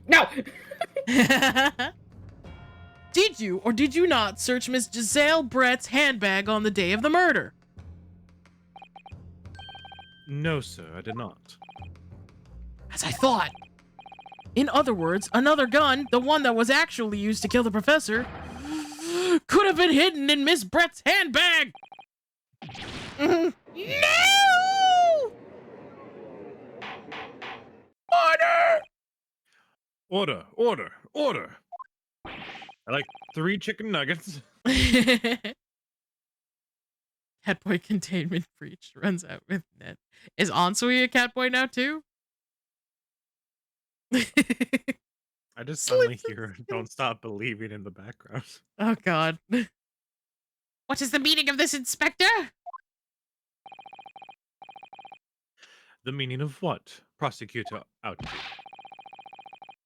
No! Did you, or did you not search Miss Giselle Brett's handbag on the day of the murder? No, sir, I did not. As I thought. In other words, another gun, the one that was actually used to kill the professor, could have been hidden in Miss Brett's handbag! No! Order! Order, order, order! I like 3 chicken nuggets. Catboy containment breach runs out with net. Is Ansui a Catboy now too? I just suddenly hear "Don't Stop Believing" in the background. Oh god. What is the meaning of this, Inspector? The meaning of what? Prosecutor out.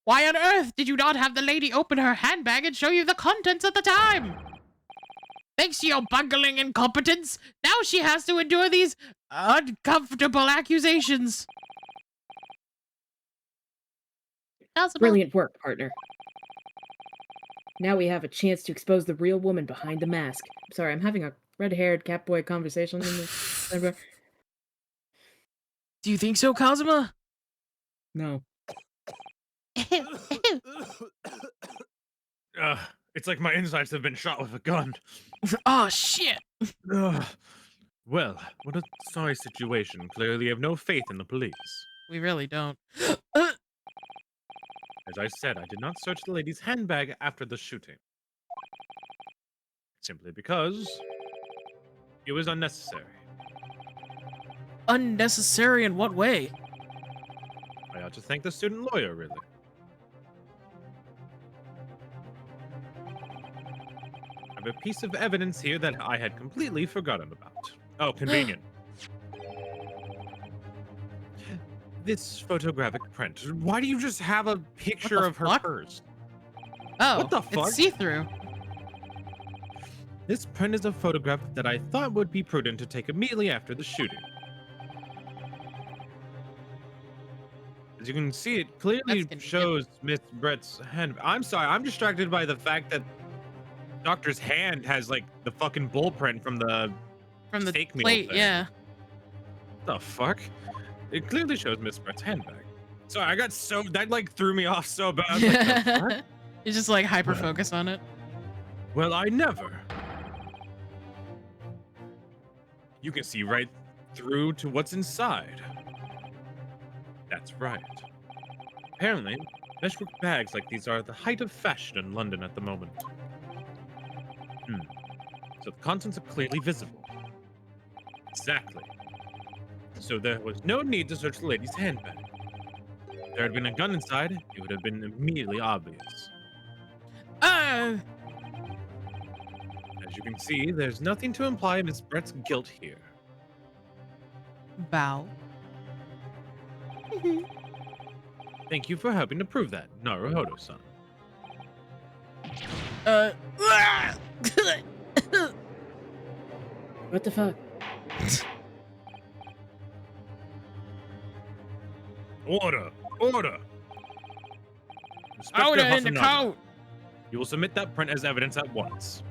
Why on earth did you not have the lady open her handbag and show you the contents at the time? Thanks to your bungling incompetence, now she has to endure these uncomfortable accusations. Brilliant work, partner. Now we have a chance to expose the real woman behind the mask. I'm sorry, I'm having a red-haired Catboy conversation in this. Do you think so, Kazuma? No. It's like my insides have been shot with a gun. Oh shit. Well, what a sorry situation. Clearly you have no faith in the police. We really don't. As I said, I did not search the lady's handbag after the shooting. Simply because it was unnecessary. Unnecessary in what way? I ought to thank the student lawyer, really. I have a piece of evidence here that I had completely forgotten about. Oh, convenient. This photographic print. Why do you just have a picture of her fuck? purse? Oh, What the fuck? it's see-through. This print is a photograph that I thought would be prudent to take immediately after the shooting. As you can see, it clearly shows Miss Brett's hand. I'm sorry, I'm distracted by the fact that Doctor's hand has like the fucking bull print from the steak meal plate, thing. yeah. The fuck? It clearly shows Miss Brett's handbag. Sorry, I got so that like threw me off so bad. I was like, the fuck? You just like hyper focus on it. Well, I never. You can see right through to what's inside. That's right. Apparently, meshwork bags like these are the height of fashion in London at the moment. So the contents are clearly visible. Exactly. So there was no need to search the lady's handbag. If there had been a gun inside, it would have been immediately obvious. As you can see, there's nothing to imply Miss Brett's guilt here. Bow. Thank you for helping to prove that, Naruhodo-san. What the fuck? Order! Order! Order in the coat! You will submit that print as evidence at once.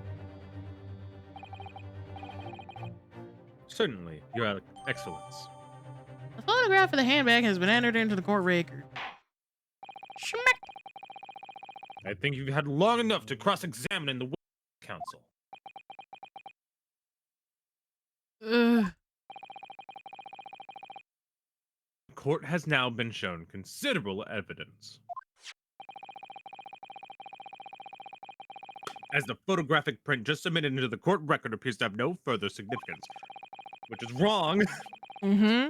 Certainly, Your Excellence. photograph of the handbag has been entered into the court record. Schmack. I think you've had long enough to cross-examine in the witness council. The court has now been shown considerable evidence. As the photographic print just submitted into the court record appears to have no further significance, which is wrong. Mm-hmm.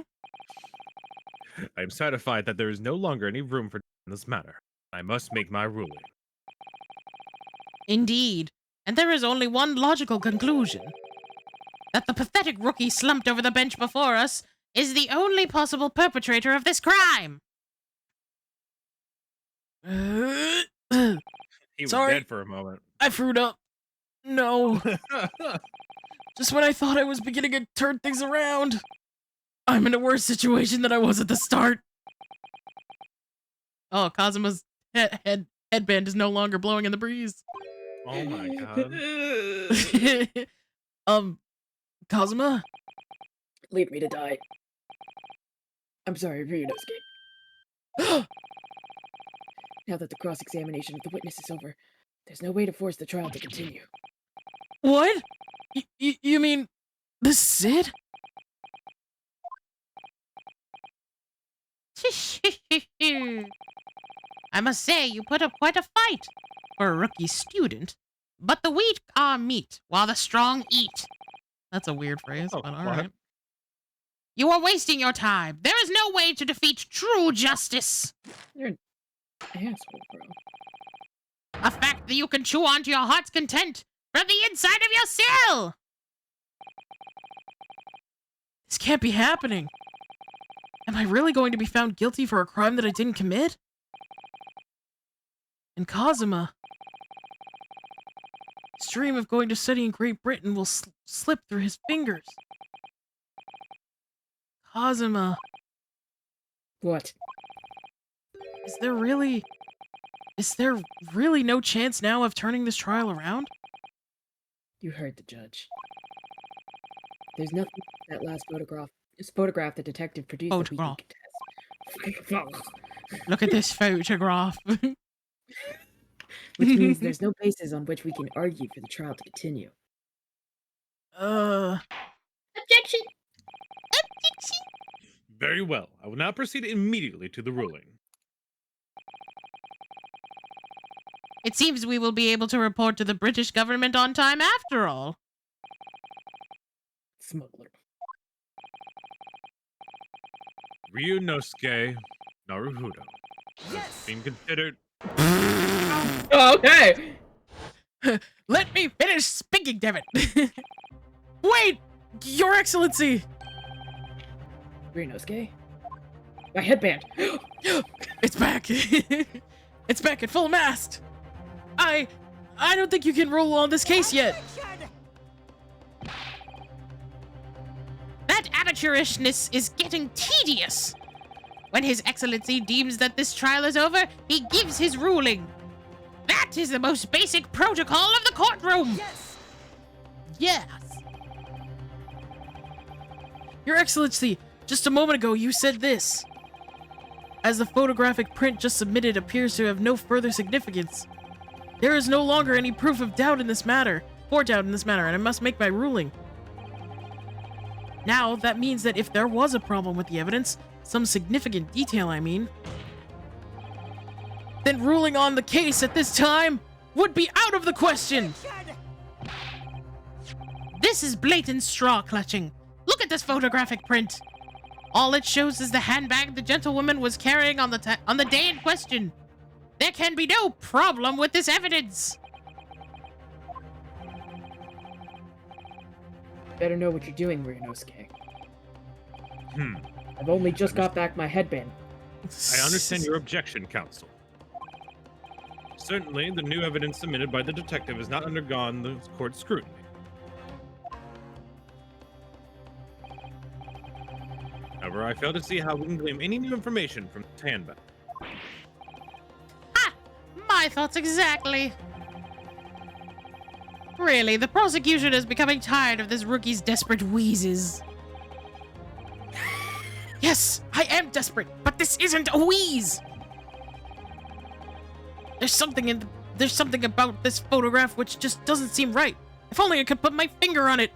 I am satisfied that there is no longer any room for in this matter. I must make my ruling. Indeed. And there is only one logical conclusion. That the pathetic rookie slumped over the bench before us is the only possible perpetrator of this crime. He was Sorry. dead for a moment. I screwed up. No. Just when I thought I was beginning to turn things around. I'm in a worse situation than I was at the start. Oh, Kazuma's headband is no longer blowing in the breeze. Oh my god. Kazuma? Leave me to die. I'm sorry, Ryunosuke. Now that the cross-examination of the witness is over, there's no way to force the trial to continue. What? You mean the Cid? I must say, you put up quite a fight for a rookie student. But the weak are meat, while the strong eat. That's a weird phrase, but alright. You are wasting your time. There is no way to defeat true justice. You're an asshole, bro. A fact that you can chew on to your heart's content from the inside of your cell. This can't be happening. Am I really going to be found guilty for a crime that I didn't commit? And Kazuma... his dream of going to study in Great Britain will slip through his fingers. Kazuma... What? Is there really no chance now of turning this trial around? You heard the judge. There's nothing in that last photograph the detective produced that we can contest. Look at this photograph. Which means there's no basis on which we can argue for the trial to continue. Objection! Objection! Very well. I will now proceed immediately to the ruling. It seems we will be able to report to the British government on time after all. Smuggler. Ryunosuke Naruhodo has been considered... Okay! Let me finish speaking, damn it! Wait! Your Excellency! Ryunosuke? My headband! It's back! It's back at full mast! I don't think you can rule on this case yet! That amateurishness is getting tedious. When His Excellency deems that this trial is over, he gives his ruling. That is the most basic protocol of the courtroom. Yes! Your Excellency, just a moment ago you said this. As the photographic print just submitted appears to have no further significance, there is no longer any proof of doubt in this matter, and I must make my ruling. Now, that means that if there was a problem with the evidence, some significant detail I mean, then ruling on the case at this time would be out of the question! This is blatant straw clutching. Look at this photographic print. All it shows is the handbag the gentlewoman was carrying on the day in question. There can be no problem with this evidence. Better know what you're doing, Ryunosuke. I've only just got back my headband. I understand your objection, counsel. Certainly, the new evidence submitted by the detective has not undergone the court's scrutiny. However, I fail to see how we can claim any new information from this handbag. My thoughts exactly. Really, the prosecution is becoming tired of this rookie's desperate wheezes. Yes, I am desperate, but this isn't a wheeze. There's something about this photograph which just doesn't seem right. If only I could put my finger on it.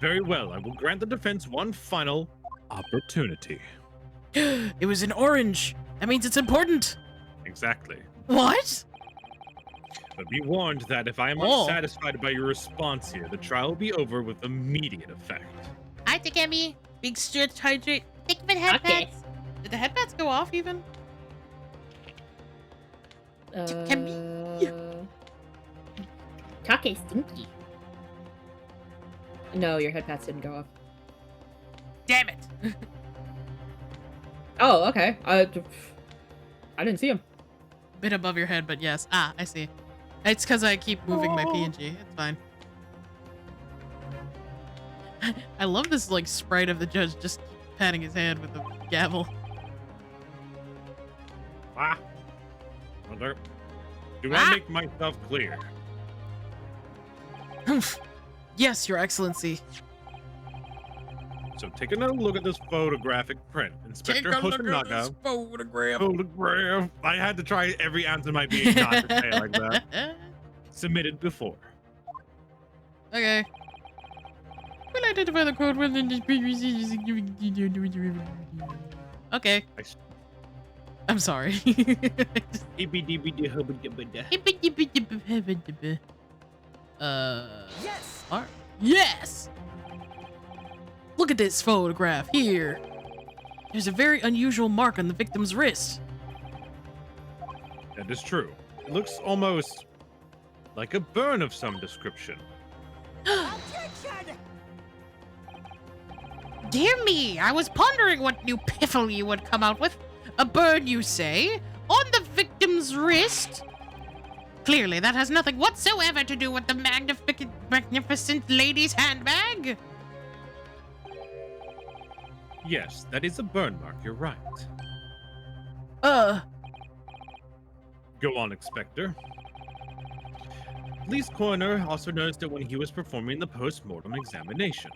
Very well, I will grant the defense one final opportunity. It was an orange. That means it's important. Exactly. What? But be warned that if I am unsatisfied by your response here, the trial will be over with immediate effect. Hi, Takemi. Big stretch hydrate. Think of it, headpads. Did the headbats go off even? Take stinky. No, your head pats didn't go off. Damn it. Oh, okay. I didn't see him. Bit above your head, but yes. Ah, I see. It's because I keep moving my PNG. It's fine. I love this like sprite of the judge just patting his hand with the gavel. Ah. Mother. Do I make myself clear? Yes, Your Excellency. So take another look at this photographic print. Inspector Hosonaga. Photograph. I had to try every ounce of my being not to say it like that. Submitted before. Okay. Will identify the code within this Okay. I'm sorry. Yes! Yes! Look at this photograph here. There's a very unusual mark on the victim's wrist. That is true. It looks almost like a burn of some description. Dear me, I was pondering what new piffle you would come out with. A burn, you say? On the victim's wrist? Clearly, that has nothing whatsoever to do with the magnificent lady's handbag. Yes, that is a burn mark, you're right. Uh. Go on, Inspector. Police coroner also noticed it when he was performing the post-mortem examination.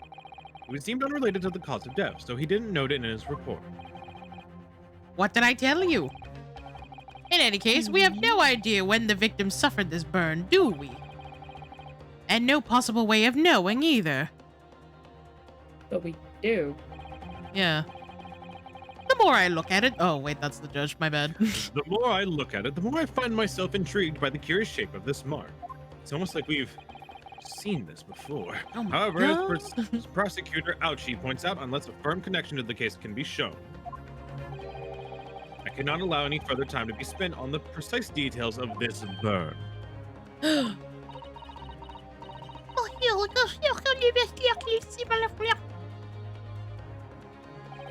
It was deemed unrelated to the cause of death, so he didn't note it in his report. What did I tell you? In any case, we have no idea when the victim suffered this burn, do we? And no possible way of knowing either. But we do. Yeah. The more I look at it, Oh, wait, that's the judge. My bad. The more I look at it, the more I find myself intrigued by the curious shape of this mark. It's almost like we've seen this before. Oh my However, God. as prosecutor Ouchie points out, unless a firm connection to the case can be shown, I cannot allow any further time to be spent on the precise details of this burn. I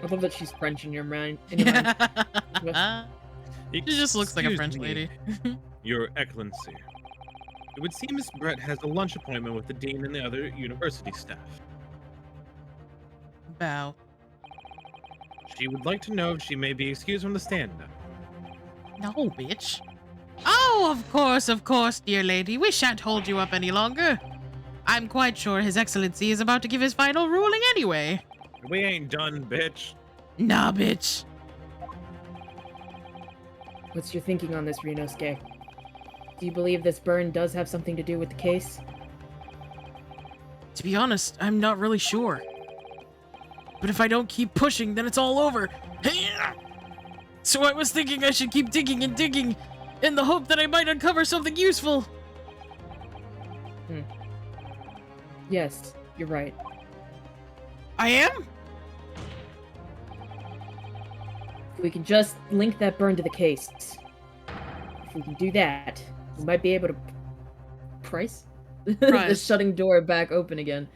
love that she's French in your mind. In your mind. She just looks like a Excuse French me, lady. Your Excellency. It would seem Miss Brett has a lunch appointment with the dean and the other university staff. Bow. She would like to know if she may be excused from the stand now. No, bitch. Oh, of course, dear lady. We shan't hold you up any longer. I'm quite sure His Excellency is about to give his final ruling anyway. We ain't done, bitch. Nah, bitch. What's your thinking on this, Rinosuke? Do you believe this burn does have something to do with the case? To be honest, I'm not really sure. But if I don't keep pushing, then it's all over. So I was thinking I should keep digging and digging in the hope that I might uncover something useful. Yes, you're right. I am? If we can just link that burn to the case. If we can do that, we might be able to price the shutting door back open again.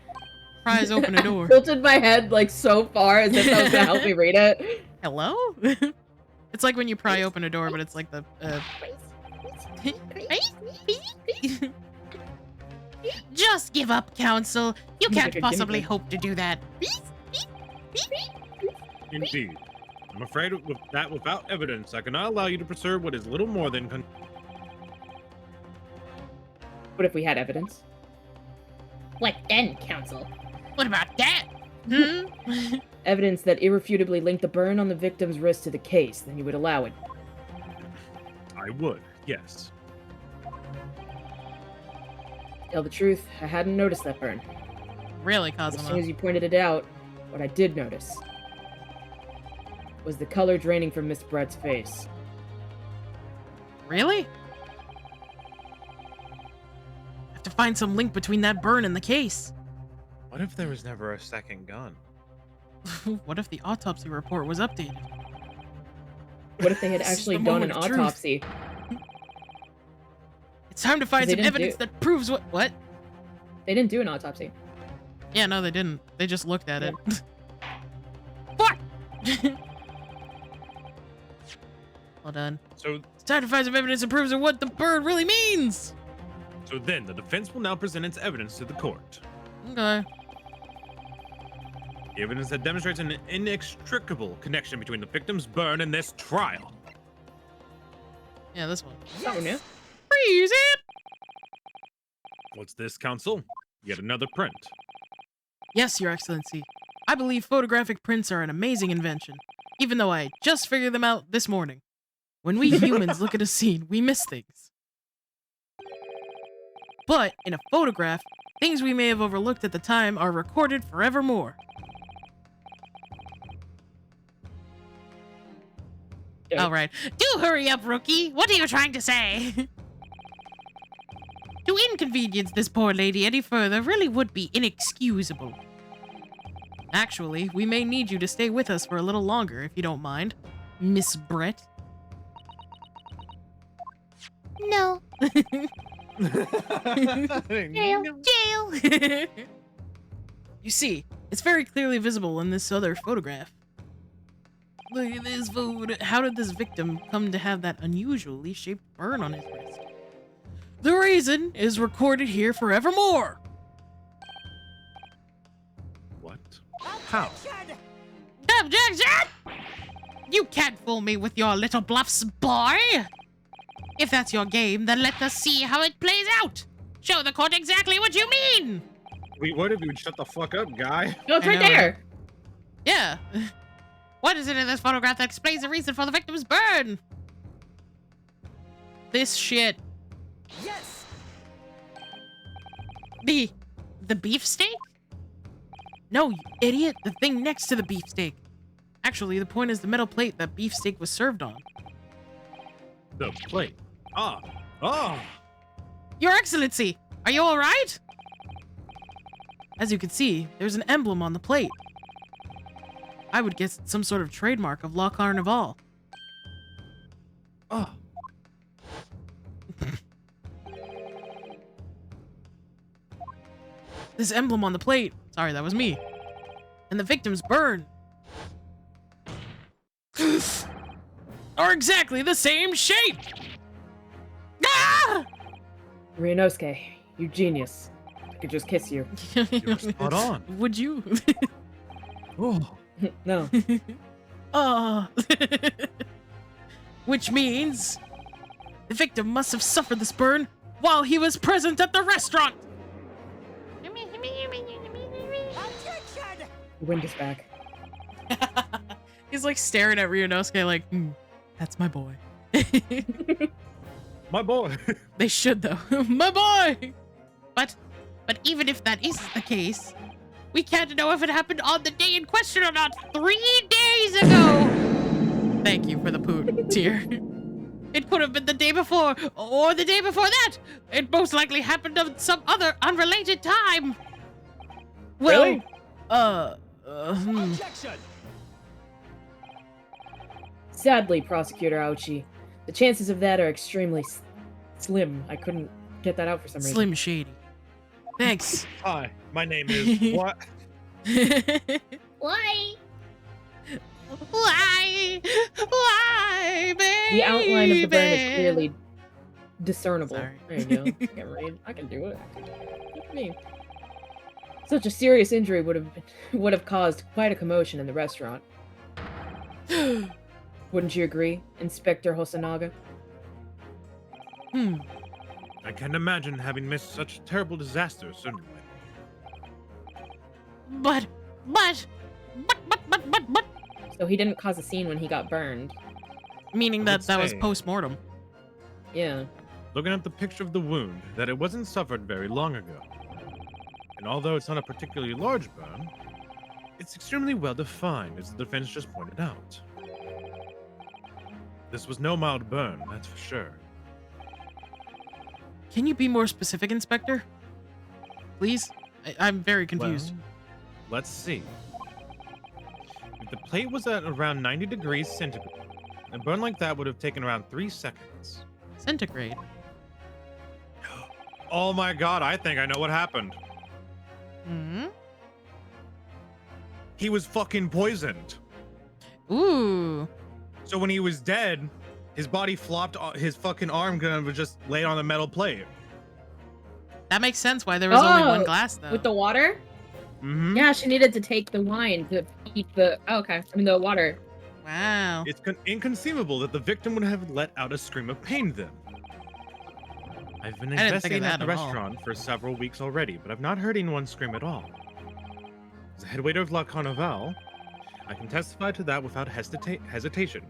Prize open a door. Tilted my head like so far as if that was gonna help me read it. Hello? It's like when you pry open a door, but it's like the Just give up, Counsel. You can't possibly hope to do that. Indeed. I'm afraid that without evidence, I cannot allow you to pursue what is little more than What if we had evidence? What then, Counsel? What about that? Evidence that irrefutably linked the burn on the victim's wrist to the case, then you would allow it. I would, yes. Tell the truth, I hadn't noticed that burn. Really, As soon Kazuma? as you pointed it out, what I did notice was the color draining from Miss Brett's face. Really? Have to find some link between that burn and the case. What if there was never a second gun? What if the autopsy report was updated? What if they had This is actually the done an moment of truth. autopsy? It's time to find They some didn't evidence do- that proves what? They didn't do an autopsy. Yeah, no, they didn't. They just looked at it. Fuck! Well done. So, It's time to find some evidence that proves what the bird really means! so then the defense will now present its evidence to the court. Okay. The evidence that demonstrates an inextricable connection between the victim's burn and this trial. Yeah, this one. Oh, no. Freeze it! What's this, counsel? Yet another print. Yes, Your Excellency. I believe photographic prints are an amazing invention, even though I just figured them out this morning. When we humans look at a scene, we miss things. But in a photograph, things we may have overlooked at the time are recorded forevermore. Yeah. All right. Do hurry up, rookie. What are you trying to say? To inconvenience this poor lady any further really would be inexcusable. Actually, we may need you to stay with us for a little longer, if you don't mind, Miss Brett. No. Jail. Jail. You see, it's very clearly visible in this other photograph. Look at this food. How did this victim come to have that unusually shaped burn on his wrist? The reason is recorded here forevermore. What? How? Objection! You can't fool me with your little bluffs, boy. If that's your game, then let us see how it plays out. Show the court exactly what you mean. Wait, what if you would shut the fuck up, guy? No, it's I right know, there. Yeah. What is it in this photograph that explains the reason for the victim's burn? This shit. Yes! The beefsteak? No, you idiot. The thing next to the beefsteak. Actually, the point is the metal plate that beefsteak was served on. The plate. Ah. Ah. Your Excellency, are you all right? As you can see, there's an emblem on the plate. I would guess it's some sort of trademark of La Carnival. Ah. This emblem on the plate, sorry, that was me, and the victim's burn are exactly the same shape! Ah! Ryunosuke, you genius. I could just kiss you. You're spot on. Would you? Oh. No. Which means the victim must have suffered this burn while he was present at the restaurant. The wind is back. He's like staring at Ryunosuke like, that's my boy. My boy. They should though. My boy! But even if that is the case, we can't know if it happened on the day in question or not 3 days ago. Thank you for the poot tear. It could have been the day before or the day before that. It most likely happened on some other unrelated time. Well, Really? Objection! Sadly, Prosecutor Ouchi, the chances of that are extremely slim. I couldn't get that out for some reason. Slim Shady. Thanks. Hi, my name is what? Why? Why, baby? The outline of the burn is clearly discernible. Sorry. There you go. I can read. I can do it. Look at me. Such a serious injury would have caused quite a commotion in the restaurant. Wouldn't you agree, Inspector Hosonaga? I can't imagine having missed such a terrible disaster, certainly. But But. So he didn't cause a scene when he got burned. Meaning I that would that was say- post-mortem. Yeah. Looking at the picture of the wound, that it wasn't suffered very long ago. And although it's not a particularly large burn, it's extremely well defined, as the defense just pointed out. This was no mild burn, that's for sure. Can you be more specific, Inspector? Please? I'm very confused. Well, let's see. If the plate was at around 90 degrees centigrade, a burn like that would have taken around 3 seconds. Centigrade. Oh my god, I think I know what happened. Hmm? He was fucking poisoned. Ooh. So when he was dead, his body flopped, his fucking arm gun was just laid on the metal plate. That makes sense why there was only one Oh, glass, though. With the water? Mm-hmm. Yeah, she needed to take the wine to eat the. Oh, okay. I mean, the water. Wow. It's inconceivable that the victim would have let out a scream of pain then. I've been I didn't think of investigating that at the at all. restaurant for several weeks already, but I've not heard anyone scream at all. As the head waiter of La Carnival, I can testify to that without hesitation.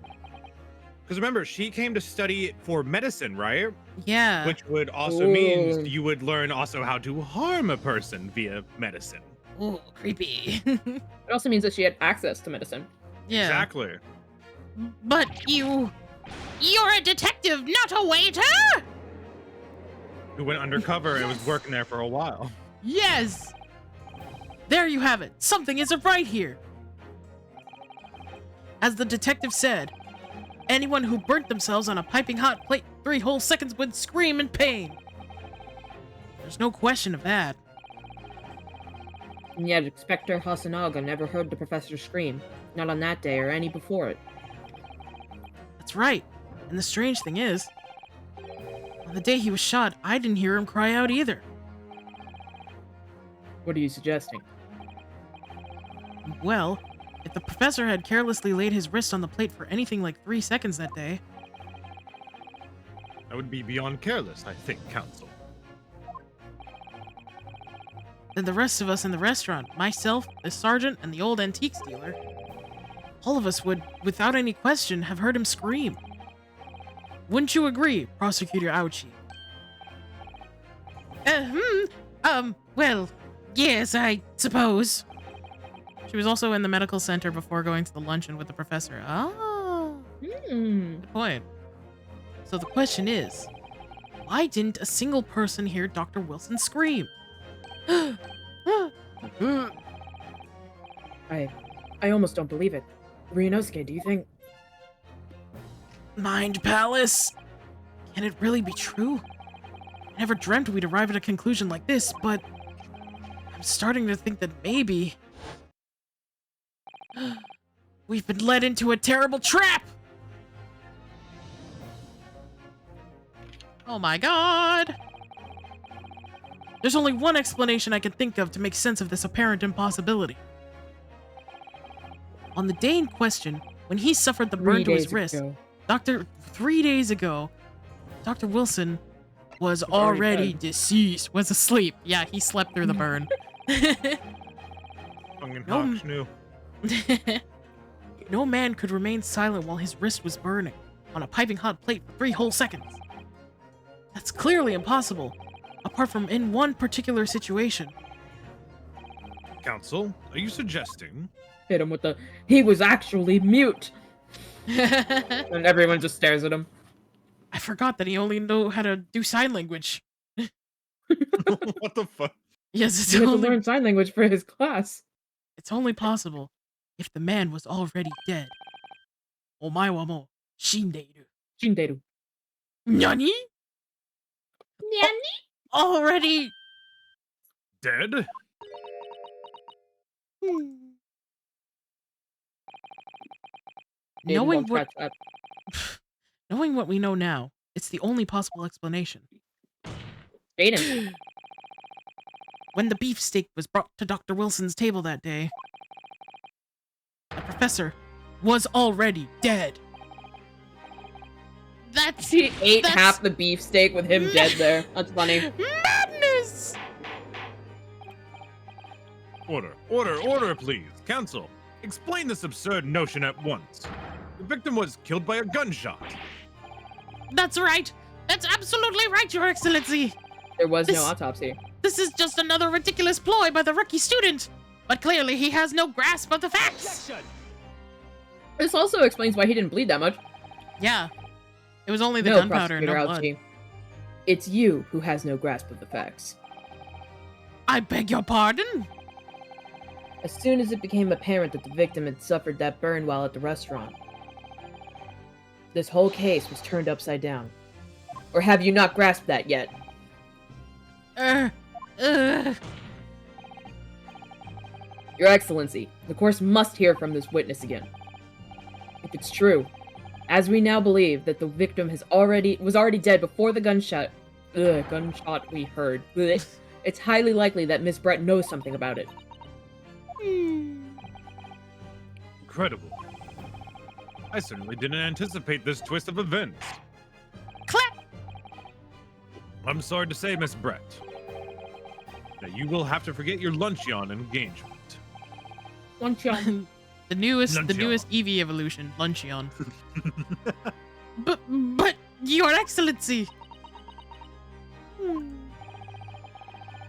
Because remember, she came to study for medicine, right? Yeah. Which would also mean Ooh. you would learn also how to harm a person via medicine. Ooh, creepy. It also means that she had access to medicine. Yeah. Exactly. But you're a detective, not a waiter! Who went undercover and was working there for a while. Yes! There you have it. Something isn't right here. As the detective said, anyone who burnt themselves on a piping hot plate 3 whole seconds would scream in pain. There's no question of that. And yet, Inspector Hasanaga never heard the professor scream. Not on that day or any before it. That's right. And the strange thing is, on the day he was shot, I didn't hear him cry out either. What are you suggesting? Well, if the professor had carelessly laid his wrist on the plate for anything like 3 seconds that day, That would be beyond careless, I think, Counsel. then the rest of us in the restaurant, myself, the sergeant, and the old antiques dealer, all of us would, without any question, have heard him scream. Wouldn't you agree, Prosecutor Ouchie? Well, yes, I suppose. She was also in the medical center before going to the luncheon with the professor. Oh, good point. So the question is, why didn't a single person hear Dr. Wilson scream? I almost don't believe it. Ryunosuke, do you think... Mind Palace? Can it really be true? I never dreamt we'd arrive at a conclusion like this, but I'm starting to think that maybe we've been led into a terrible trap! Oh my god! There's only one explanation I can think of to make sense of this apparent impossibility. On the day in question, when he suffered the burn to his wrist, 3 days ago, Dr. Wilson was already deceased, was asleep. Yeah, he slept through the burn. Fucking No. Hawks knew. No man could remain silent while his wrist was burning on a piping hot plate for 3 whole seconds. That's clearly impossible, apart from in one particular situation. Counsel, are you suggesting? Hit him with the... He was actually mute! And everyone just stares at him. I forgot that he only knew how to do sign language. What the fuck? Yes, it's He had to only, learn sign language for his class. it's only possible if the man was already dead. Omae wa mo shindeiru. Shinderu. Nani? Nanny? Already? Dead? Knowing what, Up. knowing what we know now, it's the only possible explanation. Jaden. When the beefsteak was brought to Dr. Wilson's table that day, the professor was already dead. That's She ate That's- half the beefsteak with him dead there. That's funny. madness! Order, please. Counsel, explain this absurd notion at once. The victim was killed by a gunshot. That's right. That's absolutely right, Your Excellency. There was no autopsy. This is just another ridiculous ploy by the rookie student. But clearly he has no grasp of the facts. This also explains why he didn't bleed that much. Yeah. It was only the No, gunpowder and no Prosecutor blood. Alchi. It's you who has no grasp of the facts. I beg your pardon? As soon as it became apparent that the victim had suffered that burn while at the restaurant, this whole case was turned upside down. Or have you not grasped that yet? Your Excellency, the course must hear from this witness again. If it's true, as we now believe that the victim was already dead before the gunshot we heard, it's highly likely that Miss Brett knows something about it. Incredible. I certainly didn't anticipate this twist of events. Clap! I'm sorry to say, Miss Brett, that you will have to forget your luncheon engagement. Luncheon. The newest Eevee evolution, Luncheon. But, Your Excellency. The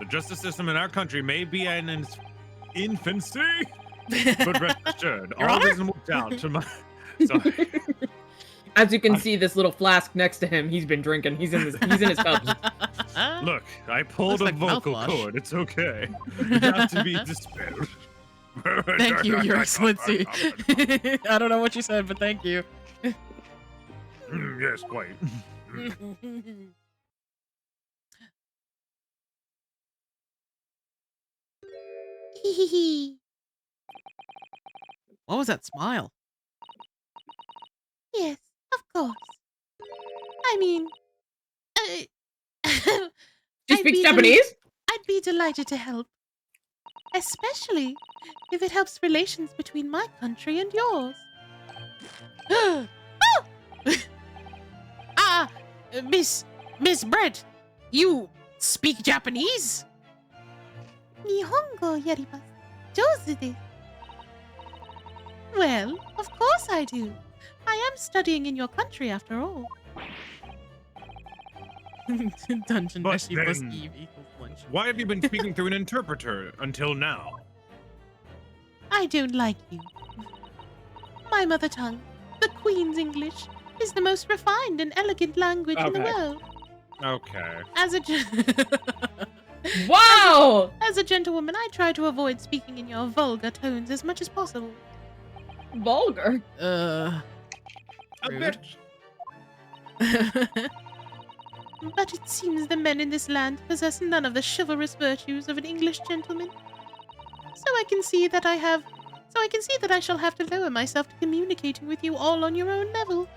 justice system in our country may be in its infancy, but rest assured, all reasonable doubt to my... Sorry. As you can see, this little flask next to him, he's been drinking. He's in his cup. Look, I pulled Looks a like vocal mouthwash. cord. It's okay. Not to be despaired. Thank you, Your Excellency. I don't know what you said, but thank you. Yes, quite. What was that smile? Yes, of course. I mean, She speaks Japanese? I'd be delighted to help. Especially if it helps relations between my country and yours. Miss Brett, you speak Japanese? Nihongo yarimasu. Jouzu desu. Well, of course I do. I am studying in your country after all. Dungeon But Meshi plus then- Eve equals lunch. Why have you been speaking through an interpreter until now? I don't like you. My mother tongue, the Queen's English, is the most refined and elegant language in the Okay. world. Okay. Wow! As a gentlewoman, I try to avoid speaking in your vulgar tones as much as possible. Vulgar. A Rude. bit. But it seems the men in this land possess none of the chivalrous virtues of an English gentleman. So I can see that I shall have to lower myself to communicating with you all on your own level.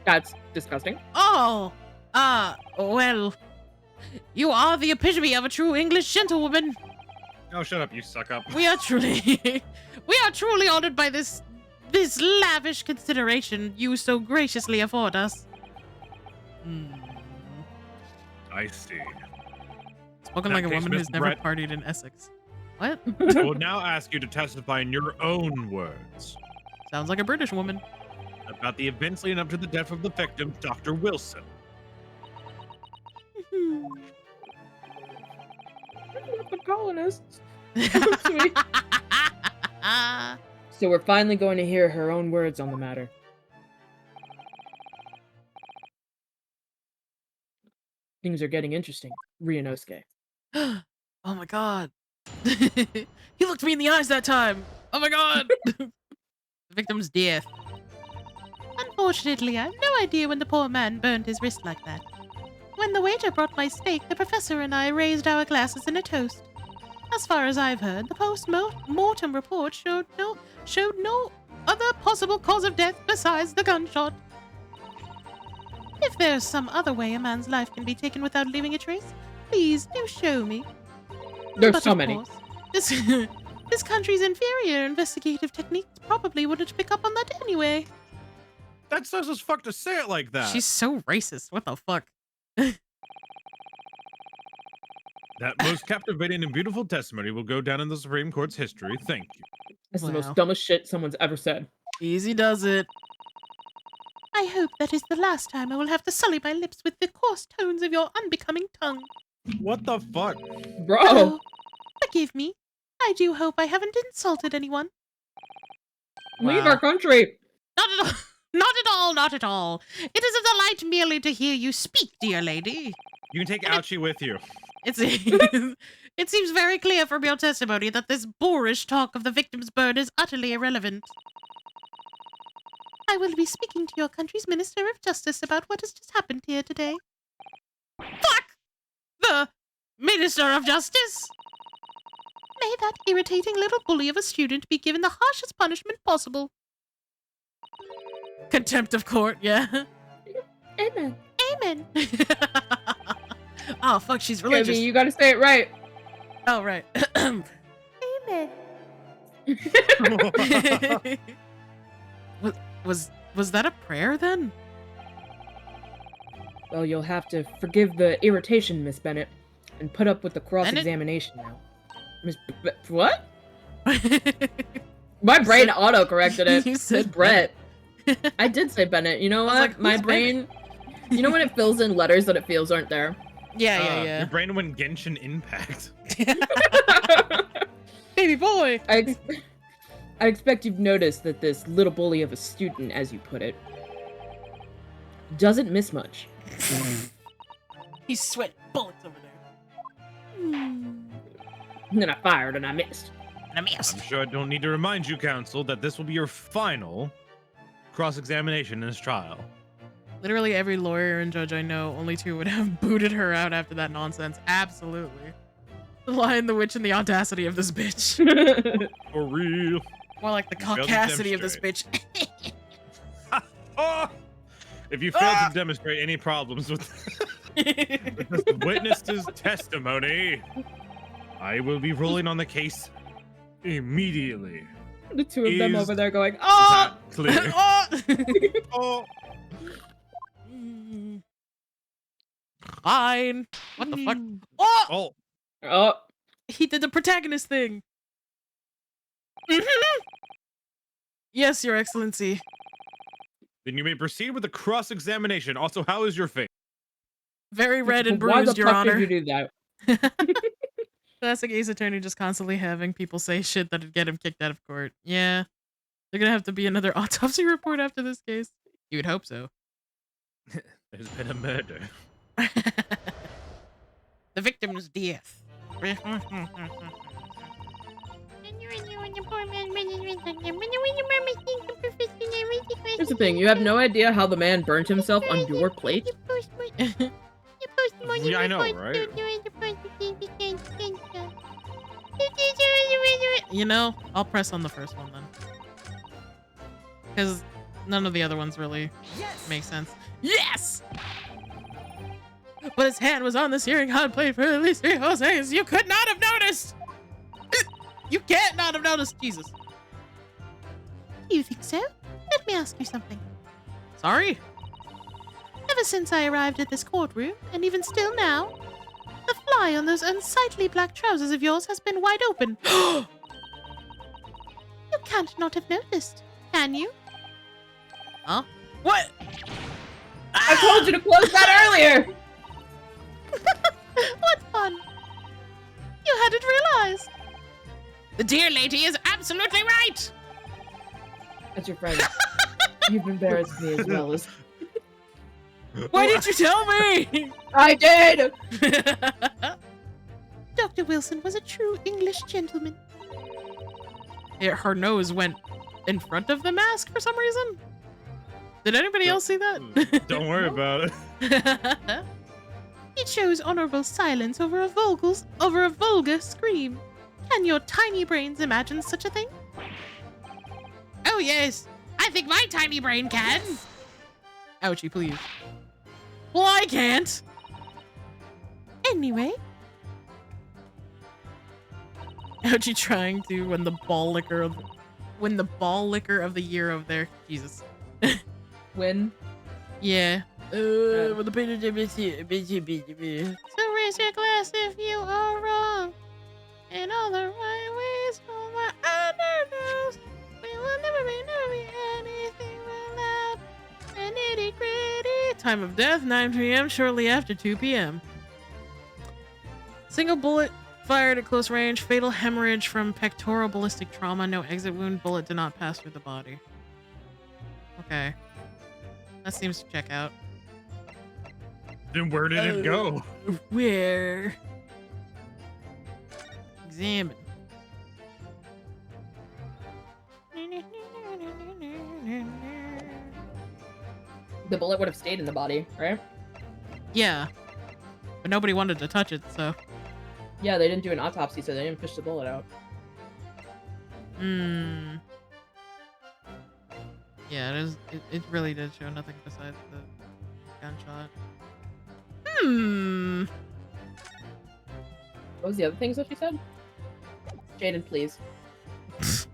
That's disgusting. Oh, well, you are the epitome of a true English gentlewoman. Oh, shut up, you suck up. We are truly honored by this lavish consideration you so graciously afford us. I see. Spoken In like a that case, woman Miss who's never Brett- partied in Essex. What? I will now ask you to testify in your own words Sounds like a British woman. about the events leading up to the death of the victim, Dr. Wilson. The colonists. Sweet. So we're finally going to hear her own words on the matter. Things are getting interesting, Ryunosuke. Oh my god. He looked me in the eyes that time. Oh my god. The victim's death. Unfortunately, I have no idea when the poor man burned his wrist like that. When the waiter brought my steak, the professor and I raised our glasses in a toast. As far as I've heard, the post-mortem report showed no other possible cause of death besides the gunshot. If there's some other way a man's life can be taken without leaving a trace, please do show me. There's But so of many. course, this country's inferior investigative techniques probably wouldn't pick up on that anyway. That's sus as fuck to say it like that. She's so racist. What the fuck? That most captivating and beautiful testimony will go down in the Supreme Court's history. Thank you. That's the Wow. most dumbest shit someone's ever said. Easy does it. I hope that is the last time I will have to sully my lips with the coarse tones of your unbecoming tongue. What the fuck? Bro! Oh, forgive me. I do hope I haven't insulted anyone. Leave Wow. our country! Not at all. Not at all, not at all. It is a delight merely to hear you speak, dear lady. You can take Ouchie with you. It seems very clear from your testimony that this boorish talk of the victim's burn is utterly irrelevant. I will be speaking to your country's Minister of Justice about what has just happened here today. Fuck! The Minister of Justice? May that irritating little bully of a student be given the harshest punishment possible. Contempt of court, yeah. Amen. Amen. Oh, fuck, she's I religious. mean, you gotta say it right. Oh, right. Amen. was that a prayer then? Well, you'll have to forgive the irritation, Miss Bennett, and put up with the cross-examination now. What? My brain auto-corrected it. You Miss said Brett. I did say Bennett. You know what? like, My who's brain... You know when it fills in letters that it feels aren't there? Yeah. Your brain went Genshin Impact. Baby boy! I expect you've noticed that this little bully of a student, as you put it, doesn't miss much. He's sweating bullets over there. And then I fired and I missed. And I missed. I'm sure I don't need to remind you, counsel, that this will be your final cross-examination in this trial. Literally every lawyer and judge I know, only two would have booted her out after that nonsense. Absolutely. The Lion, the Witch, and the audacity of this bitch. For real. More like the You failed to caucasity of this bitch. Oh! If you fail to demonstrate any problems with this witness's testimony, I will be ruling on the case immediately. The two of them Is over there going, oh! That clear? Oh! Fine. What the fuck? Oh! Oh! Oh! He did the protagonist thing. Yes, Your Excellency. Then you may proceed with the cross-examination. Also, how is your face? Very red and Why the bruised, Your fuck Honor. did you do that? Classic Ace Attorney just constantly having people say shit that'd get him kicked out of court. Yeah. They're gonna have to be another autopsy report after this case. You would hope so. There's been a murder. The victim's death. Here's the thing, you have no idea how the man burnt himself on your plate? Yeah, I know, right? You know, I'll press on the first one then. Because none of the other ones really make sense. Yes! But his hand was on the steering hard plate for at least 3 whole seconds. You could not have noticed! You can't not have noticed, Jesus. Do you think so? Let me ask you something. Sorry? Ever since I arrived at this courtroom, and even still now, the fly on those unsightly black trousers of yours has been wide open. You can't not have noticed, can you? Huh? What? I told you to close that earlier! What fun! You hadn't realized. The dear lady is absolutely right! That's your friend. You've embarrassed me as well as... Why didn't you tell me? I did! Dr. Wilson was a true English gentleman. Her nose went in front of the mask for some reason. Did anybody else see that? Don't worry about it. He chose honorable silence over a vulgar scream. Can your tiny brains imagine such a thing? Oh yes, I think my tiny brain can. Ouchie, please. Well, I can't. Anyway. Ouchie trying to win the ball liquor of the year of there. Jesus. Win? Yeah. So Raise your glass if you are wrong. In all the right ways, for my underdogs. We will never be anything without a nitty gritty. Time of death, 9 p.m. shortly after 2 p.m. Single bullet fired at close range. Fatal hemorrhage from pectoral ballistic trauma. No exit wound. Bullet did not pass through the body. Okay. That seems to check out. Then where did it go? Where? Examine. The bullet would have stayed in the body, right? Yeah. But nobody wanted to touch it, so. Yeah, they didn't do an autopsy, so they didn't fish the bullet out. Hmm. Yeah, it really did show nothing besides the gunshot. Hmm. What was the other things that she said? Jaden, please. He's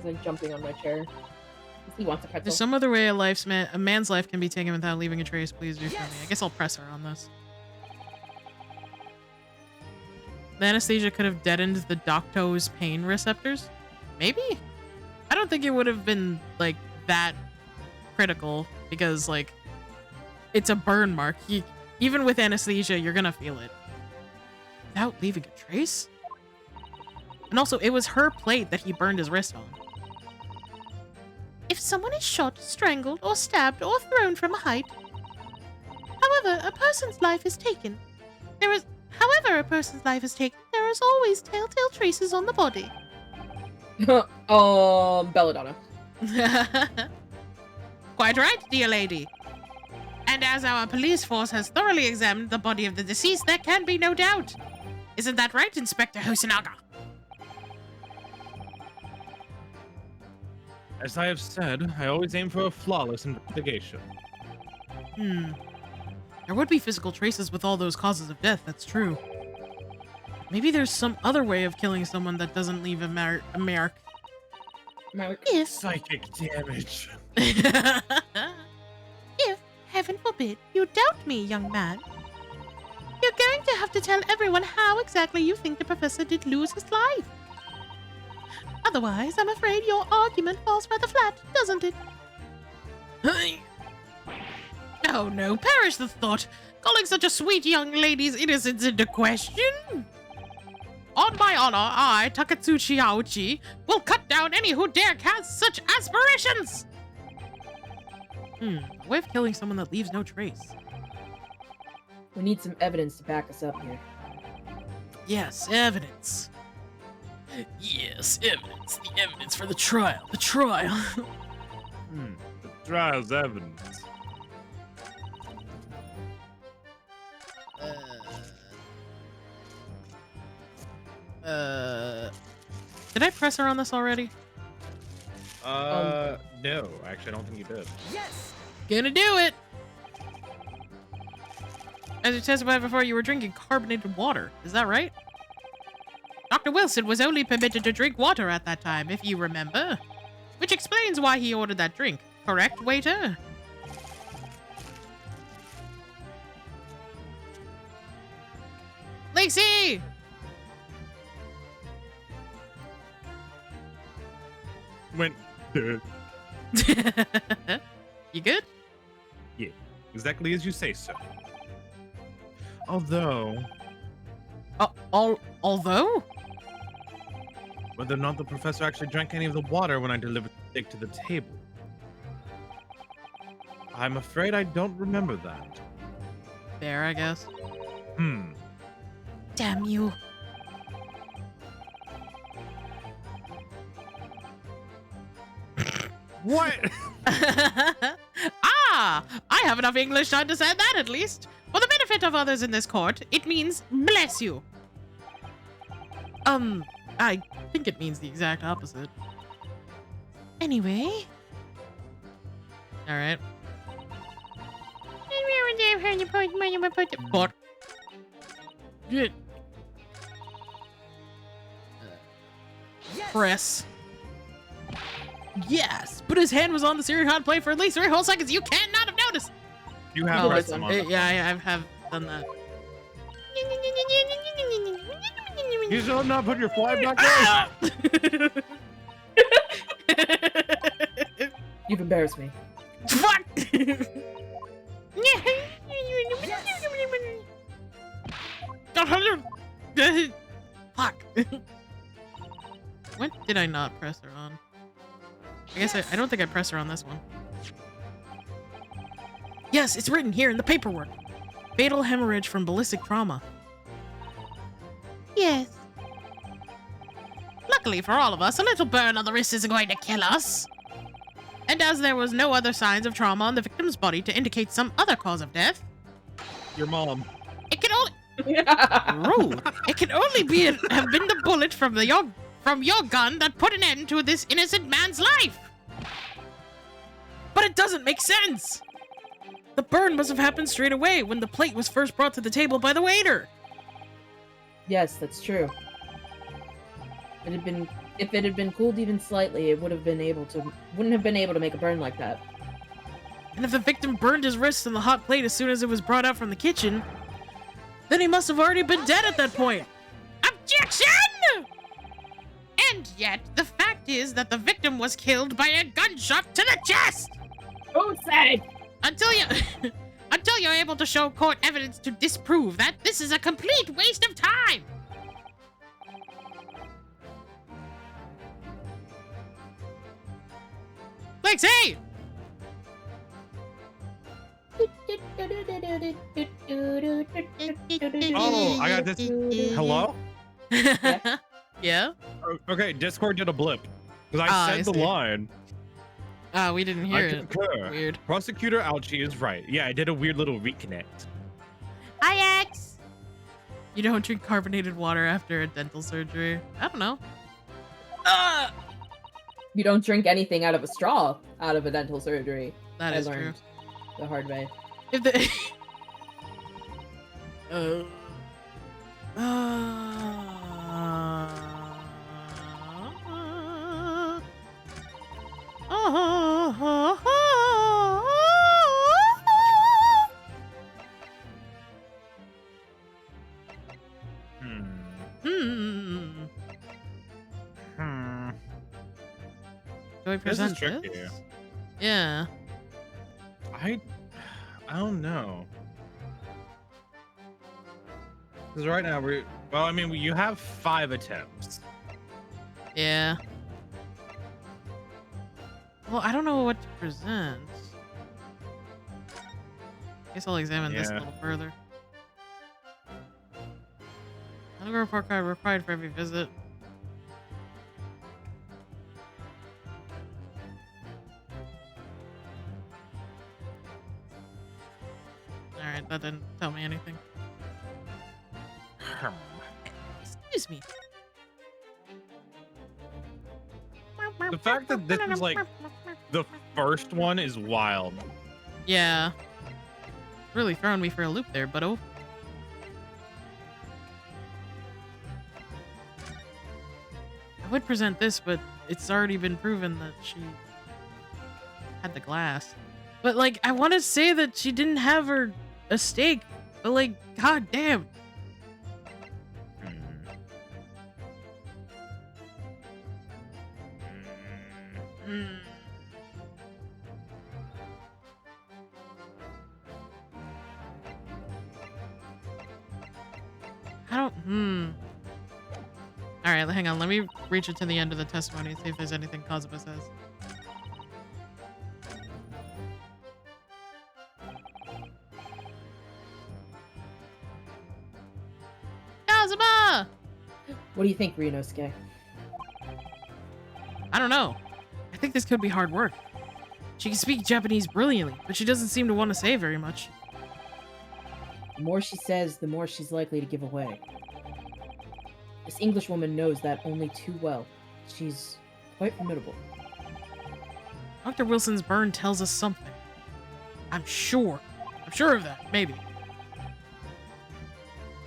like jumping on my chair. He wants a pretzel. There's some other way a man's life can be taken without leaving a trace. Please do for me. I guess I'll press her on this. The anesthesia could have deadened the Docto's pain receptors? Maybe? I don't think it would have been, like, that critical, because, like, it's a burn mark. Even with anesthesia, you're gonna feel it. Without leaving a trace? And also, it was her plate that he burned his wrist on. If someone is shot, strangled, or stabbed, or thrown from a height, however a person's life is taken, there is always telltale traces on the body. Belladonna. Quite right, dear lady. And as our police force has thoroughly examined the body of the deceased, there can be no doubt. Isn't that right, Inspector Hosinaga? As I have said, I always aim for a flawless investigation. There would be physical traces with all those causes of death, that's true. Maybe there's some other way of killing someone that doesn't leave a mark. If, Psychic damage. if, heaven forbid, you doubt me, young man, you're going to have to tell everyone how exactly you think the professor did lose his life. Otherwise, I'm afraid your argument falls rather flat, doesn't it? Oh no, perish the thought! Calling such a sweet young lady's innocence into question? On my honor, I, Takatsuchi Aochi, will cut down any who dare cast such aspirations! A way of killing someone that leaves no trace. We need some evidence to back us up here. Yes, evidence. Yes, evidence. The evidence for the trial. The trial. The trial's evidence. Did I press her on this already? No. Actually, I don't think you did. Gonna do it! As you testified before, you were drinking carbonated water. Is that right? Dr. Wilson was only permitted to drink water at that time, if you remember. Which explains why he ordered that drink. Correct, waiter? Lacey! Went. You good? Yeah, exactly as you say, sir. Although, Although? whether or not the professor actually drank any of the water when I delivered the steak to the table, I'm afraid I don't remember that. Fair, I guess. Damn you. What? Ah! I have enough English to understand that, at least. For the benefit of others in this court, it means bless you. I think it means the exact opposite. Anyway. Alright. What? Good. Press. Yes! But his hand was on the Siri hot plate for at least 3 whole seconds. You cannot have noticed! You have pressed that's him it. on. Yeah, I have done that. You still have not put your fly back on? You've embarrassed me. Fuck! Fuck. When did I not press her on? I guess I don't think I pressed her on this one. Yes, it's written here in the paperwork. Fatal hemorrhage from ballistic trauma. Yes. Luckily for all of us, a little burn on the wrist isn't going to kill us. And as there was no other signs of trauma on the victim's body to indicate some other cause of death, Your mom. it can only Rude. It can only have been the bullet from your gun that put an end to this innocent man's life. But it doesn't make sense! The burn must have happened straight away when the plate was first brought to the table by the waiter. Yes, that's true. If it had been cooled even slightly, it wouldn't have been able to make a burn like that. And if the victim burned his wrist in the hot plate as soon as it was brought out from the kitchen, then he must have already been dead at that point. Objection! And yet, the fact is that the victim was killed by a gunshot to the chest! Who said? Until you're able to show court evidence to disprove that, this is a complete waste of time! Lexi! Oh, I got this. Hello? Yeah? Okay, Discord did a blip. Because Ah, I I said the see. line. We didn't hear I it. concur. Weird. Prosecutor Ouchie is right. Yeah, I did a weird little reconnect. Hi, X! You don't drink carbonated water after a dental surgery. I don't know. You don't drink anything out of a straw out of a dental surgery. That I is learned the hard way. If the Do I This present is tricky. this? Yeah. I don't know. Because right now you have 5 attempts. Yeah. Well, I don't know what to present. Guess I'll examine this a Yeah. little further. Another report card required for every visit. Alright, that didn't tell me anything. Excuse me. The fact that this is like the first one is wild. Yeah. Really throwing me for a loop there, but oh. I would present this, but it's already been proven that she had the glass. But like, I want to say that she didn't have a stake, but like, god damn. I don't, Alright, hang on. Let me reach it to the end of the testimony and see if there's anything Kazuma says. Kazuma! What do you think, Ryunosuke? I don't know. I think this could be hard work. She can speak Japanese brilliantly, but she doesn't seem to want to say very much. The more she says, the more she's likely to give away. This English woman knows that only too well. She's quite formidable. Dr. Wilson's burn tells us something. I'm sure of that, maybe.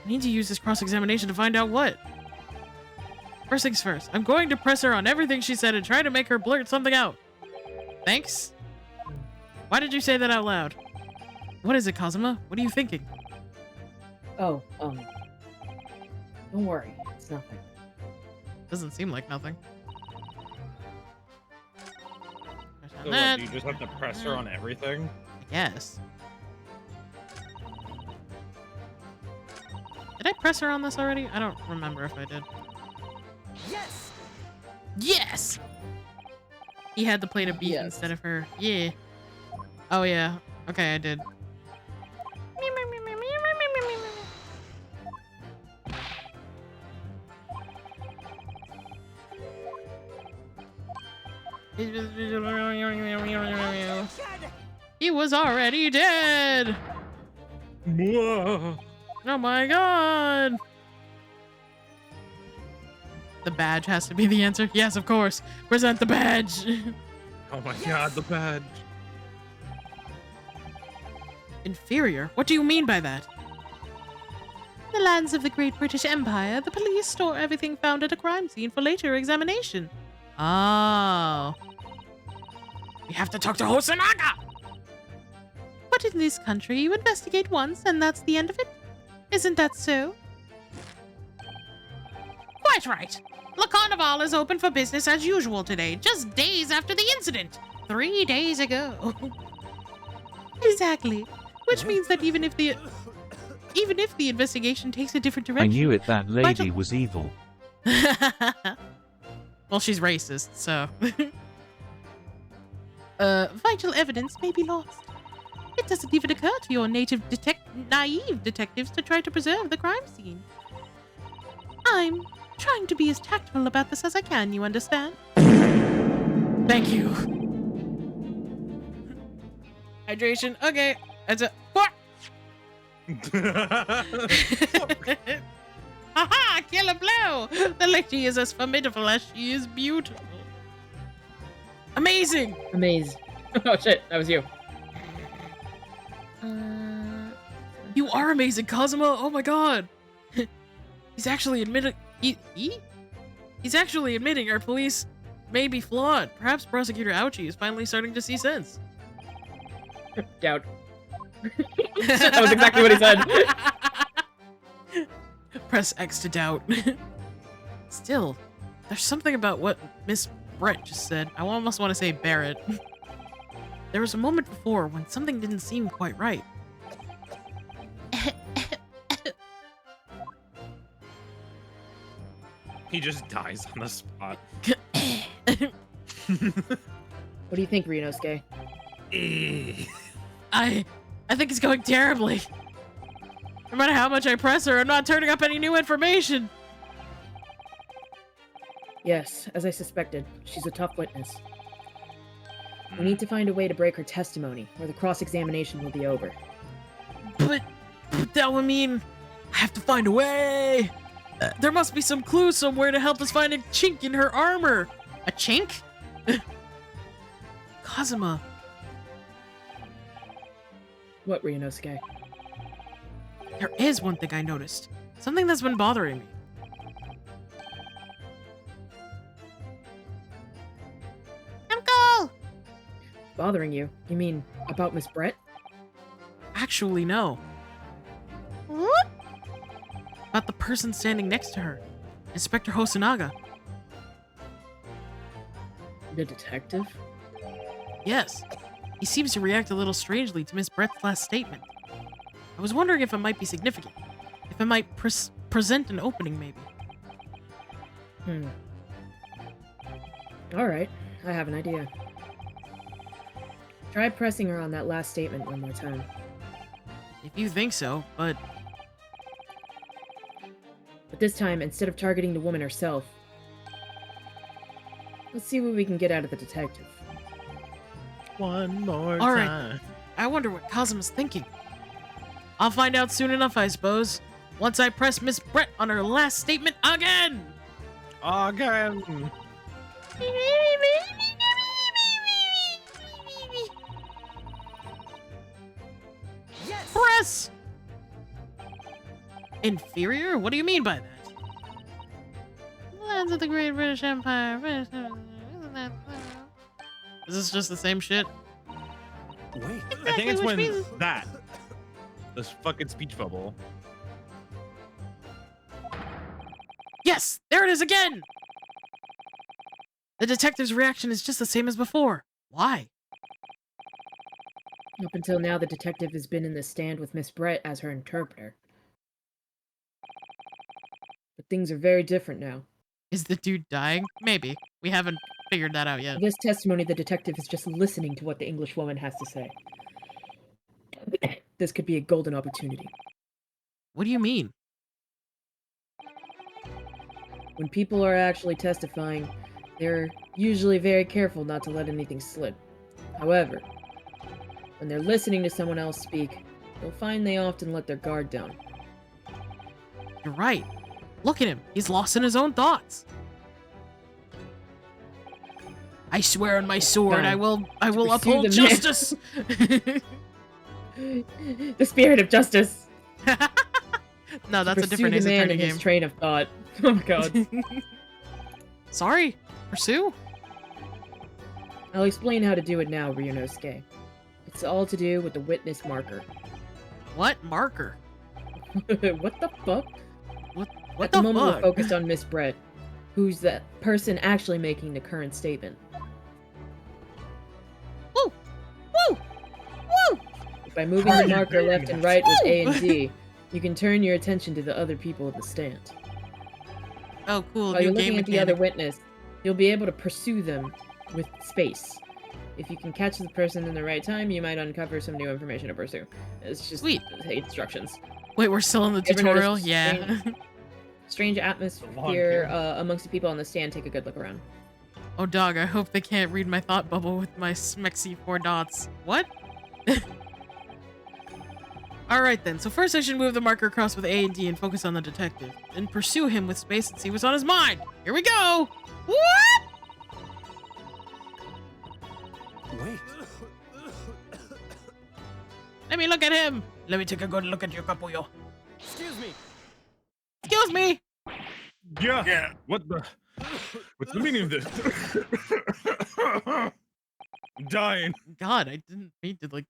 I need to use this cross-examination to find out what. First things first, I'm going to press her on everything she said and try to make her blurt something out. Thanks? Why did you say that out loud? What is it, Kazuma? What are you thinking? Oh, don't worry. It's nothing. Doesn't seem like nothing. So what, do you just have to press her on everything? Yes. Did I press her on this already? I don't remember if I did. Yes! Yes! He had the plate of beef instead of her. Yeah. Oh, yeah. Okay, I did. He was already dead! Whoa. Oh my god! The badge has to be the answer. Yes, of course. Present the badge. Oh my god, the badge. Inferior? What do you mean by that? In the lands of the Great British Empire, the police store everything found at a crime scene for later examination. Oh. We have to talk to Hosonaga! But in this country, you investigate once and that's the end of it. Isn't that so? Quite right. La Carnival is open for business as usual today, just days after the incident. 3 days ago. Exactly. Which means that even if the investigation takes a different I direction... knew it, that lady was evil. Well, she's racist, so... vital evidence may be lost. It doesn't even occur to your naive detectives to try to preserve the crime scene. I'm trying to be as tactful about this as I can, you understand? Thank you. Hydration. Okay. That's a... Haha! Killer blow! The lady is as formidable as she is beautiful. Amazing! Amazing. Oh shit, that was you. You are amazing, Cosmo! Oh my god! He's actually admitting... He's actually admitting our police may be flawed. Perhaps Prosecutor Ouchie is finally starting to see sense. Doubt. That was exactly what he said. Press X to doubt. Still, there's something about what Miss Brett just said. I almost want to say Barrett. There was a moment before when something didn't seem quite right. He just dies on the spot. What do you think, Ryunosuke? I think it's going terribly. No matter how much I press her, I'm not turning up any new information. Yes, as I suspected, she's a tough witness. We need to find a way to break her testimony, or the cross-examination will be over. But that would mean I have to find a way. There must be some clue somewhere to help us find a chink in her armor. A chink? Kazuma. What, Ryunosuke? There is one thing I noticed. Something that's been bothering me. Uncle! Bothering you? You mean about Miss Brett? Actually, no. What? About the person standing next to her. Inspector Hosonaga. The detective? Yes. He seems to react a little strangely to Miss Brett's last statement. I was wondering if it might be significant. If it might present an opening, maybe. Alright, I have an idea. Try pressing her on that last statement one more time. If you think so, but this time, instead of targeting the woman herself, let's see what we can get out of the detective. One more all right. time. I wonder what Kazuma's thinking. I'll find out soon enough, I suppose. Once I press Miss Brett on her last statement again! Again! Yes! Press! Inferior? What do you mean by that? Lands of the Great British Empire. Is this just the same shit? Wait. I think it's which when means- that. This fucking speech bubble. Yes, there it is again! The detective's reaction is just the same as before. Why? Up until now, the detective has been in the stand with Miss Brett as her interpreter. But things are very different now. Is the dude dying? Maybe. We haven't figured that out yet. In this testimony, the detective is just listening to what the English woman has to say. This could be a golden opportunity. What do you mean? When people are actually testifying, they're usually very careful not to let anything slip. However, when they're listening to someone else speak, you'll find they often let their guard down. You're right. Look at him. He's lost in his own thoughts. I swear on my sword, I will uphold the justice. The spirit of justice. No, that's a different Ace Attorney in game. his train of thought. Oh my god. Sorry. Pursue. I'll explain how to do it now, Ryunosuke. It's all to do with the witness marker. What marker? What the fuck? What At the the moment, fuck? we're focused on Miss Brett, who's the person actually making the current statement. Woo! Woo! Woo! By moving the marker left and right with A and D, you can turn your attention to the other people in the stand. Oh, cool. While New you're game looking at the other mechanic. witness, you'll be able to pursue them with space. If you can catch the person in the right time, you might uncover some new information to pursue. It's just Sweet. instructions. Wait, we're still in the Ever tutorial? noticed Yeah. Strange atmosphere amongst the people on the stand. Take a good look around. Oh, dog, I hope they can't read my thought bubble with my smexy 4 dots. What? Alright then, so first I should move the marker across with A and D and focus on the detective. Then pursue him with space and see what's on his mind. Here we go! What? Wait. Let me look at him! Let me take a good look at you, Capullo. Excuse me. Excuse me! Yeah. What's the meaning of this? I'm dying. God, I didn't mean to, like...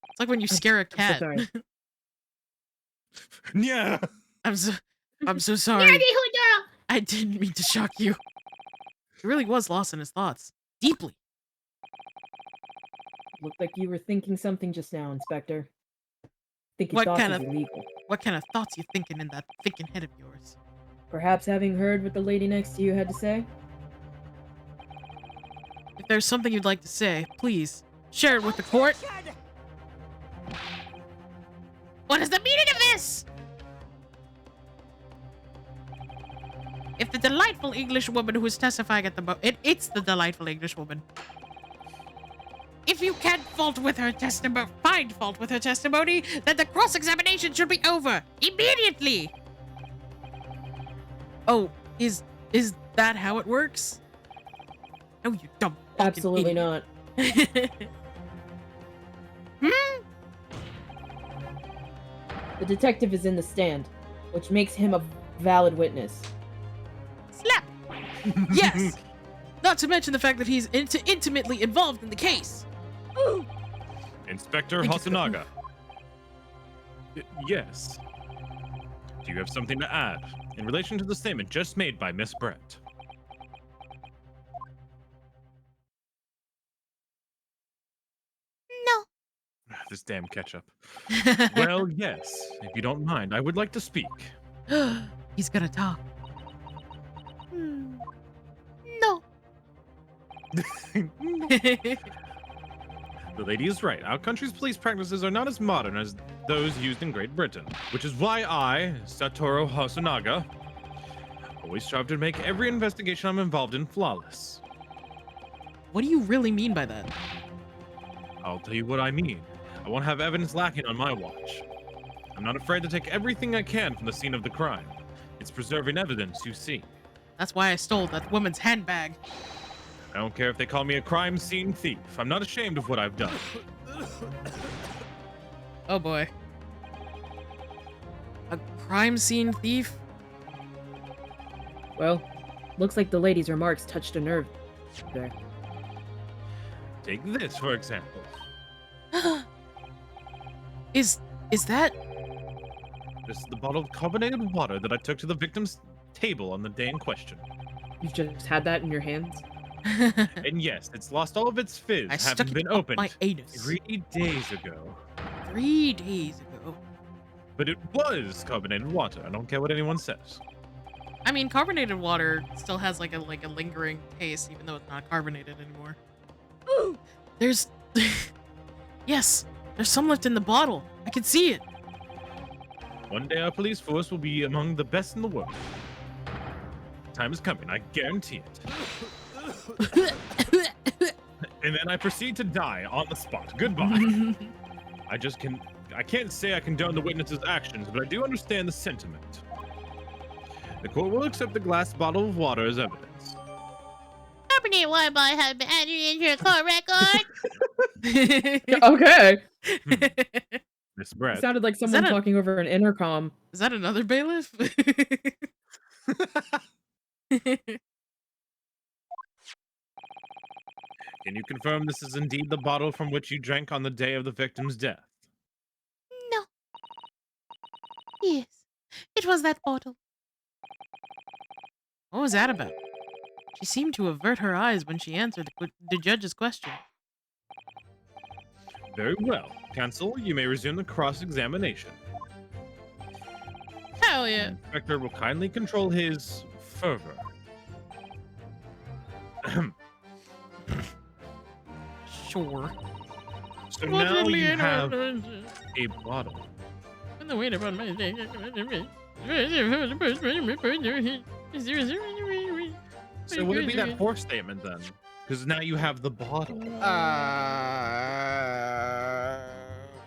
It's like when you scare a cat. sorry. Yeah. I'm so sorry. I didn't mean to shock you. He really was lost in his thoughts. Deeply. Looked like you were thinking something just now, Inspector. Thinking What thoughts kind is of- illegal. What kind of thoughts you thinking in that thinking head of yours? Perhaps having heard what the lady next to you had to say? If there's something you'd like to say, please, share it with the court. What is the meaning of this? If the delightful English woman who is testifying at the it's the delightful English woman. If you can't find fault with her testimony, then the cross-examination should be over immediately. Oh, is that how it works? No, you dumb fucking Absolutely idiot. not. The detective is in the stand, which makes him a valid witness. Slap. Yes! Not to mention the fact that he's intimately involved in the case. Inspector Hosonaga. Yes. Do you have something to add in relation to the statement just made by Miss Brett? No. This damn ketchup. Well, yes. If you don't mind, I would like to speak. He's gonna talk. No. The lady is right. Our country's police practices are not as modern as those used in Great Britain, which is why I, Satoru Hosonaga, always strive to make every investigation I'm involved in flawless. What do you really mean by that? I'll tell you what I mean. I won't have evidence lacking on my watch. I'm not afraid to take everything I can from the scene of the crime. It's preserving evidence, you see. That's why I stole that woman's handbag. I don't care if they call me a crime scene thief. I'm not ashamed of what I've done. Oh boy. A crime scene thief? Well, looks like the lady's remarks touched a nerve there. Take this, for example. Is that... This is the bottle of carbonated water that I took to the victim's table on the day in question. You've just had that in your hands? And yes, it's lost all of its fizz, I stuck having it been up opened my anus. 3 days ago. 3 days ago. But it was carbonated water. I don't care what anyone says. I mean, carbonated water still has like a lingering taste, even though it's not carbonated anymore. Ooh, there's, yes, there's some left in the bottle. I can see it. One day our police force will be among the best in the world. Time is coming, I guarantee it. And then I proceed to die on the spot. Goodbye. I can't say I condone the witness's actions, but I do understand the sentiment. The court will accept the glass bottle of water as evidence. Carbonate water bottle has been added into your court record. Okay. Miss Brett. It sounded like someone talking over an intercom. Is that another bailiff? Can you confirm this is indeed the bottle from which you drank on the day of the victim's death? No. Yes, it was that bottle. What was that about? She seemed to avert her eyes when she answered the judge's question. Very well. Counsel, you may resume the cross-examination. Hell yeah. The inspector will kindly control his fervor. Sure. So now you have a bottle. So would it be that fourth statement then? Because now you have the bottle.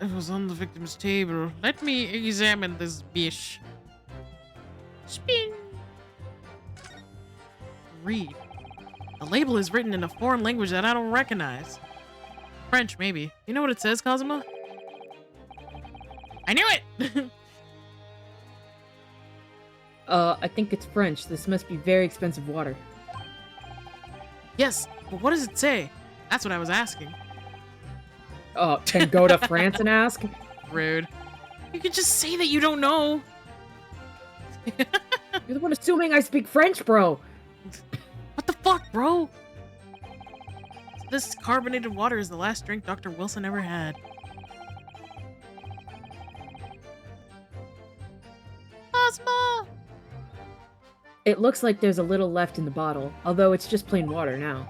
It was on the victim's table. Let me examine this bish. Spin. Read. The label is written in a foreign language that I don't recognize. French, maybe. You know what it says, Cosmo? I knew it! I think it's French. This must be very expensive water. Yes, but what does it say? That's what I was asking. Then go to France and ask? Rude. You could just say that you don't know. You're the one assuming I speak French, bro. What the fuck, bro? This carbonated water is the last drink Dr. Wilson ever had. Cosmo! It looks like there's a little left in the bottle, although it's just plain water now.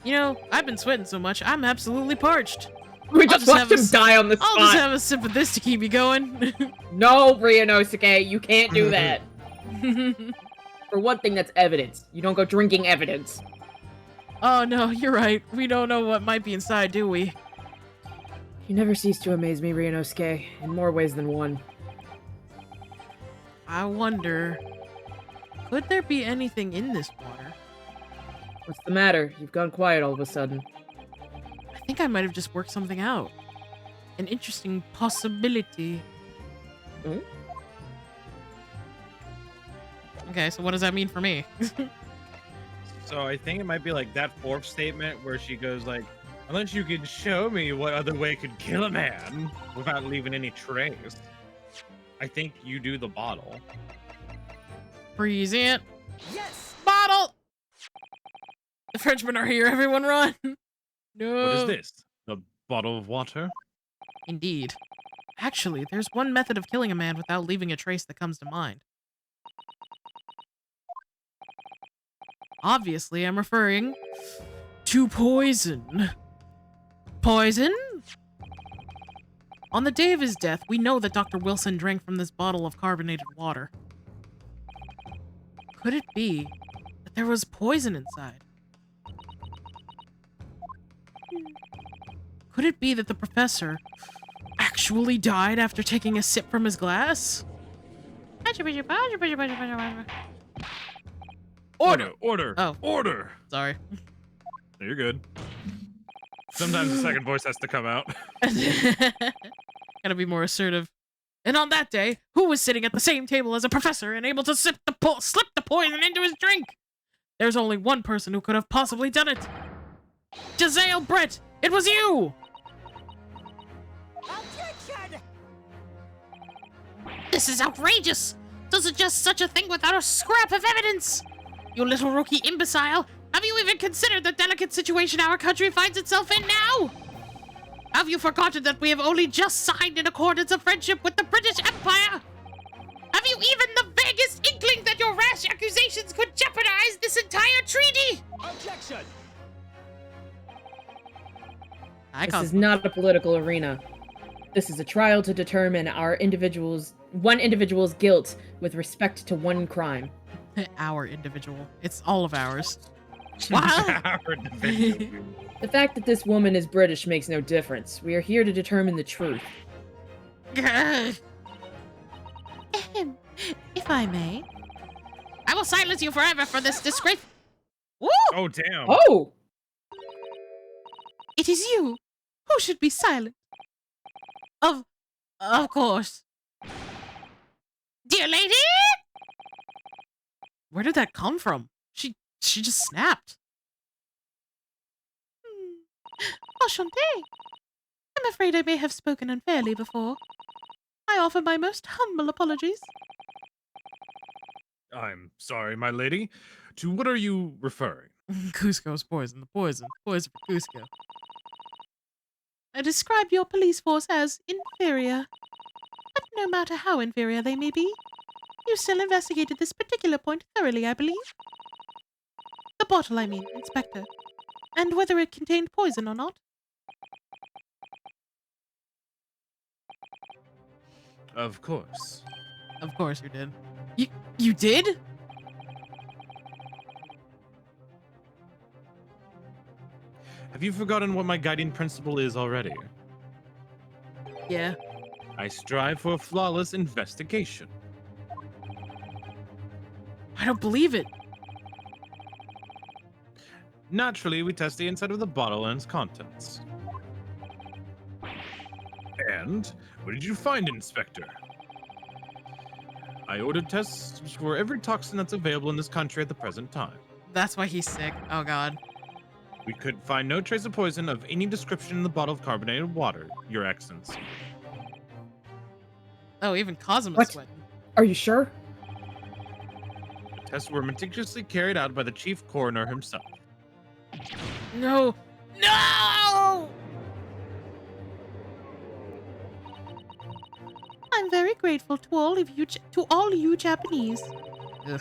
You know, I've been sweating so much, I'm absolutely parched. We just watched him die on the spot. I'll just have a sip of this to keep me going. No, Ryunosuke, you can't do that. For one thing, that's evidence. You don't go drinking evidence. Oh no, you're right. We don't know what might be inside, do we? You never cease to amaze me, Ryunosuke, in more ways than one. I wonder, could there be anything in this water? What's the matter? You've gone quiet all of a sudden. I think I might have just worked something out. An interesting possibility. Hmm? Okay, so what does that mean for me? So I think it might be like that fourth statement where she goes like, unless you can show me what other way could kill a man without leaving any trace. I think you do the bottle. Freeze it. Yes! Bottle! The Frenchmen are here, everyone run! No. What is this? The bottle of water? Indeed. Actually, there's one method of killing a man without leaving a trace that comes to mind. Obviously, I'm referring to poison. Poison? On the day of his death, we know that Dr. Wilson drank from this bottle of carbonated water. Could it be that there was poison inside? Could it be that the professor actually died after taking a sip from his glass? Order! Order! Oh. Order! Sorry. You're good. Sometimes the second voice has to come out. Gotta be more assertive. And on that day, who was sitting at the same table as a professor and able to slip the poison into his drink? There's only one person who could have possibly done it. Jazale Brett, it was you! Objection! This is outrageous! To suggest such a thing without a scrap of evidence! You little rookie imbecile! Have you even considered the delicate situation our country finds itself in now? Have you forgotten that we have only just signed an accordance of friendship with the British Empire? Have you even the vaguest inkling that your rash accusations could jeopardize this entire treaty? Objection! This is not a political arena. This is a trial to determine one individual's guilt with respect to one crime. Our individual. It's all of ours. Wow! Our individual. The fact that this woman is British makes no difference. We are here to determine the truth. If I may, I will silence you forever for this disgrace. Woo! Oh, damn. Oh! It is you who should be silent. Of course. Dear lady! Where did that come from? She just snapped. Enchanté. I'm afraid I may have spoken unfairly before. I offer my most humble apologies. I'm sorry, my lady. To what are you referring? Cusco's poison. The poison. Poison for Cusco. I describe your police force as inferior. But no matter how inferior they may be, you still investigated this particular point thoroughly, I believe. The bottle, I mean, Inspector. And whether it contained poison or not. Of course. Of course you did. You did? Have you forgotten what my guiding principle is already? Yeah. I strive for a flawless investigation. I don't believe it. Naturally, we test the inside of the bottle and its contents. And what did you find, Inspector? I ordered tests for every toxin that's available in this country at the present time. That's why he's sick. Oh god. We could find no trace of poison of any description in the bottle of carbonated water, Your Excellency. Oh, even Cosmo's What? sweating. Are you sure? The tests were meticulously carried out by the chief coroner himself. No. No! I'm very grateful to all of you, you Japanese. Ugh.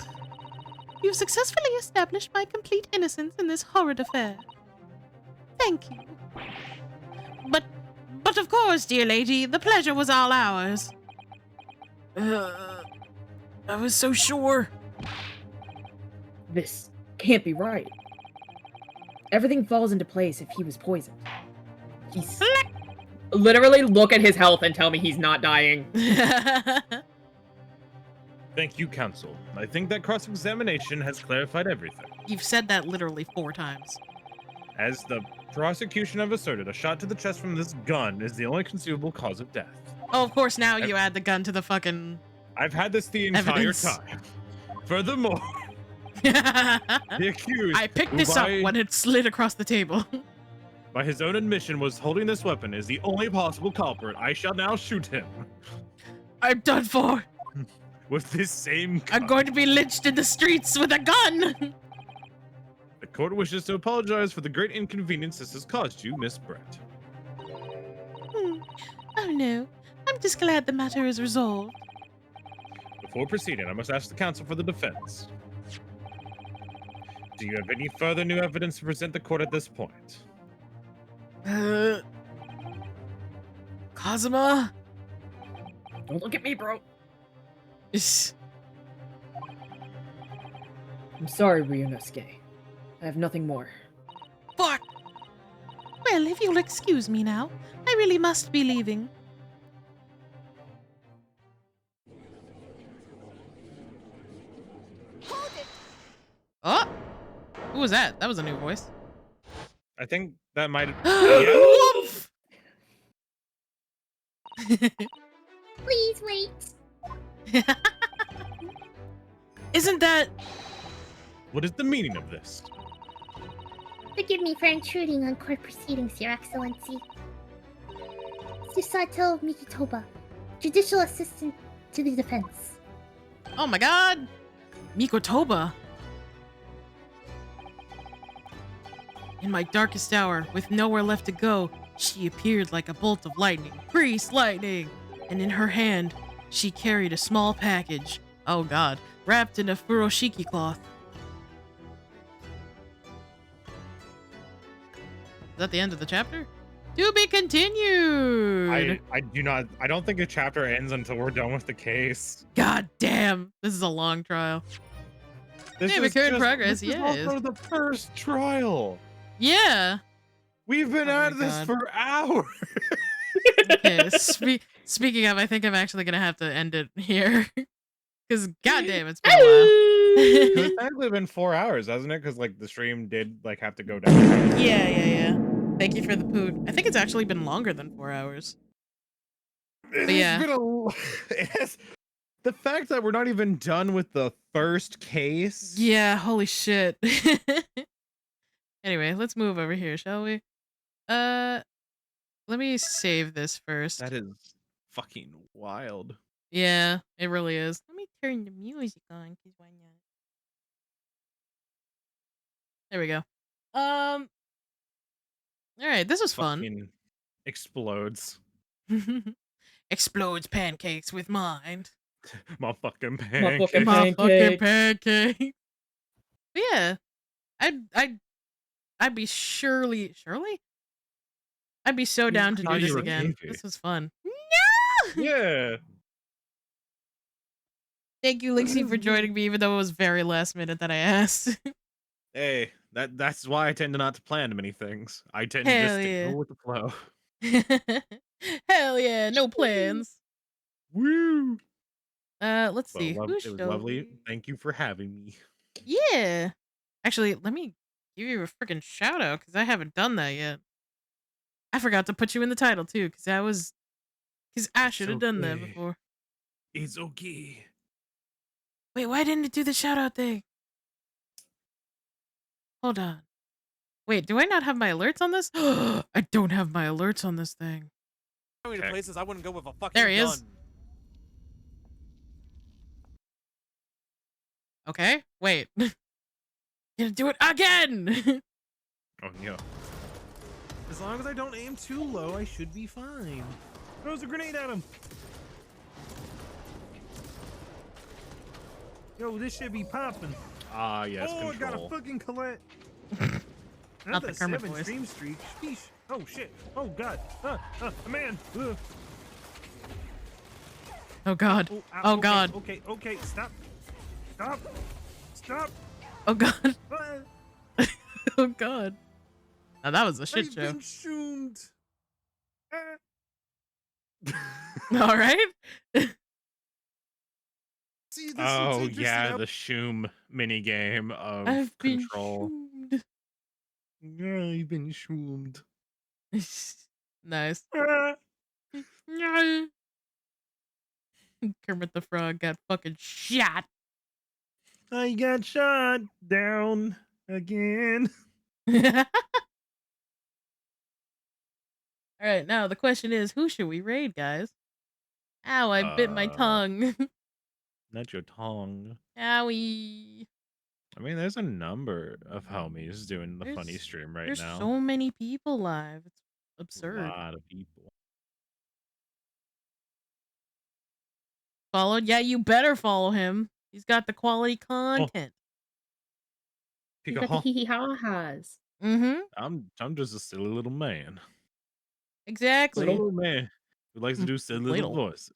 You've successfully established my complete innocence in this horrid affair. Thank you. But of course, dear lady, the pleasure was all ours. I was so sure. This can't be right. Everything falls into place if he was poisoned. He's... Literally look at his health and tell me he's not dying. Thank you, counsel. I think that cross-examination has clarified everything. You've said that literally 4 times. As the prosecution have asserted, a shot to the chest from this gun is the only conceivable cause of death. Oh, of course, now you add the gun to the fucking... I've had this the entire evidence. time. Furthermore, the accused, I picked who this up when it slid across the table. by his own admission was holding this weapon, is the only possible culprit. I shall now shoot him. I'm done for. With this same gun. I'm going to be lynched in the streets with a gun. The court wishes to apologize for the great inconvenience this has caused you, Miss Brett. Oh no, I'm just glad the matter is resolved. Before proceeding, I must ask the counsel for the defense. Do you have any further new evidence to present the court at this point? Kazuma? Don't look at me, bro. I'm sorry, Ryunosuke. I have nothing more. Fuck! Well, if you'll excuse me now, I really must be leaving. Oh! Who was that? That was a new voice. I think that might have... Woof! Please wait. Isn't that... What is the meaning of this? Forgive me for intruding on court proceedings, Your Excellency. Susato Mikitoba, Judicial Assistant To the defense. Oh my god! Mikotoba! In my darkest hour, with nowhere left to go, she appeared like a bolt of lightning. Grease lightning! And in her hand, she carried a small package. Oh god. Wrapped in a furoshiki cloth. Is that the end of the chapter? To be continued! I don't think a chapter ends until we're done with the case. God damn! This is a long trial. This Hey, is we're in just- progress, this is yes. also the first trial. Yeah! We've been Oh my at this God. for hours. Okay, speaking of, I think I'm actually gonna have to end it here. Because goddamn, it's been a while. It's technically been 4 hours, hasn't it? Because like the stream did like have to go down. Yeah. Thank you for the poot. I think it's actually been longer than 4 hours. It But has yeah. been it has, the fact that we're not even done with the first case. Yeah, holy shit. Anyway, let's move over here, shall we? Let me save this first. That is fucking wild. Yeah, it really is. Let me turn the music on, cause why not? There we go. All right, this was fun. Fucking explodes. Explodes pancakes with mind. My fucking My pancake. fucking My fucking pancake. pancake. But yeah, I'd be surely. I'd be so down to thought do this you were again. creepy. This was fun. Yeah. Thank you, Lixie, for joining me, even though it was very last minute that I asked. Hey, that's why I tend to not to plan many things. I tend Hell just to yeah. go with the flow. Hell yeah, no plans. Woo! Let's Well, see. Who it was shall lovely. we- Thank you for having me. Yeah. Actually, let me give you a freaking shout out because I haven't done that yet. I forgot to put you in the title too, because I should have done that okay. before. It's okay. Wait, why didn't it do the shout out thing? Hold on. Wait, do I not have my alerts on this? I don't have my alerts on this thing. To places I wouldn't go with a fucking There he gun. is. Okay, wait. Gonna do it again! Oh yeah. As long as I don't aim too low, I should be fine. Throws a grenade at him. Yo, this should be popping. Ah, yes, oh, I got control. a fucking Colette. Not the the Kermit 7 voice. stream streak. Sheesh. Oh shit. Oh god. A man. Oh god. Oh, ow, Oh okay, god. Okay. Stop. Stop. Oh god. Ah, Oh god. Now that was a shit I've show. been shoomed. Alright? See, this Oh looks interesting. yeah, the Shoom mini game of I've been control. shoomed. Yeah, you've been shoomed. Nice. Kermit the Frog got fucking shot. I got shot down again. Alright, now the question is, who should we raid, guys? Ow, I bit my tongue. Not your tongue. Owie. I mean, there's a number of homies doing the funny stream right There's now. so many people live. It's A absurd. lot of people. Followed? Yeah, you better follow him. He's got the quality content. You got the hee-hee-ha-has. Mm-hmm. I'm just a silly little man. Exactly. Silly little man who likes to do silly little voices.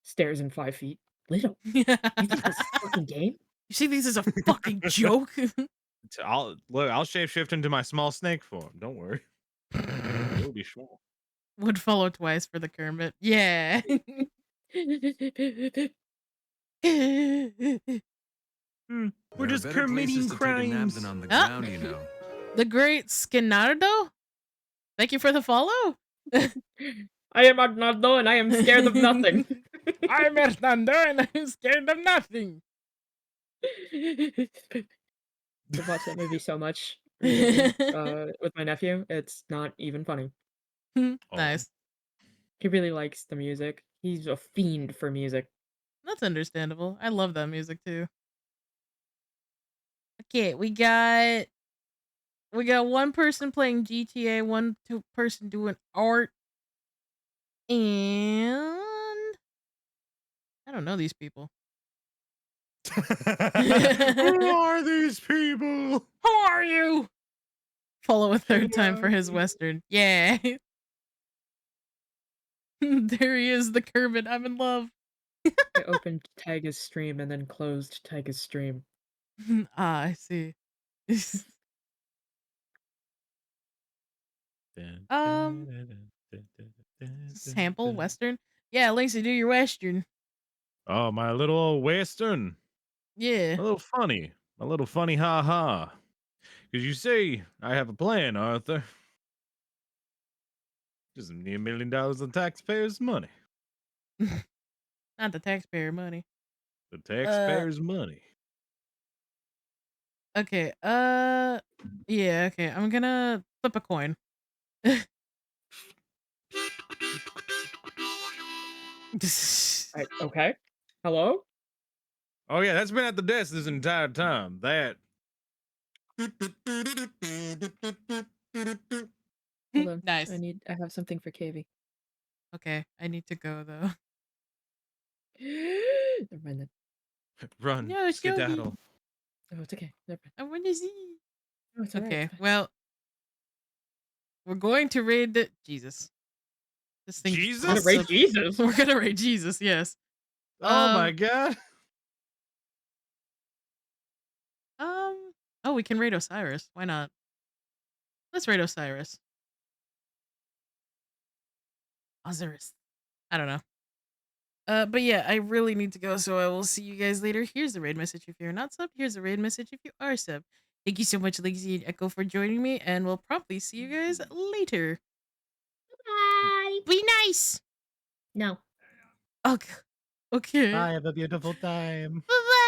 Stairs in 5 feet. Little. You think this is a fucking game? You see this is a fucking joke? I'll shapeshift into my small snake form. Don't worry. It'll be small. Would follow twice for the Kermit. Yeah. We're just committing crimes. on the Ah. ground, you know. The great Skinardo? Thank you for the follow. I am Arnaldo and I am scared of nothing. I'm Hernando and I'm scared of nothing. I've watched that movie so much recently, with my nephew. It's not even funny. Nice. He really likes the music. He's a fiend for music. That's understandable. I love that music too. Okay, we got one person playing GTA, two person doing art, and I don't know these people. Who are these people? Who are you? Follow a third time for his Western. Yeah. There he is, the Kermit. I'm in love. I opened Tyga's stream and then closed Tyga's stream. Ah, I see. Sample Western? Yeah, Lacey, do your Western. Oh, my little old Western. Yeah. A little funny. A little funny ha ha. Because you say I have a plan, Arthur. Just need $1 million of taxpayers' money. Not the taxpayer money. The taxpayers' money. Okay, yeah, okay. I'm gonna flip a coin. Okay. Hello? Oh, yeah, that's been at the desk this entire time. That. Hold on. Nice. I have something for KV. Okay, I need to go though. Never mind then. Run. No, Skedaddle. Oh, it's okay. Never mind. I want to see. Oh, it's alright, Okay, it's fine. well, we're going to raid the Jesus. This thing. Jesus? We're gonna raid Jesus? We're gonna raid Jesus. Yes. Oh my god. Oh, we can raid Osiris. Why not? Let's raid Osiris. Osiris. I don't know. But yeah, I really need to go, so I will see you guys later. Here's the raid message if you're not subbed. Here's the raid message if you are subbed. Thank you so much, Lazy and Echo, for joining me, and we'll probably see you guys later. Bye. Be nice. No. Okay. Okay. Bye, have a beautiful time. Bye-bye.